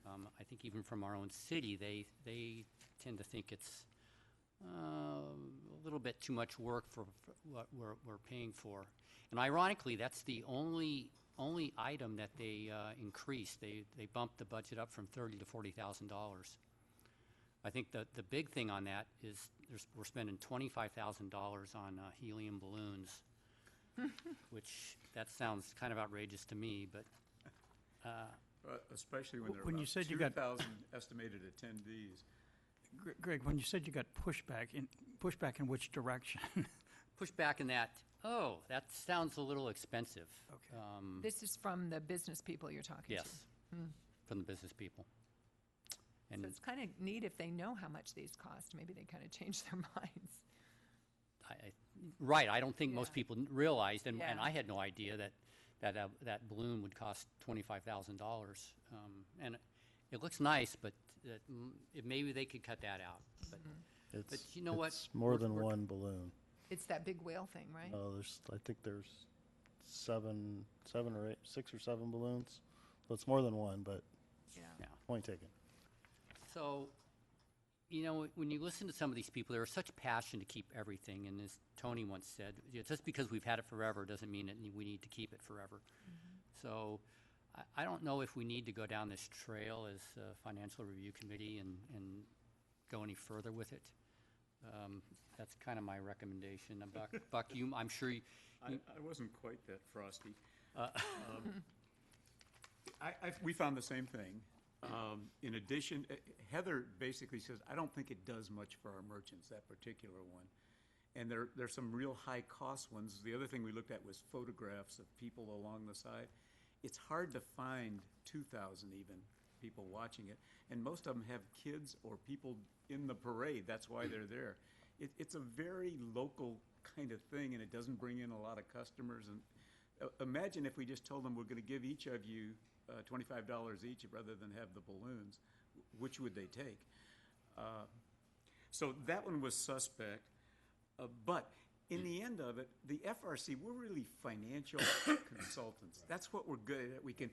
I think even from our own city, they tend to think it's a little bit too much work for what we're paying for. And ironically, that's the only item that they increased. They bumped the budget up from $30,000 to $40,000. I think the big thing on that is we're spending $25,000 on helium balloons, which that sounds kind of outrageous to me, but Especially when there are When you about said you got- 2,000 estimated attendees. Greg, when you said you got pushback in which direction? Push back in that, oh, that sounds a little expensive. Okay. This is from the business people you're talking to? Yes, from the business people. So And it's kind of neat if they know how much these cost. Maybe they kind of change their minds. right, I don't think most Yeah. people realized, and Yeah. I had no idea that balloon would cost $25,000. And it looks nice, but maybe they could cut that out. But you know what? It's more We're- than we're- one balloon. It's that big whale thing, right? I think there's seven or eight, 6 or 7 balloons. So it's more than one, but Yeah. Yeah. point taken. So, when you listen to some of these people, there is such passion to keep everything. And as Tony once said, just because we've had it forever doesn't mean that we need to keep it forever. So I don't know if we need to go down this trail as a financial review committee and go any further with it. That's kind of my recommendation. Buck, I'm sure you, I wasn't quite that frosty. We found the same thing. In addition, Heather basically says, I don't think it does much for our merchants, that particular one. And there's some real high-cost ones. The other thing we looked at was photographs of people along the side. It's hard to find 2,000 even people watching it, and most of them have kids or people in the parade. That's why they're there. It's a very local kind of thing, and it doesn't bring in a lot of customers. And imagine if we just told them we're going to give each of you $25 each rather than have the balloons. Which would they take? So that one was suspect. But in the end of it, the FRC, we're really financial consultants. That's what we're good at. We could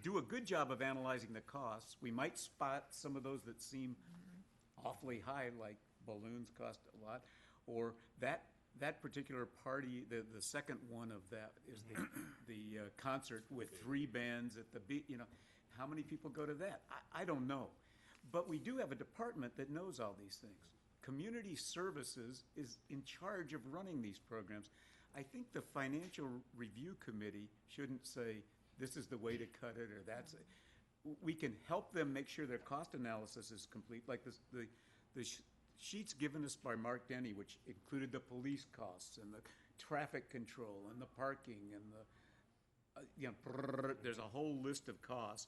do a good job of analyzing the costs. We might spot some of those that seem awfully high, like balloons cost a lot, or that particular party, the second one of that is the concert with 3 bands at the beach. How many people go to that? I don't know. But we do have a department that knows all these things. Community Services is in charge of running these programs. I think the Financial Review Committee shouldn't say, this is the way to cut it, or that's it. We can help them make sure their cost analysis is complete, like the sheets given us by Mark Denny, which included the police costs and the traffic control and the parking and there's a whole list of costs.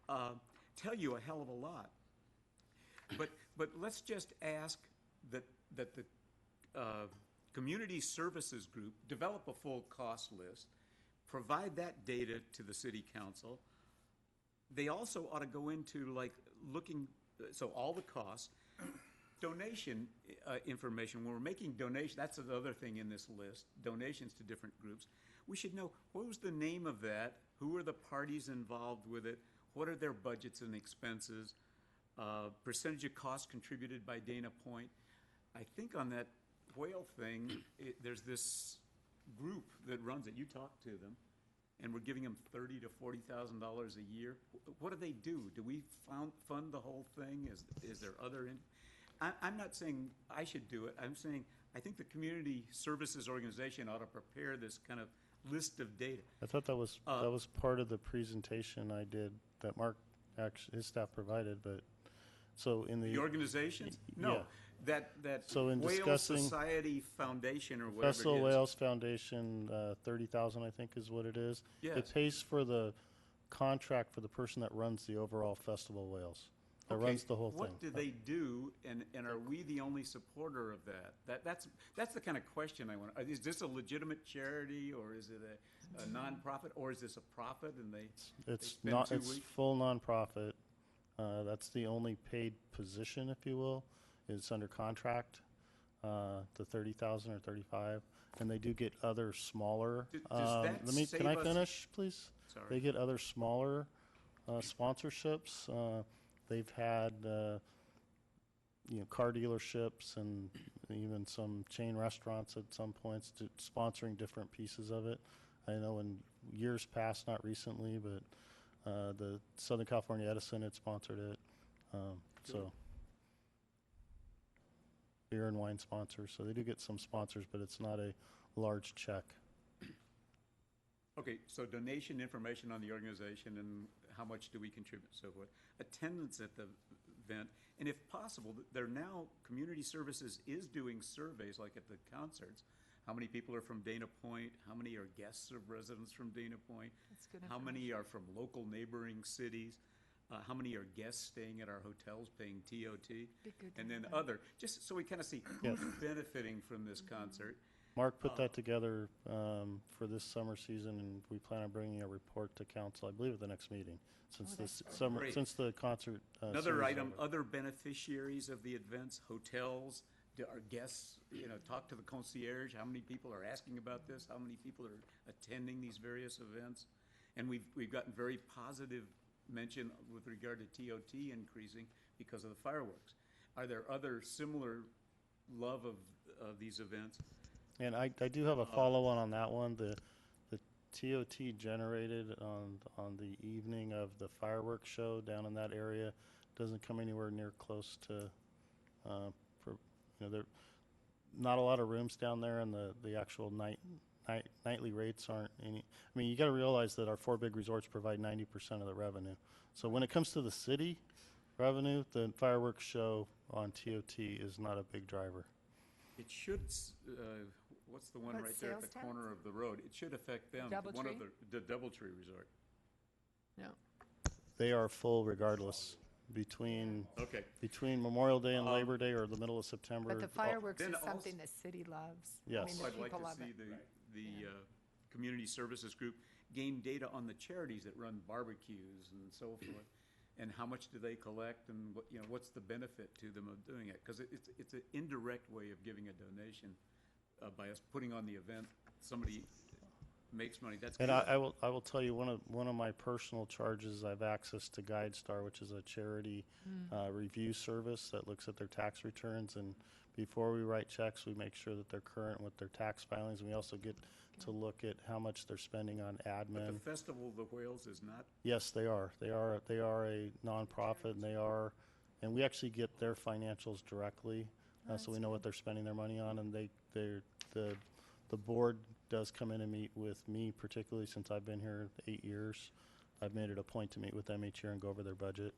Tell you a hell of a lot. But let's just ask that the Community Services Group develop a full cost list, provide that data to the City Council. They also ought to go into looking, so all the costs, donation information. When we're making donations, that's the other thing in this list, donations to different groups. We should know, what was the name of that? Who are the parties involved with it? What are their budgets and expenses? Percentage of costs contributed by Dana Point. I think on that whale thing, there's this group that runs it. You talk to them, and we're giving them $30,000 to $40,000 a year. What do they do? Do we fund the whole thing? Is there other? I'm not saying I should do it. I'm saying I think the Community Services Organization ought to prepare this kind of list of data. I thought that was part of the presentation I did that Mark, actually, his staff provided, but, so in The organizations? No. Yeah. That So in Whale discussing Society Foundation or whatever it is. Vessel Whales Foundation, 30,000, I think is what it is. Yes. It pays for the contract for the person that runs the overall Festival Whales, that Okay, runs the whole thing. What do they do, and are we the only supporter of that? That's the kind of question I want. Is this a legitimate charity, or is it a nonprofit, or is this a profit and they It's spend not, 2 it's weeks? full nonprofit. That's the only paid position, if you will, is under contract, the 30,000 or 35, and they do get other smaller. Does that Can I save us- finish, please? Sorry. They get other smaller sponsorships. They've had, car dealerships and even some chain restaurants at some points sponsoring different pieces of it. I know in years past, not recently, but the Southern California Edison had sponsored it. So beer and wine sponsors. So they do get some sponsors, but it's not a large check. Okay, so donation information on the organization and how much do we contribute, so forth. Attendance at the event, And if possible, they're now, community services is doing surveys like at the concerts. How many people are from Dana Point? How many are guests of residents from Dana Point? That's good How many are from local neighboring cities? How many are guests staying at our hotels paying TOT? Be good to And then have that. other, just so we kind of see who's benefiting from this concert. Mark put that together for this summer season, and we plan on bringing a report to council, I believe, at the next meeting, since this summer, Great. since the concert. Another series is item, over. other beneficiaries of the events, hotels, our guests, talk to the concierge, how many people are asking about this, how many people are attending these various events. And we've gotten very positive mention with regard to TOT increasing because of the fireworks. Are there other similar love of these events? And I do have a follow-on on that one. The TOT generated on the evening of the fireworks show down in that area doesn't come anywhere near close to, there, not a lot of rooms down there, and the actual nightly rates aren't any. I mean, you got to realize that our 4 big resorts provide 90% of the revenue. So when it comes to the city revenue, the fireworks show on TOT is not a big driver. It should, what's the one What, right there at sales the corner of the road? It should affect them. One of Doubletree? the Doubletree Resort. No. They are full regardless between Okay. Memorial Day and Labor Day or the middle of September. But the fireworks then is something also- the city loves. Yes. I mean, the I'd like people to love see it. the community services group gain data on the charities that run barbecues and so forth, and how much do they collect, and what's the benefit to them of doing it? Because it's an indirect way of giving a donation by us putting on the event. Somebody makes money. That's And good. I will tell you, one of my personal charges, I have access to GuideStar, which is a charity review service that looks at their tax returns. And before we write checks, we make sure that they're current with their tax filings. And we also get to look at how much they're spending on But admin. the Festival of the Whales is not. Yes, they are. They are a nonprofit, and we actually get their financials directly, so we know what they're spending their money on. And the board does come in and meet with me, particularly since I've been here 8 years. I've made it a point to meet with them each year and go over their budget.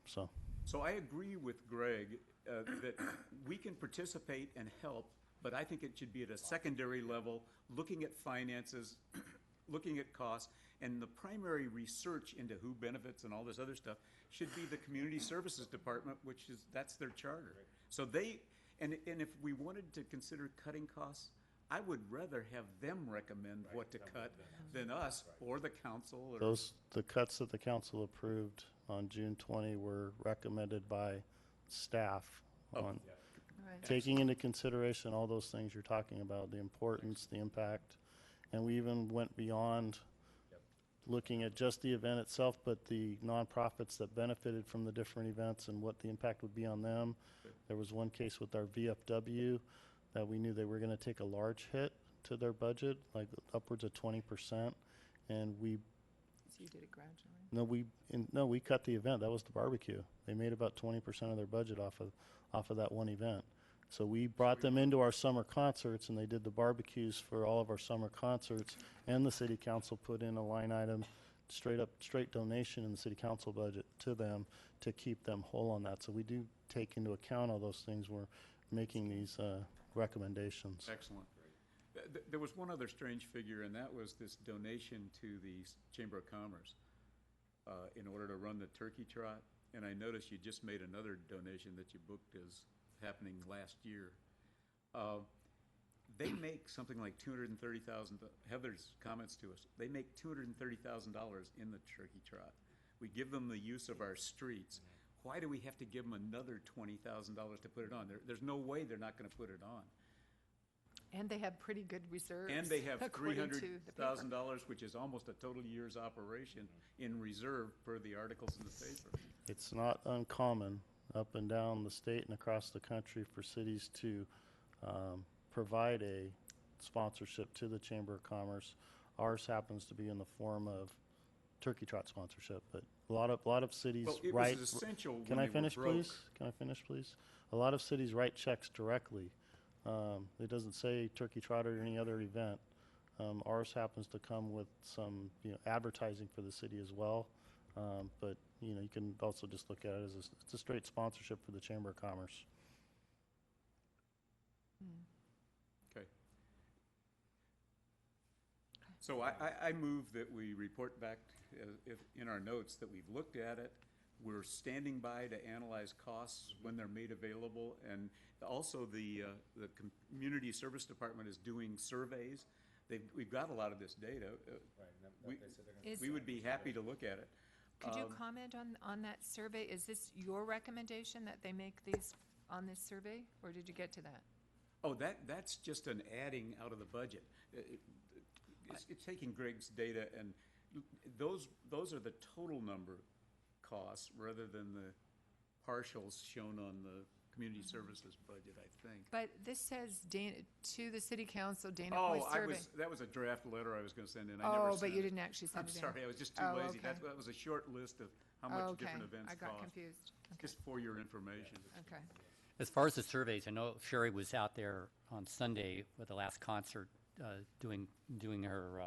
So I agree with Greg that we can participate and help, but I think it should be at a secondary level, looking at finances, looking at costs, and the primary research into who benefits and all this other stuff should be the Community Services Department, that's their charter. So and if we wanted to consider cutting costs, I would rather have them recommend what to cut than us or the council. Or The cuts that the council approved on June 20 were recommended by staff on Right. taking into consideration all those things you're talking about, the importance, the impact. And we even went beyond looking at just the event itself, but the nonprofits that benefited from the different events and what the impact would be on them. There was one case with our VFW that we knew they were going to take a large hit to their budget, like upwards of 20%. And So you did it gradually. we cut the event. That was the barbecue. They made about 20% of their budget off of that one event. So we brought them into our summer concerts, and they did the barbecues for all of our summer concerts. And the city council put in a line item, straight donation in the city council budget to them to keep them whole on that. So we do take into account all those things. We're making these recommendations. Excellent. There was one other strange figure, and that was this donation to the Chamber of Commerce in order to run the turkey trot. And I noticed you just made another donation that you booked as happening last year. They make something like $230,000. Heather's comments to us, they make $230,000 in the turkey trot. We give them the use of our streets. Why do we have to give them another $20,000 to put it on? There's no way they're not going to put it on. And they have pretty good reserves. And they have according to the paper. $300,000, which is almost a total year's operation, in reserve per the articles in the paper. It's not uncommon up and down the state and across the country for cities to provide a sponsorship to the Chamber of Commerce. Ours happens to be in the form of turkey trot sponsorship, but a lot of cities Well, it write. was essential when Can they I were finish, broke. please? Can I finish, please? A lot of cities write checks directly. It doesn't say turkey trot or any other event. Ours happens to come with some advertising for the city as well. But, you know, you can also just look at it as it's a straight sponsorship for the Chamber of Commerce. Okay. So I move that we report back, if, in our notes, that we've looked at it. We're standing by to analyze costs when they're made available, and also the Community Service Department is doing surveys. We've got a lot of this data. We would be happy to look at it. Could you comment on that survey? Is this your recommendation that they make these on this survey, or did you get to that? Oh, that's just an adding out of the budget. It's taking Greg's data, and those are the total number costs rather than the partials shown on the community services budget, I think. But this says to the city council, Dana Point survey. That was a draft letter I was gonna send in. I never Oh, sent but you it. didn't actually send I'm it in. sorry, I was just too Oh, lazy. okay. That was a short list of how Oh, much okay. different events I cost. got confused. Okay. Just for your information. Okay. As far as the surveys, I know Sherry was out there on Sunday with the last concert, doing her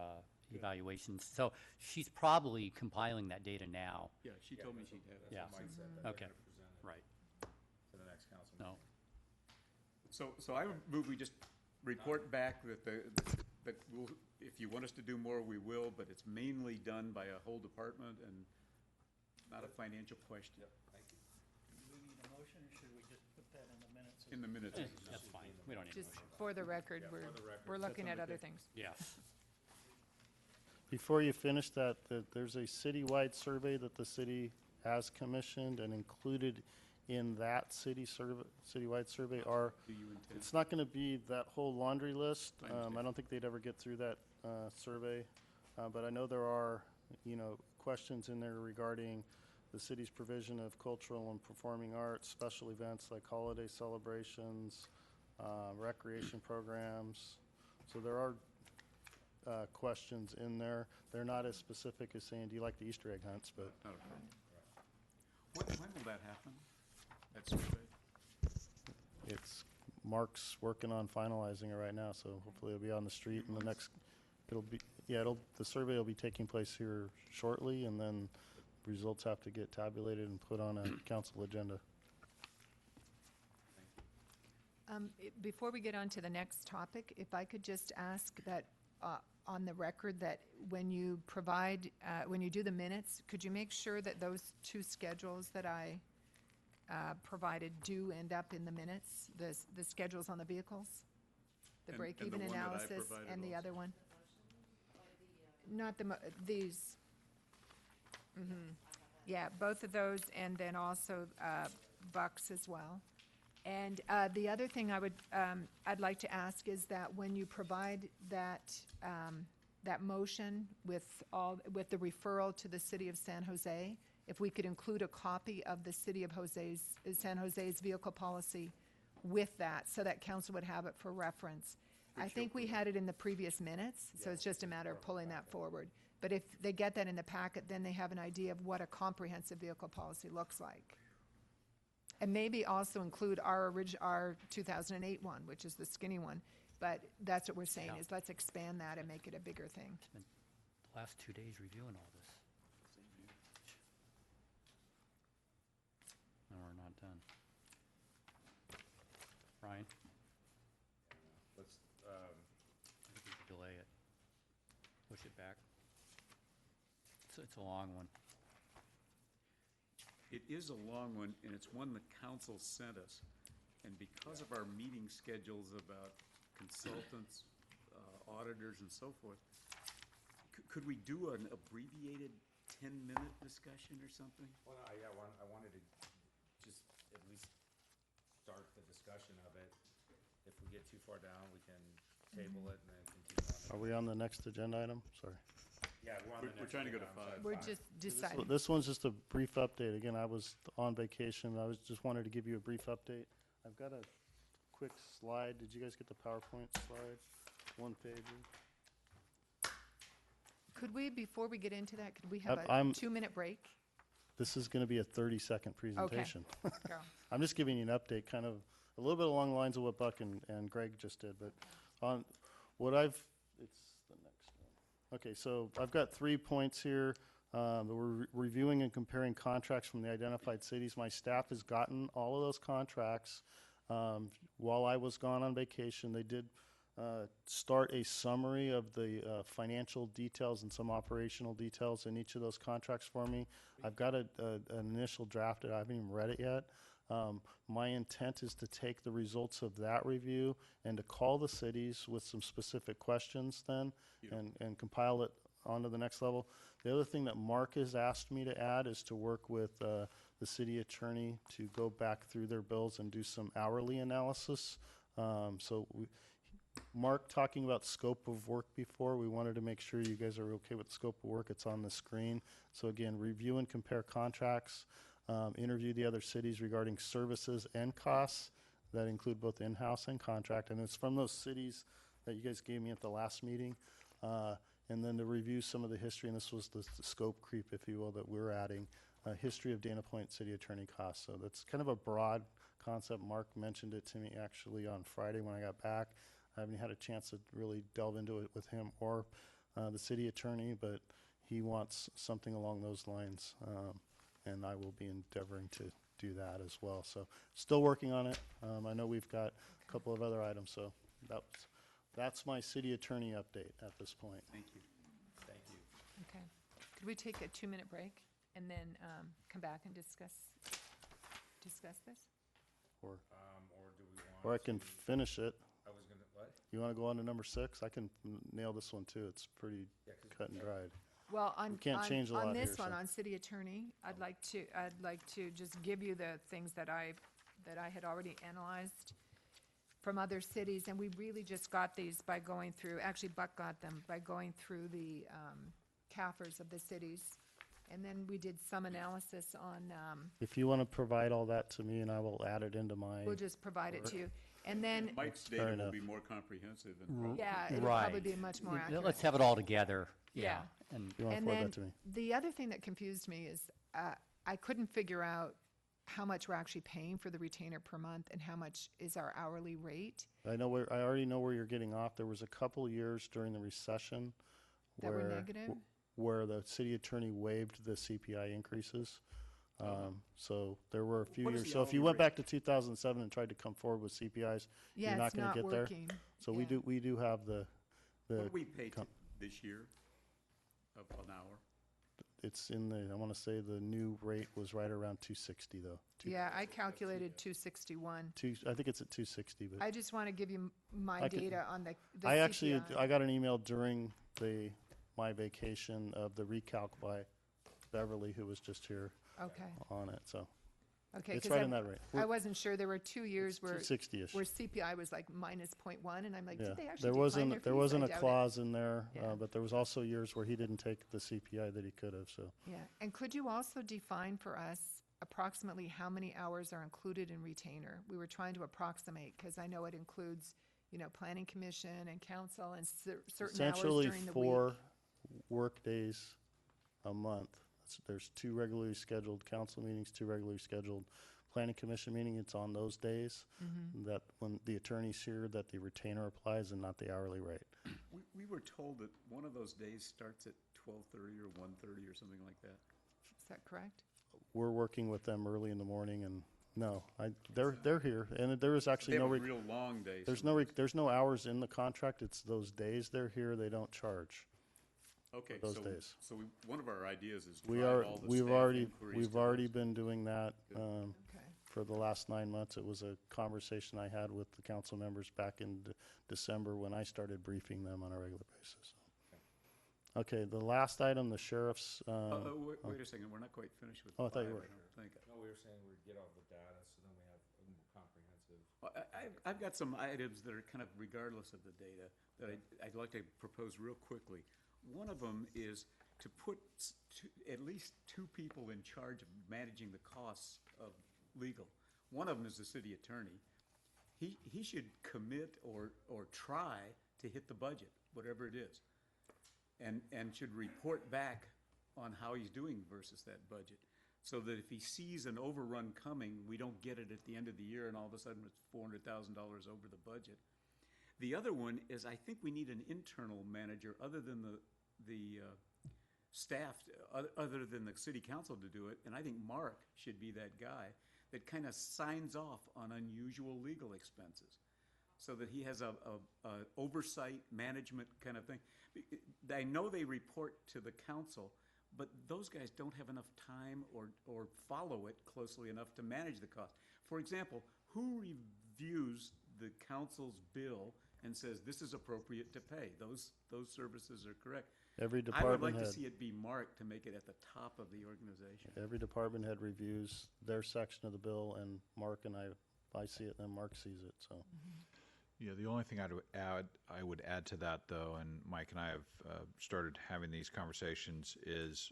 evaluations. So she's probably compiling that data now. Yeah, she told me she'd have it. Yeah. Mike said that Okay. they're gonna present it Right. to the next council No. meeting. So I would move we just report back that we'll, if you want us to do more, we will, but it's mainly done by a whole department and not a financial question. Yep, thank you. Do we need a motion, or should we just put that in the minutes? In the minutes. That's fine. We don't need a Just motion. for the record, we're looking at other okay. things. Yes. Before you finish that, there's a citywide survey that the city has commissioned, and included in that citywide survey are, Do you intend? it's not gonna be that whole laundry list. I understand. I don't think they'd ever get through that, survey. But I know there are, you know, questions in there regarding the city's provision of cultural and performing arts, special events like holiday celebrations, recreation programs. So there are, questions in there. They're not as specific as saying, do you like the Easter egg hunts, but Not a problem. When will that happen? That survey? it's, Mark's working on finalizing it right now, so hopefully it'll be on the street in the next, the survey will be taking place here shortly, and then results have to get tabulated and put on a council agenda. Before we get on to the next topic, if I could just ask that, on the record, that when you provide, when you do the minutes, could you make sure that those two schedules that I provided do end up in the minutes, the schedules on the vehicles? The And the break-even one that I analysis provided and the also. other one? Not these. Yeah, both of those, and then also Bucks as well. And the other thing I'd like to ask is that when you provide that, that motion with the referral to the City of San Jose, if we could include a copy of the City of San Jose's vehicle policy with that, so that council would have it for reference. I think we had it in the previous minutes, so it's just a matter of pulling that forward. But if they get that in the packet, then they have an idea of what a comprehensive vehicle policy looks like. And maybe also include our 2008 one, which is the skinny one. But that's what we're saying, Yeah. is let's expand that and make it a bigger thing. It's been the last 2 days reviewing all this. No, we're not done. Ryan? Let's, I think we should delay it. Push it back. It's a long one. It is a long one, and it's one the council sent us. And because of our meeting schedules about consultants, auditors, and so forth, could we do an abbreviated 10-minute discussion or something? well, no, I wanted to just at least start the discussion of it. If we get too far down, we can table it and then continue on. Are we on the next agenda item? Sorry. Yeah, we're on the We're next. trying to go to agenda, 5. so We're fine. just So deciding. this one's just a brief update. Again, I was on vacation. I just wanted to give you a brief update. I've got a quick slide. Did you guys get the PowerPoint slide? One page. Could we, before we get into that, could we have a I'm- 2-minute break? This is going to be a 30-second presentation. Go. I'm just giving you an update, kind of a little bit along the lines of what Buck and Greg just did, but on what it's the next one. Okay, so I've got 3 points here. We're reviewing and comparing contracts from the identified cities. My staff has gotten all of those contracts. While I was gone on vacation, they did start a summary of the financial details and some operational details in each of those contracts for me. I've got an initial draft. I haven't even read it yet. My intent is to take the results of that review and to call the cities with some specific questions then and compile it onto the next level. The other thing that Mark has asked me to add is to work with the city attorney to go back through their bills and do some hourly analysis. Mark talking about scope of work before, we wanted to make sure you guys are okay with the scope of work. It's on the screen. So again, review and compare contracts, interview the other cities regarding services and costs that include both in-house and contract. And it's from those cities that you guys gave me at the last meeting. And then to review some of the history, and this was the scope creep, if you will, that we're adding, history of Dana Point City Attorney costs. So that's kind of a broad concept. Mark mentioned it to me actually on Friday when I got back. I haven't had a chance to really delve into it with him or the city attorney, but he wants something along those lines, and I will be endeavoring to do that as well. So still working on it. I know we've got a couple of other items, so that's my city attorney update at this point. Thank you. Okay. Could we take a 2-minute break and then come back and discuss this? Or do we want? I can finish it. I was gonna, what? You want to go on to number 6? I can nail this one too. It's pretty cut and dried. Well, on, We can't change a lot on here, this one, so- on city attorney, I'd like to just give you the things that I had already analyzed from other cities, and we really just got these by going through, actually Buck got them by going through the CAFRs of the cities. And then we did some analysis on, If you want to provide all that to me, and I will add it into my. we'll just provide it to you. And then, Mike's Fair data will enough. be more comprehensive and yeah, it'll probably Right. be much more Yeah, accurate. let's have it all together. Yeah. And You want to And forward then that to me? the other thing that confused me is I couldn't figure out how much we're actually paying for the retainer per month and how much is our hourly rate. I already know where you're getting off. There was a couple years during the recession That were where negative? where the city attorney waived the CPI increases. So there were a few What is years. the So if you hourly went rate? back to 2007 and tried to come forward with CPIs, Yeah, you're not it's going not to get there. working. So Yeah. we do have the what do we pay com- this year of an hour? it's in the, I want to say the new rate was right around 260 though. Yeah, I calculated 261. I think it's at 260, but I just want to give you my I could- data on the I actually, CPI. I got an email during my vacation of the recalc by Beverly, who was just here Okay, on it, so okay. it's 'cause right in that rate. I wasn't sure. There were 2 years where 260-ish. CPI was like minus 0.1, and I'm like, Yeah, did they actually there decline wasn't, their there fees? wasn't I a doubt it. clause in there, Yeah. but there was also years where he didn't take the CPI that he could have, so. Yeah, and could you also define for us approximately how many hours are included in retainer? We were trying to approximate, because I know it includes, planning commission and council and certain hours Essentially during the week. 4 work days a month. There's 2 regularly scheduled council meetings, 2 regularly scheduled planning commission meeting. It's on those days Mm-hmm. that when the attorney's here, that the retainer applies and not the hourly rate. We were told that one of those days starts at 12:30 or 1:30 or something like that. Is that correct? We're working with them early in the morning, and no, they're here, and there is They actually have no, a real long day. there's no hours in the contract. It's those days they're here, they don't charge. Okay, those so, days. so one of our ideas is We drive are, all the we've staff already, inquiries we've to already those. been doing that, Okay. for the last 9 months. It was a conversation I had with the council members back in December when I started briefing them on a regular basis. Okay, the last item, the sheriff's, Wait a second, we're not quite finished with Oh, I thought you 5, were. don't think. No, we were saying we'd get all the data, so then we have a more comprehensive. Well, I've got some items that are kind of regardless of the data that I'd like to propose real quickly. One of them is to put at least 2 people in charge of managing the costs of legal. One of them is the city attorney. He should commit or try to hit the budget, whatever it is, and should report back on how he's doing versus that budget. So that if he sees an overrun coming, we don't get it at the end of the year and all of a sudden it's $400,000 over the budget. The other one is I think we need an internal manager other than staff, other than the city council to do it, and I think Mark should be that guy that kind of signs off on unusual legal expenses, so that he has a oversight, management kind of thing. I know they report to the council, but those guys don't have enough time or follow it closely enough to manage the cost. For example, who reviews the council's bill and says, this is appropriate to pay? Those services are correct. Every I would department like head. to see it be marked to make it at the top of the organization. Every department head reviews their section of the bill, and Mark and I see it, and then Mark sees it, so. Yeah, the only thing I would add to that, though, and Mike and I have started having these conversations, is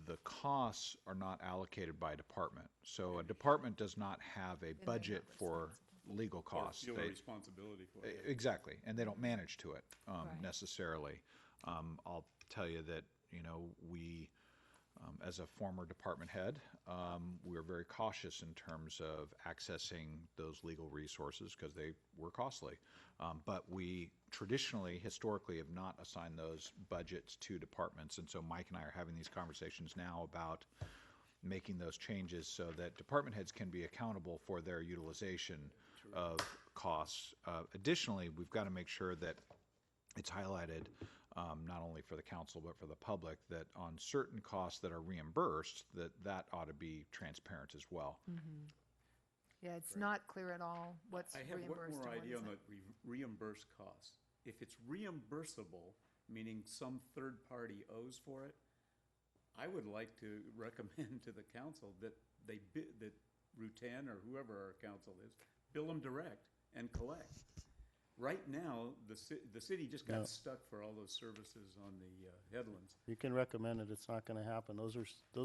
the costs are not allocated by department. So a department does not have a budget for legal costs. Feel a They- responsibility for it. Exactly, and they don't manage to it Right. necessarily. I'll tell you that, we, as a former department head, we're very cautious in terms of accessing those legal resources because they were costly. But we traditionally, historically, have not assigned those budgets to departments. And so Mike and I are having these conversations now about making those changes so that department heads can be accountable for their utilization of costs. Additionally, we've got to make sure that it's highlighted, not only for the council but for the public, that on certain costs that are reimbursed, that ought to be transparent as well. Yeah, it's not clear at all what's I have reimbursed one and more what idea on isn't. the reimbursed costs. If it's reimbursable, meaning some third party owes for it, I would like to recommend to the council that that Rutan or whoever our council is, bill them direct and collect. Right now, the city just got No. stuck for all those services on the headlands. You can recommend it, it's not gonna happen. Those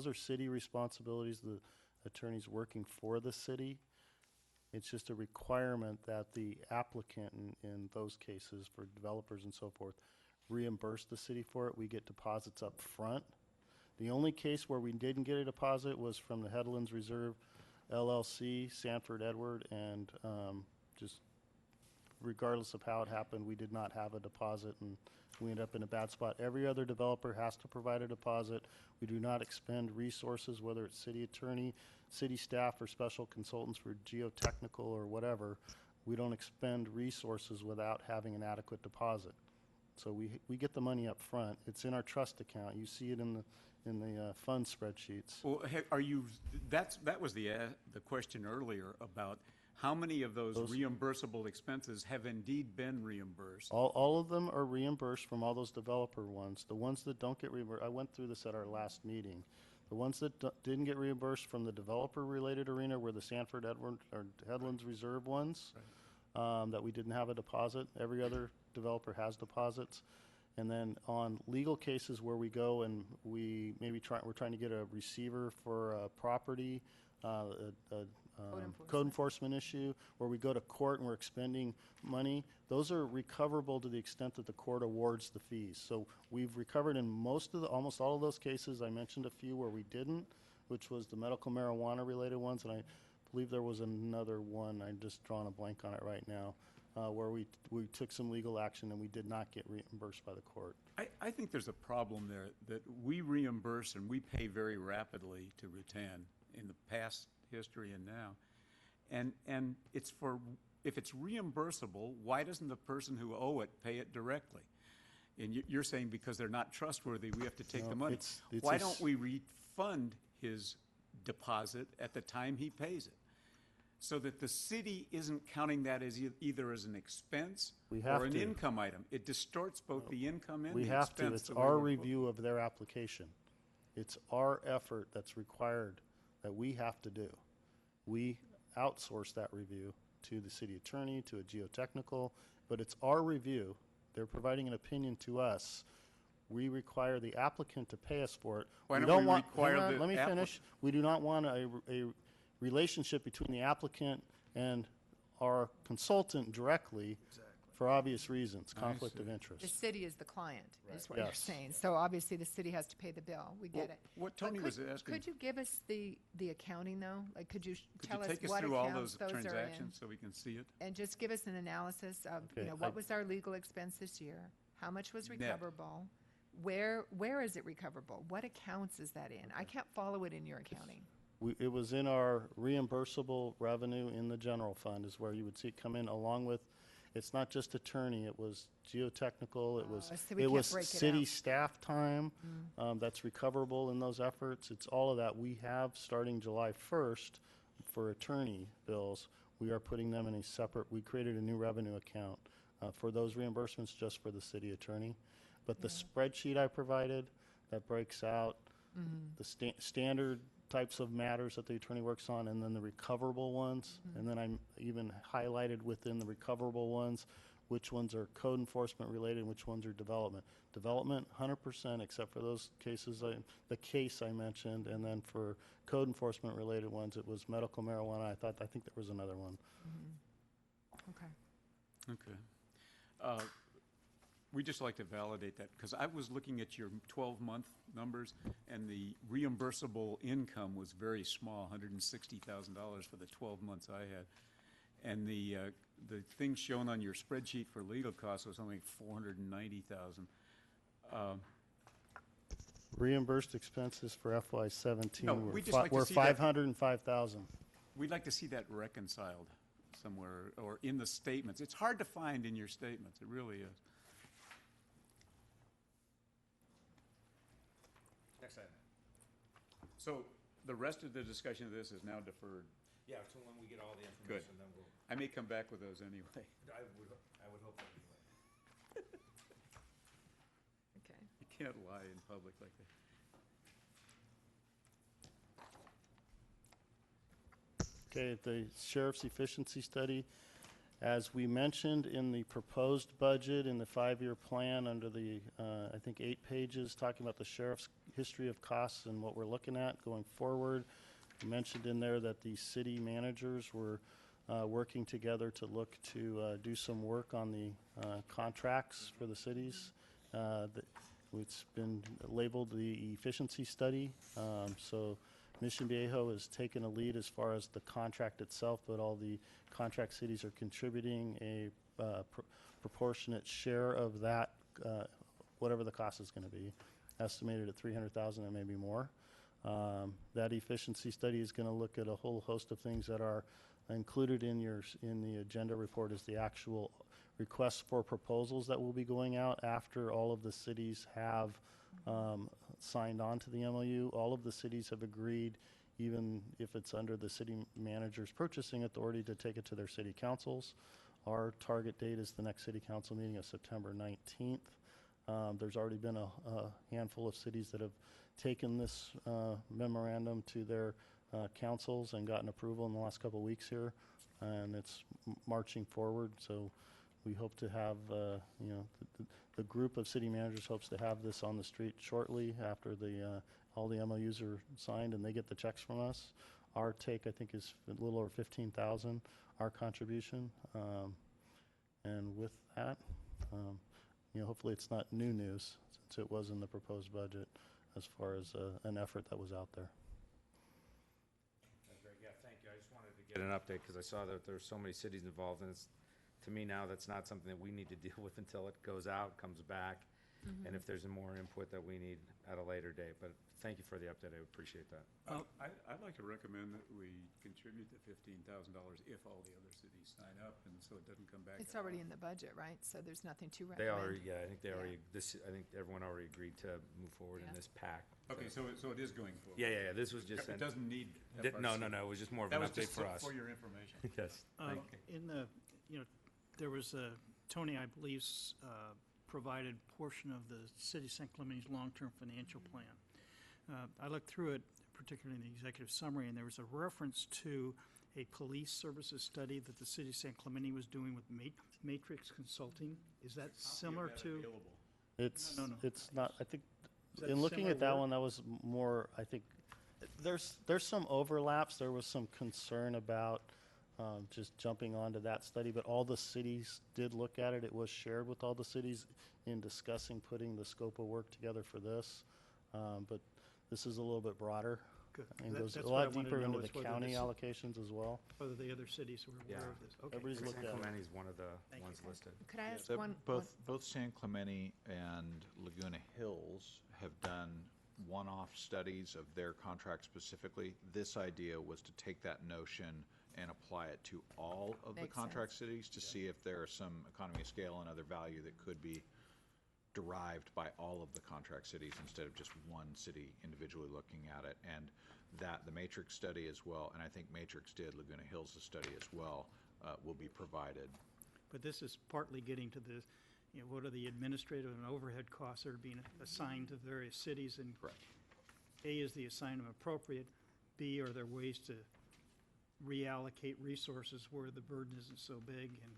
are city responsibilities, the attorney's working for the city. It's just a requirement that the applicant in those cases for developers and so forth reimburse the city for it. We get deposits up front. The only case where we didn't get a deposit was from the Headlands Reserve LLC, Sanford Edward, and just regardless of how it happened, we did not have a deposit, and we ended up in a bad spot. Every other developer has to provide a deposit. We do not expend resources, whether it's city attorney, city staff, or special consultants for geotechnical or whatever. We don't expend resources without having an adequate deposit. So we get the money up front. It's in our trust account. You see it in the fund spreadsheets. Well, that was the question earlier about how many of those reimbursable expenses have indeed been reimbursed? All of them are reimbursed from all those developer ones. The ones that don't get reimbursed, I went through this at our last meeting. The ones that didn't get reimbursed from the developer-related arena were the Sanford Edward or Headlands Reserve ones, that we didn't have a deposit. Every other developer has deposits. And then on legal cases where we go and we're trying to get a receiver for a property, code enforcement issue, where we go to court and we're expending money, those are recoverable to the extent that the court awards the fees. So we've recovered in almost all of those cases. I mentioned a few where we didn't, which was the medical marijuana related ones, and I believe there was another one, I'm just drawing a blank on it right now, where we took some legal action and we did not get reimbursed by the court. I think there's a problem there, that we reimburse and we pay very rapidly to Rutan in the past history and now. And if it's reimbursable, why doesn't the person who owe it pay it directly? And you're saying because they're not trustworthy, we have to take the money. it's Why a don't we refund his deposit at the time he pays it? So that the city isn't counting that as either as an expense We have or an to. income item. It distorts both the income and the We expense. have to, it's the way our we're- review of their application. It's our effort that's required that we have to do. We outsource that review to the city attorney, to a geotechnical, but it's our review. They're providing an opinion to us. We require the applicant to pay us for it. Why don't don't we want- require hang on, the Let me appli- finish. We do not want a relationship between the applicant and our consultant directly for obvious reasons, conflict of The interest. city is the client, is what you're Yes. saying. So obviously, the city has to pay the bill. We get it. What But Tony was asking, Could you give us the accounting, though? Like, could you could tell you us take us what through all accounts those those are in? transactions so we can see it? And just give us an analysis of, Okay, what was our legal expense this year? How much was Net. recoverable? where is it recoverable? What accounts is that in? I can't follow it in your accounting. It was in our reimbursable revenue in the general fund is where you would see it come in along with, it's not just attorney, it was geotechnical, it was, so we it can't was break it city out. staff time, that's recoverable in those efforts. It's all of that. We have, starting July 1st, for attorney bills, we are putting them in a separate, we created a new revenue account for those reimbursements just for the city attorney. But the spreadsheet I provided, that breaks out the standard types of matters that the attorney works on, and then the recoverable ones. And then I'm even highlighted within the recoverable ones, which ones are code enforcement related and which ones are development. Development, 100%, except for those cases, the case I mentioned, and then for code enforcement related ones, it was medical marijuana. I think there was another one. Okay. Okay. We'd just like to validate that, because I was looking at your 12-month numbers, and the reimbursable income was very small, $160,000 for the 12 months I had. And the thing shown on your spreadsheet for legal costs was only $490,000. Reimbursed expenses for FY17 No, we'd just like to were see that. $505,000. We'd like to see that reconciled somewhere, or in the statements. It's hard to find in your statements, it really is. Next item. So the rest of the discussion of this is now deferred. Yeah, so when we get all the Good. information, then we'll, I may come back with those anyway. I would hope that anyway. Okay. You can't lie in public like that. Okay, the sheriff's efficiency study, as we mentioned in the proposed budget in the 5-year plan under the, I think 8 pages, talking about the sheriff's history of costs and what we're looking at going forward. We mentioned in there that the city managers were working together to look to do some work on the contracts for the cities. It's been labeled the efficiency study. So Mission Viejo has taken a lead as far as the contract itself, but all the contract cities are contributing a proportionate share of that, whatever the cost is going to be, estimated at $300,000 and maybe more. That efficiency study is going to look at a whole host of things that are included in the agenda report as the actual requests for proposals that will be going out after all of the cities have signed on to the MOU. All of the cities have agreed, even if it's under the city manager's purchasing authority, to take it to their city councils. Our target date is the next city council meeting of September 19th. There's already been a handful of cities that have taken this memorandum to their councils and gotten approval in the last couple of weeks here, and it's marching forward. So we hope to have, the group of city managers hopes to have this on the street shortly after all the MOUs are signed and they get the checks from us. Our take, I think, is a little over $15,000, our contribution. And with that, hopefully it's not new news, since it was in the proposed budget as far as an effort that was out there. That's great, yeah, thank you. I just wanted to get an update, because I saw that there's so many cities involved, and it's, to me now, that's not something that we need to deal with until it goes out, comes back, and if there's more input that we need at a later date. But thank you for the update, I appreciate that. I'd like to recommend that we contribute the $15,000 if all the other cities sign up, and so it doesn't come back. It's already in the budget, right? So there's nothing to They recommend. already, yeah, I think they already, I think everyone already agreed to move forward in Yeah. this pack. Okay, so it is going forward. Yeah, this was just. It doesn't need. No, FRC. it was just more of That an was update just for us. for your information. Yes, thank you. In the, there was Tony, I believe, provided portion of the city of San Clemente's long-term financial plan. I looked through it, particularly in the executive summary, and there was a reference to a police services study that the city of San Clemente was doing with Matrix Consulting. Is that similar to? It's No. it's not. I think Is that in looking similar at that work? one, that was more. I think there's some overlaps. There was some concern about just jumping onto that study, but all the cities did look at it. It was shared with all the cities in discussing putting the scope of work together for this. But this is a little bit broader. Good. I mean, That- goes that's a what I lot wanted to deeper into know the is whether county this- allocations as well. Whether the other cities were aware Yeah. of this. Okay. Everybody's looked San at it. Clemente's one of the Thank ones you. listed. Could I ask So one? both San Clemente and Laguna Hills have done one-off studies of their contract specifically. This idea was to take that notion and apply it to all of the Makes contract cities to see if there are some economy of scale and other value that could be derived by all of the contract cities instead of just one city individually looking at it. And that, the Matrix study as well, and I think Matrix did Laguna Hills' study as well, will be provided. But this is partly getting to the, what are the administrative and overhead costs that are being assigned to various cities? And Correct. A, is the assignment appropriate? B, are there ways to reallocate resources where the burden isn't so big and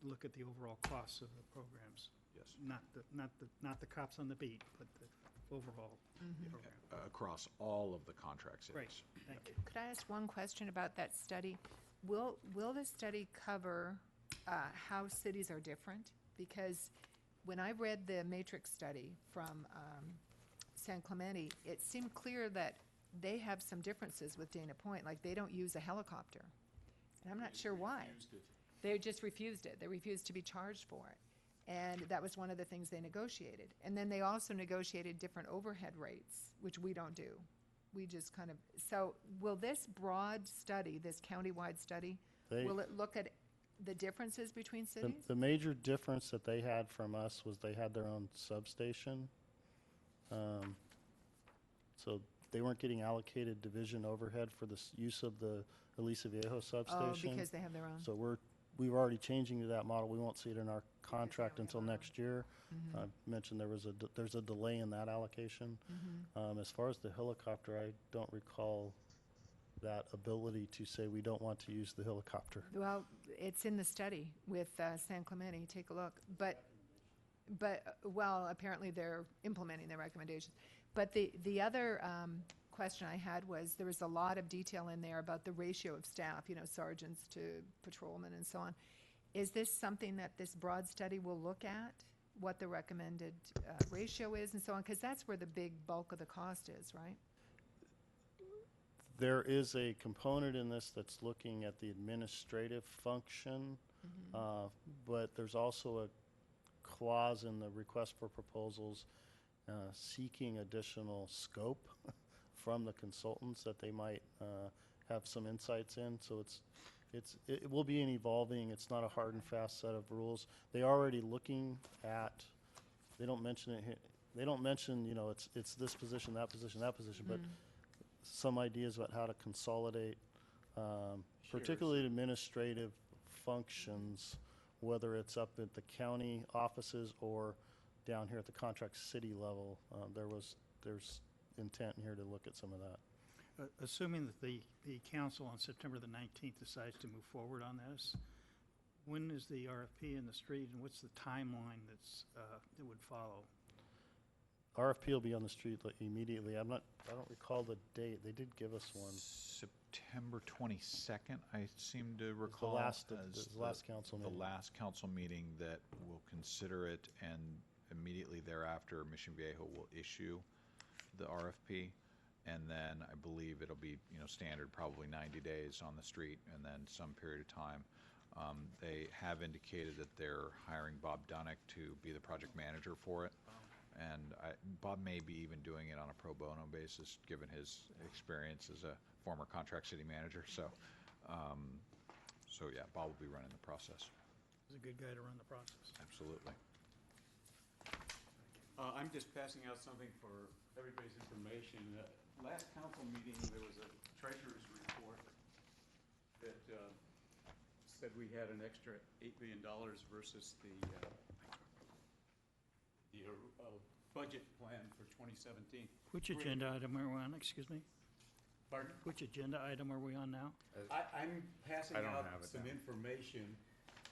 look at the overall costs of the programs? Yes. Not the cops on the beat, but the overall program. Across all of the contract cities. Right, thank you. Could I ask one question about that study? Will the study cover how cities are different? Because when I read the Matrix study from San Clemente, it seemed clear that they have some differences with Dana Point, like they don't use a helicopter. And I'm not sure why. They just refused it. They refused to be charged for it. And that was one of the things they negotiated. And then they also negotiated different overhead rates, which we don't do. We just kind of, so will this broad study, this countywide study, They- will it look at the differences between The, cities? the major difference that they had from us was they had their own substation. So they weren't getting allocated division overhead for the use of the Aliso Viejo Oh, substation. because they have their own. So we were already changing to that model. We won't see it in our contract until next year. Mm-hmm. I mentioned there's a delay in that allocation. As far as the helicopter, I don't recall that ability to say we don't want to use the helicopter. Well, it's in the study with San Clemente, take a look. But, well, apparently they're implementing their recommendations. But the other question I had was, there was a lot of detail in there about the ratio of staff, sergeants to patrolmen and so on. Is this something that this broad study will look at, what the recommended ratio is and so on? Because that's where the big bulk of the cost is, right? There is a component in this that's looking at the administrative function, but there's also a clause in the request for proposals seeking additional scope from the consultants that they might have some insights in. So it will be an evolving, it's not a hard and fast set of rules. They are already looking at, they don't mention it here, they don't mention, it's this position, that position, but some ideas about how to consolidate, particularly administrative functions, whether it's up at the county offices or down here at the contract city level. There's intent in here to look at some of that. Assuming that the council on September the 19th decides to move forward on this, when is the RFP in the street and what's the timeline that would follow? RFP will be on the street immediately. I don't recall the date. They did give us one. September 22nd, I seem to recall. last as council meeting. The last council meeting that will consider it, and immediately thereafter, Mission Viejo will issue the RFP. And then I believe it'll be, standard, probably 90 days on the street, and then some period of time. They have indicated that they're hiring Bob Dunick to be the project manager for it. And Bob may be even doing it on a pro bono basis, given his experience as a former contract city manager. So yeah, Bob will be running the process. He's a good guy to run the process. Absolutely. I'm just passing out something for everybody's information. Last council meeting, there was a treasurer's report that said we had an extra $8 million versus the budget plan for 2017. Which agenda item are we on, excuse me? Pardon? Which agenda item are we on now? I'm passing I don't out have it some down. information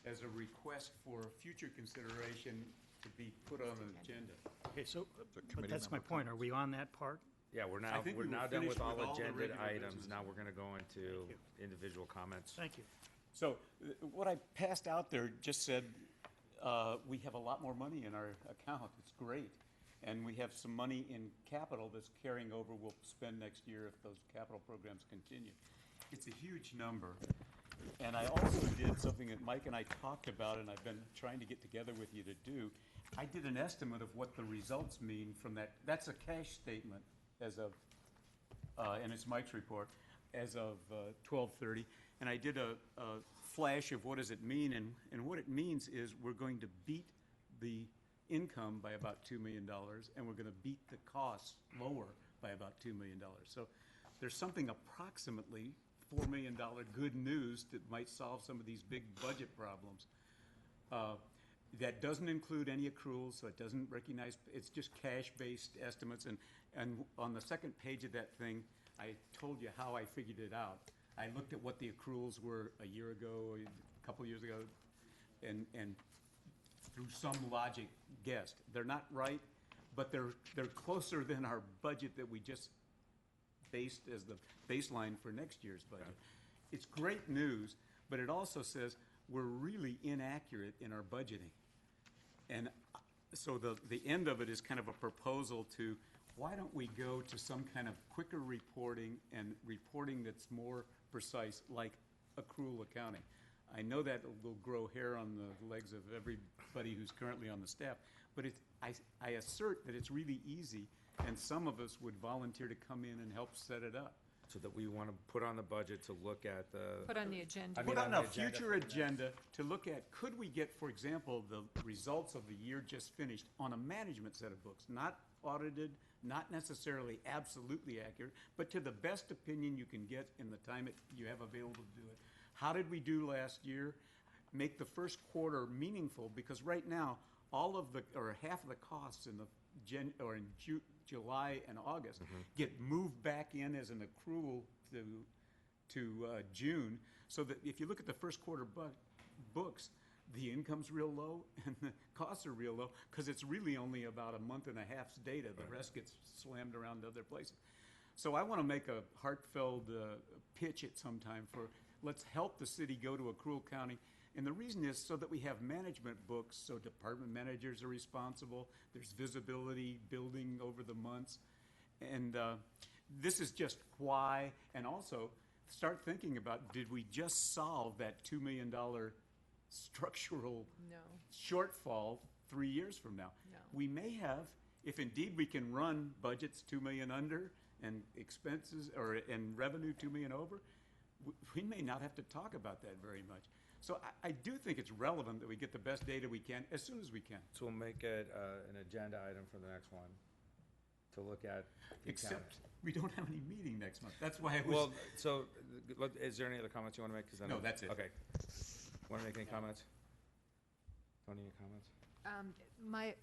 as a request for future consideration to be put on an agenda. Okay, so, but committee that's my member point. Are we on that part? Yeah, we're I think we were now done with finished all with all the agenda regular items. business. Now we're gonna go into individual comments. Thank you. So what I passed out there just said, we have a lot more money in our account. It's great. And we have some money in capital that's carrying over, we'll spend next year if those capital programs continue. It's a huge number. And I also did something that Mike and I talked about, and I've been trying to get together with you to do. I did an estimate of what the results mean from that. That's a cash statement as of, and it's Mike's report, as of 12/30. And I did a flash of what does it mean, and what it means is we're going to beat the income by about $2 million, and we're going to beat the costs lower by about $2 million. So there's something approximately $4 million good news that might solve some of these big budget problems. That doesn't include any accruals, so it doesn't recognize, it's just cash-based estimates. And on the second page of that thing, I told you how I figured it out. I looked at what the accruals were a year ago, a couple years ago, and through some logic guessed. They're not right, but they're closer than our budget that we just based as the baseline for next year's budget. It's great news, but it also says we're really inaccurate in our budgeting. And so the end of it is kind of a proposal to, why don't we go to some kind of quicker reporting and reporting that's more precise, like accrual accounting. I know that will grow hair on the legs of everybody who's currently on the staff, but I assert that it's really easy, and some of us would volunteer to come in and help set it up. So that we want to put on the budget to look at the. Put on the agenda. I mean, Put on the a agenda future for next- agenda to look at, could we get, for example, the results of the year just finished on a management set of books, not audited, not necessarily absolutely accurate, but to the best opinion you can get in the time you have available to do it. How did we do last year? Make the first quarter meaningful, because right now, all of the, or half of the costs in the July and August get moved back in as an accrual to June, so that if you look at the first quarter books, the income's real low and the costs are real low, because it's really only about a month and a half's data. The rest gets slammed around to other places. So I want to make a heartfelt pitch at some time for, let's help the city go to accrual counting. And the reason is so that we have management books, so department managers are responsible, there's visibility building over the months. And this is just why, and also start thinking about, did we just solve that $2 million structural No. shortfall 3 years from now? No. We may have, if indeed we can run budgets 2 million under and expenses, or and revenue 2 million over, we may not have to talk about that very much. So I do think it's relevant that we get the best data we can as soon as we can. So we'll make it an agenda item for the next one to look at. the Except we don't have any meeting next month. That's why I was. Well, so, is there any other comments you want to make? 'Cause I No, know- that's it. Okay. Want to make any comments? Tony, any comments?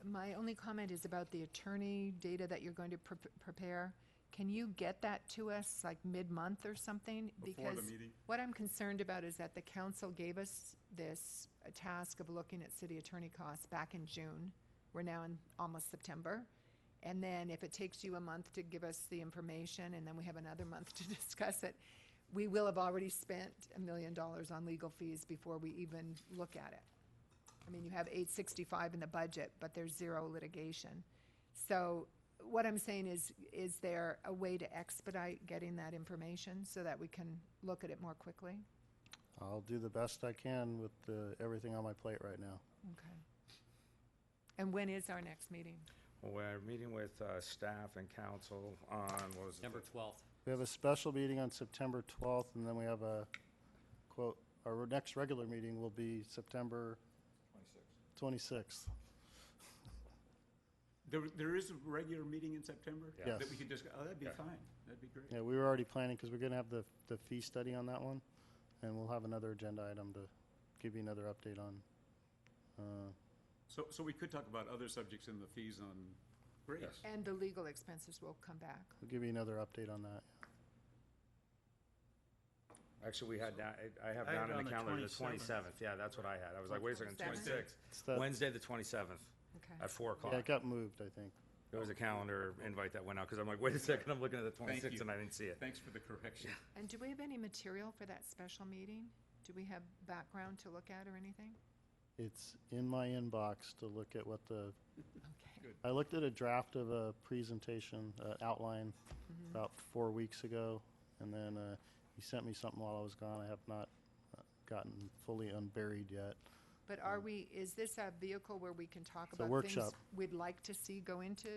My only comment is about the attorney data that you're going to prepare. Can you get that to us like mid-month or something? Before the Because meeting? what I'm concerned about is that the council gave us this task of looking at city attorney costs back in June. We're now in almost September. And then if it takes you a month to give us the information and then we have another month to discuss it, we will have already spent $1 million on legal fees before we even look at it. I mean, you have $865 in the budget, but there's zero litigation. So what I'm saying is there a way to expedite getting that information so that we can look at it more quickly? I'll do the best I can with everything on my plate right now. Okay. And when is our next meeting? Well, we're meeting with staff and council on, what was it? September 12th. We have a special meeting on September 12th, and then we have a, quote, our next regular meeting will be September 26th. There is a regular meeting in September? Yes. That we could just, oh, that'd be Okay. fine. That'd be great. Yeah, we were already planning, because we're going to have the fee study on that one, and we'll have another agenda item to give you another update on. So we could talk about other subjects in the fees on Grace. Yes. And the legal expenses will come back. We'll give you another update on that. Actually, we had down, I have I had down in on the the calendar the 27th. 27th. Yeah, that's what I had. I was like, wait a second, 27th? 26th. It's the- Wednesday, the 27th Okay. at 4 o'clock. Yeah, it got moved, I think. There was a calendar invite that went out, because I'm like, wait a second, I'm looking at the Thank 26th you. and I didn't see it. Thanks for the correction. And do we have any material for that special meeting? Do we have background to look at or anything? It's in my inbox to look at what the Okay. Good. I looked at a draft of a presentation, outline, about 4 weeks ago, and then he sent me something while I was gone. I have not gotten fully unburied yet. But is this a vehicle where we can talk It's a about things workshop. we'd like to see go into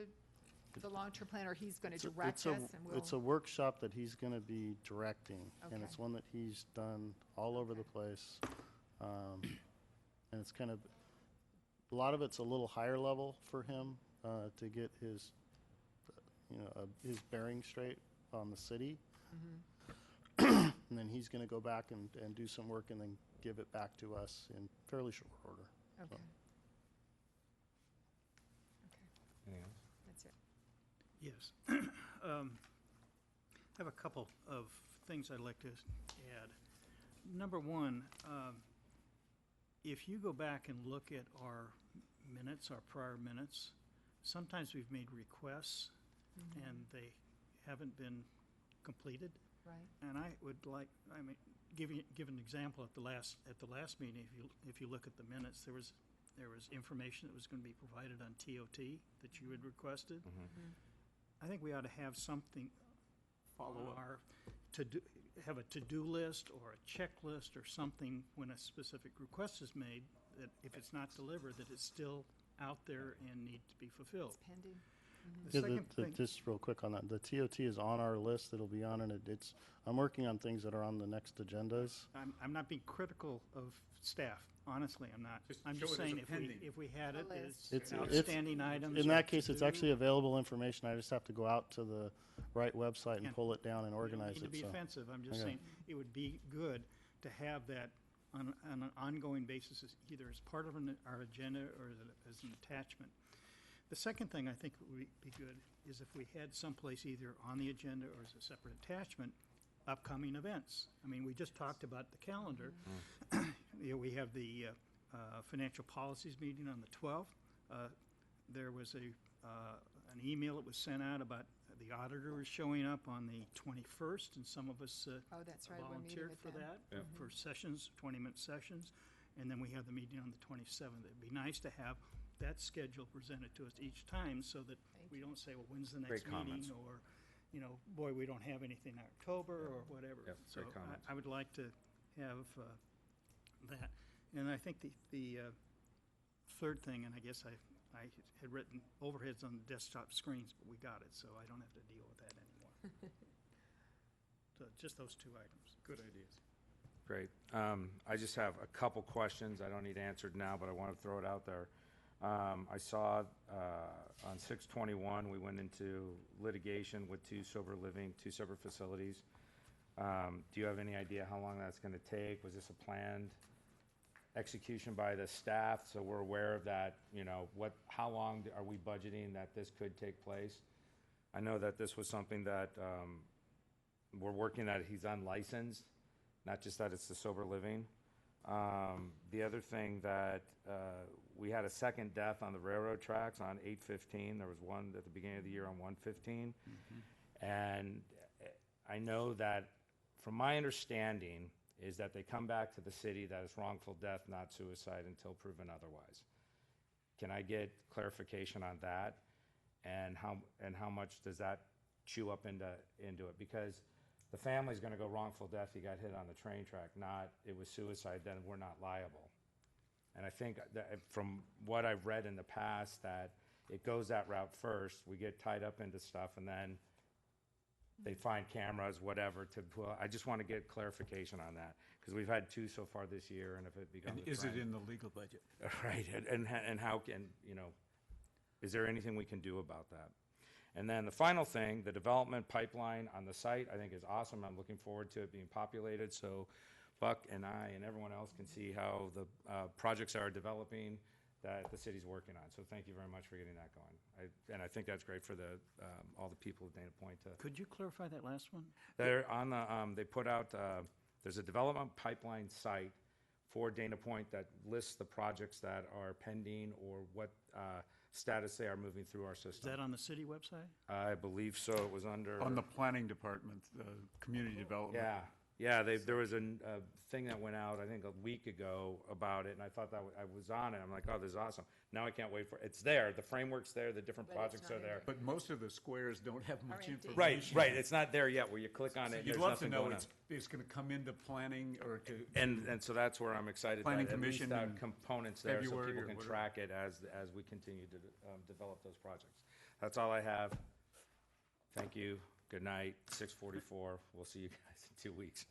the long-term plan, or he's going to It's a- direct it's a- us and we'll? It's a workshop that he's going to be directing, and it's Okay. one that he's done all over the Okay. place. And it's kind of, a lot of it's a little higher level for him to get his, his bearing straight on the city. Mm-hmm. And then he's going to go back and do some work and then give it back to us in fairly short order. Okay. Anything else? That's it. Yes. I have a couple of things I'd like to add. Number one, if you go back and look at our minutes, our prior minutes, sometimes we've made requests and they haven't been completed. Right. And I would like, give an example at the last meeting. If you look at the minutes, there was information that was going to be provided on TOT that you had requested. I think we ought to have something Follow up. have a to-do list or a checklist or something when a specific request is made, that if it's not delivered, that it's still out there and need to be fulfilled. It's pending. The second thing, Just real quick on that, the TOT is on our list. It'll be on, and I'm working on things that are on the next agendas. I'm not being critical of staff, honestly, I'm not. Just I'm show just it as saying a if we, pending. if we had it A as list. outstanding items. In or that case, it's to-do, actually available information. I just have to go out to the right website and Yeah. pull it down and you don't organize need to it, be so. offensive, I'm just Okay. saying, it would be good to have that on an ongoing basis, either as part of our agenda or as an attachment. The second thing I think would be good is if we had someplace either on the agenda or as a separate attachment, upcoming events. I mean, we just talked about the calendar. We have the financial policies meeting on the 12th. There was an email that was sent out about the auditor is showing up on the 21st, and some of us Oh, that's right, we're meeting volunteered with for them. that, for sessions, 20-minute sessions. And then we have the meeting on the 27th. It'd be nice to have that schedule presented to us each time so that Thank we don't say, well, when's the Great next meeting? comments. Or, boy, we don't have anything in October or whatever. Yep, So great comments. I would like to have that. And I think the third thing, and I guess I had written overheads on the desktop screens, but we got it, so I don't have to deal with that anymore. So just those two items. Good ideas. Great. I just have a couple questions. I don't need answered now, but I want to throw it out there. I saw on 6/21, we went into litigation with two separate facilities. Do you have any idea how long that's going to take? Was this a planned execution by the staff, so we're aware of that, how long are we budgeting that this could take place? I know that this was something that we're working that he's unlicensed, not just that it's the sober living. The other thing that we had a second death on the railroad tracks on 8/15. There was one at the beginning of the year on 1/15. And I know that, from my understanding, is that they come back to the city that it's wrongful death, not suicide, until proven otherwise. Can I get clarification on that? And how much does that chew up into it? Because the family's gonna go wrongful death, he got hit on the train track, not it was suicide, then we're not liable. And I think that from what I've read in the past, that it goes that route first, we get tied up into stuff, and then they find cameras, whatever, I just want to get clarification on that, because we've had two so far this year, and if it becomes And a is it trend- in the legal budget? Right, and how can, is there anything we can do about that? And then the final thing, the development pipeline on the site, I think is awesome. I'm looking forward to it being populated, so Buck and I and everyone else can see how the projects are developing that the city's working on. So thank you very much for getting that going. And I think that's great for all the people of Dana Point to. Could you clarify that last one? They're on the, they put out, there's a development pipeline site for Dana Point that lists the projects that are pending or what status they are moving through our Is system. that on the city website? I believe so. It was under. On the planning department, the community development. Yeah, Yeah, there was a thing that went out, I think, a week ago about it, and I thought that, I was on it, I'm like, oh, this is awesome. Now I can't wait for, it's there, the framework's there, the different But it's projects not are in there. But most of the squares don't have much empty. information. Right, it's not there yet, where you click on it, and You'd there's love to nothing know going on. it's gonna come into planning or to. And so that's where I'm excited, that Planning at least Commission that in component's there, so February people or can whatever. track it as we continue to develop those projects. That's all I have. Thank you, good night, 6:44, we'll see you guys in 2 weeks.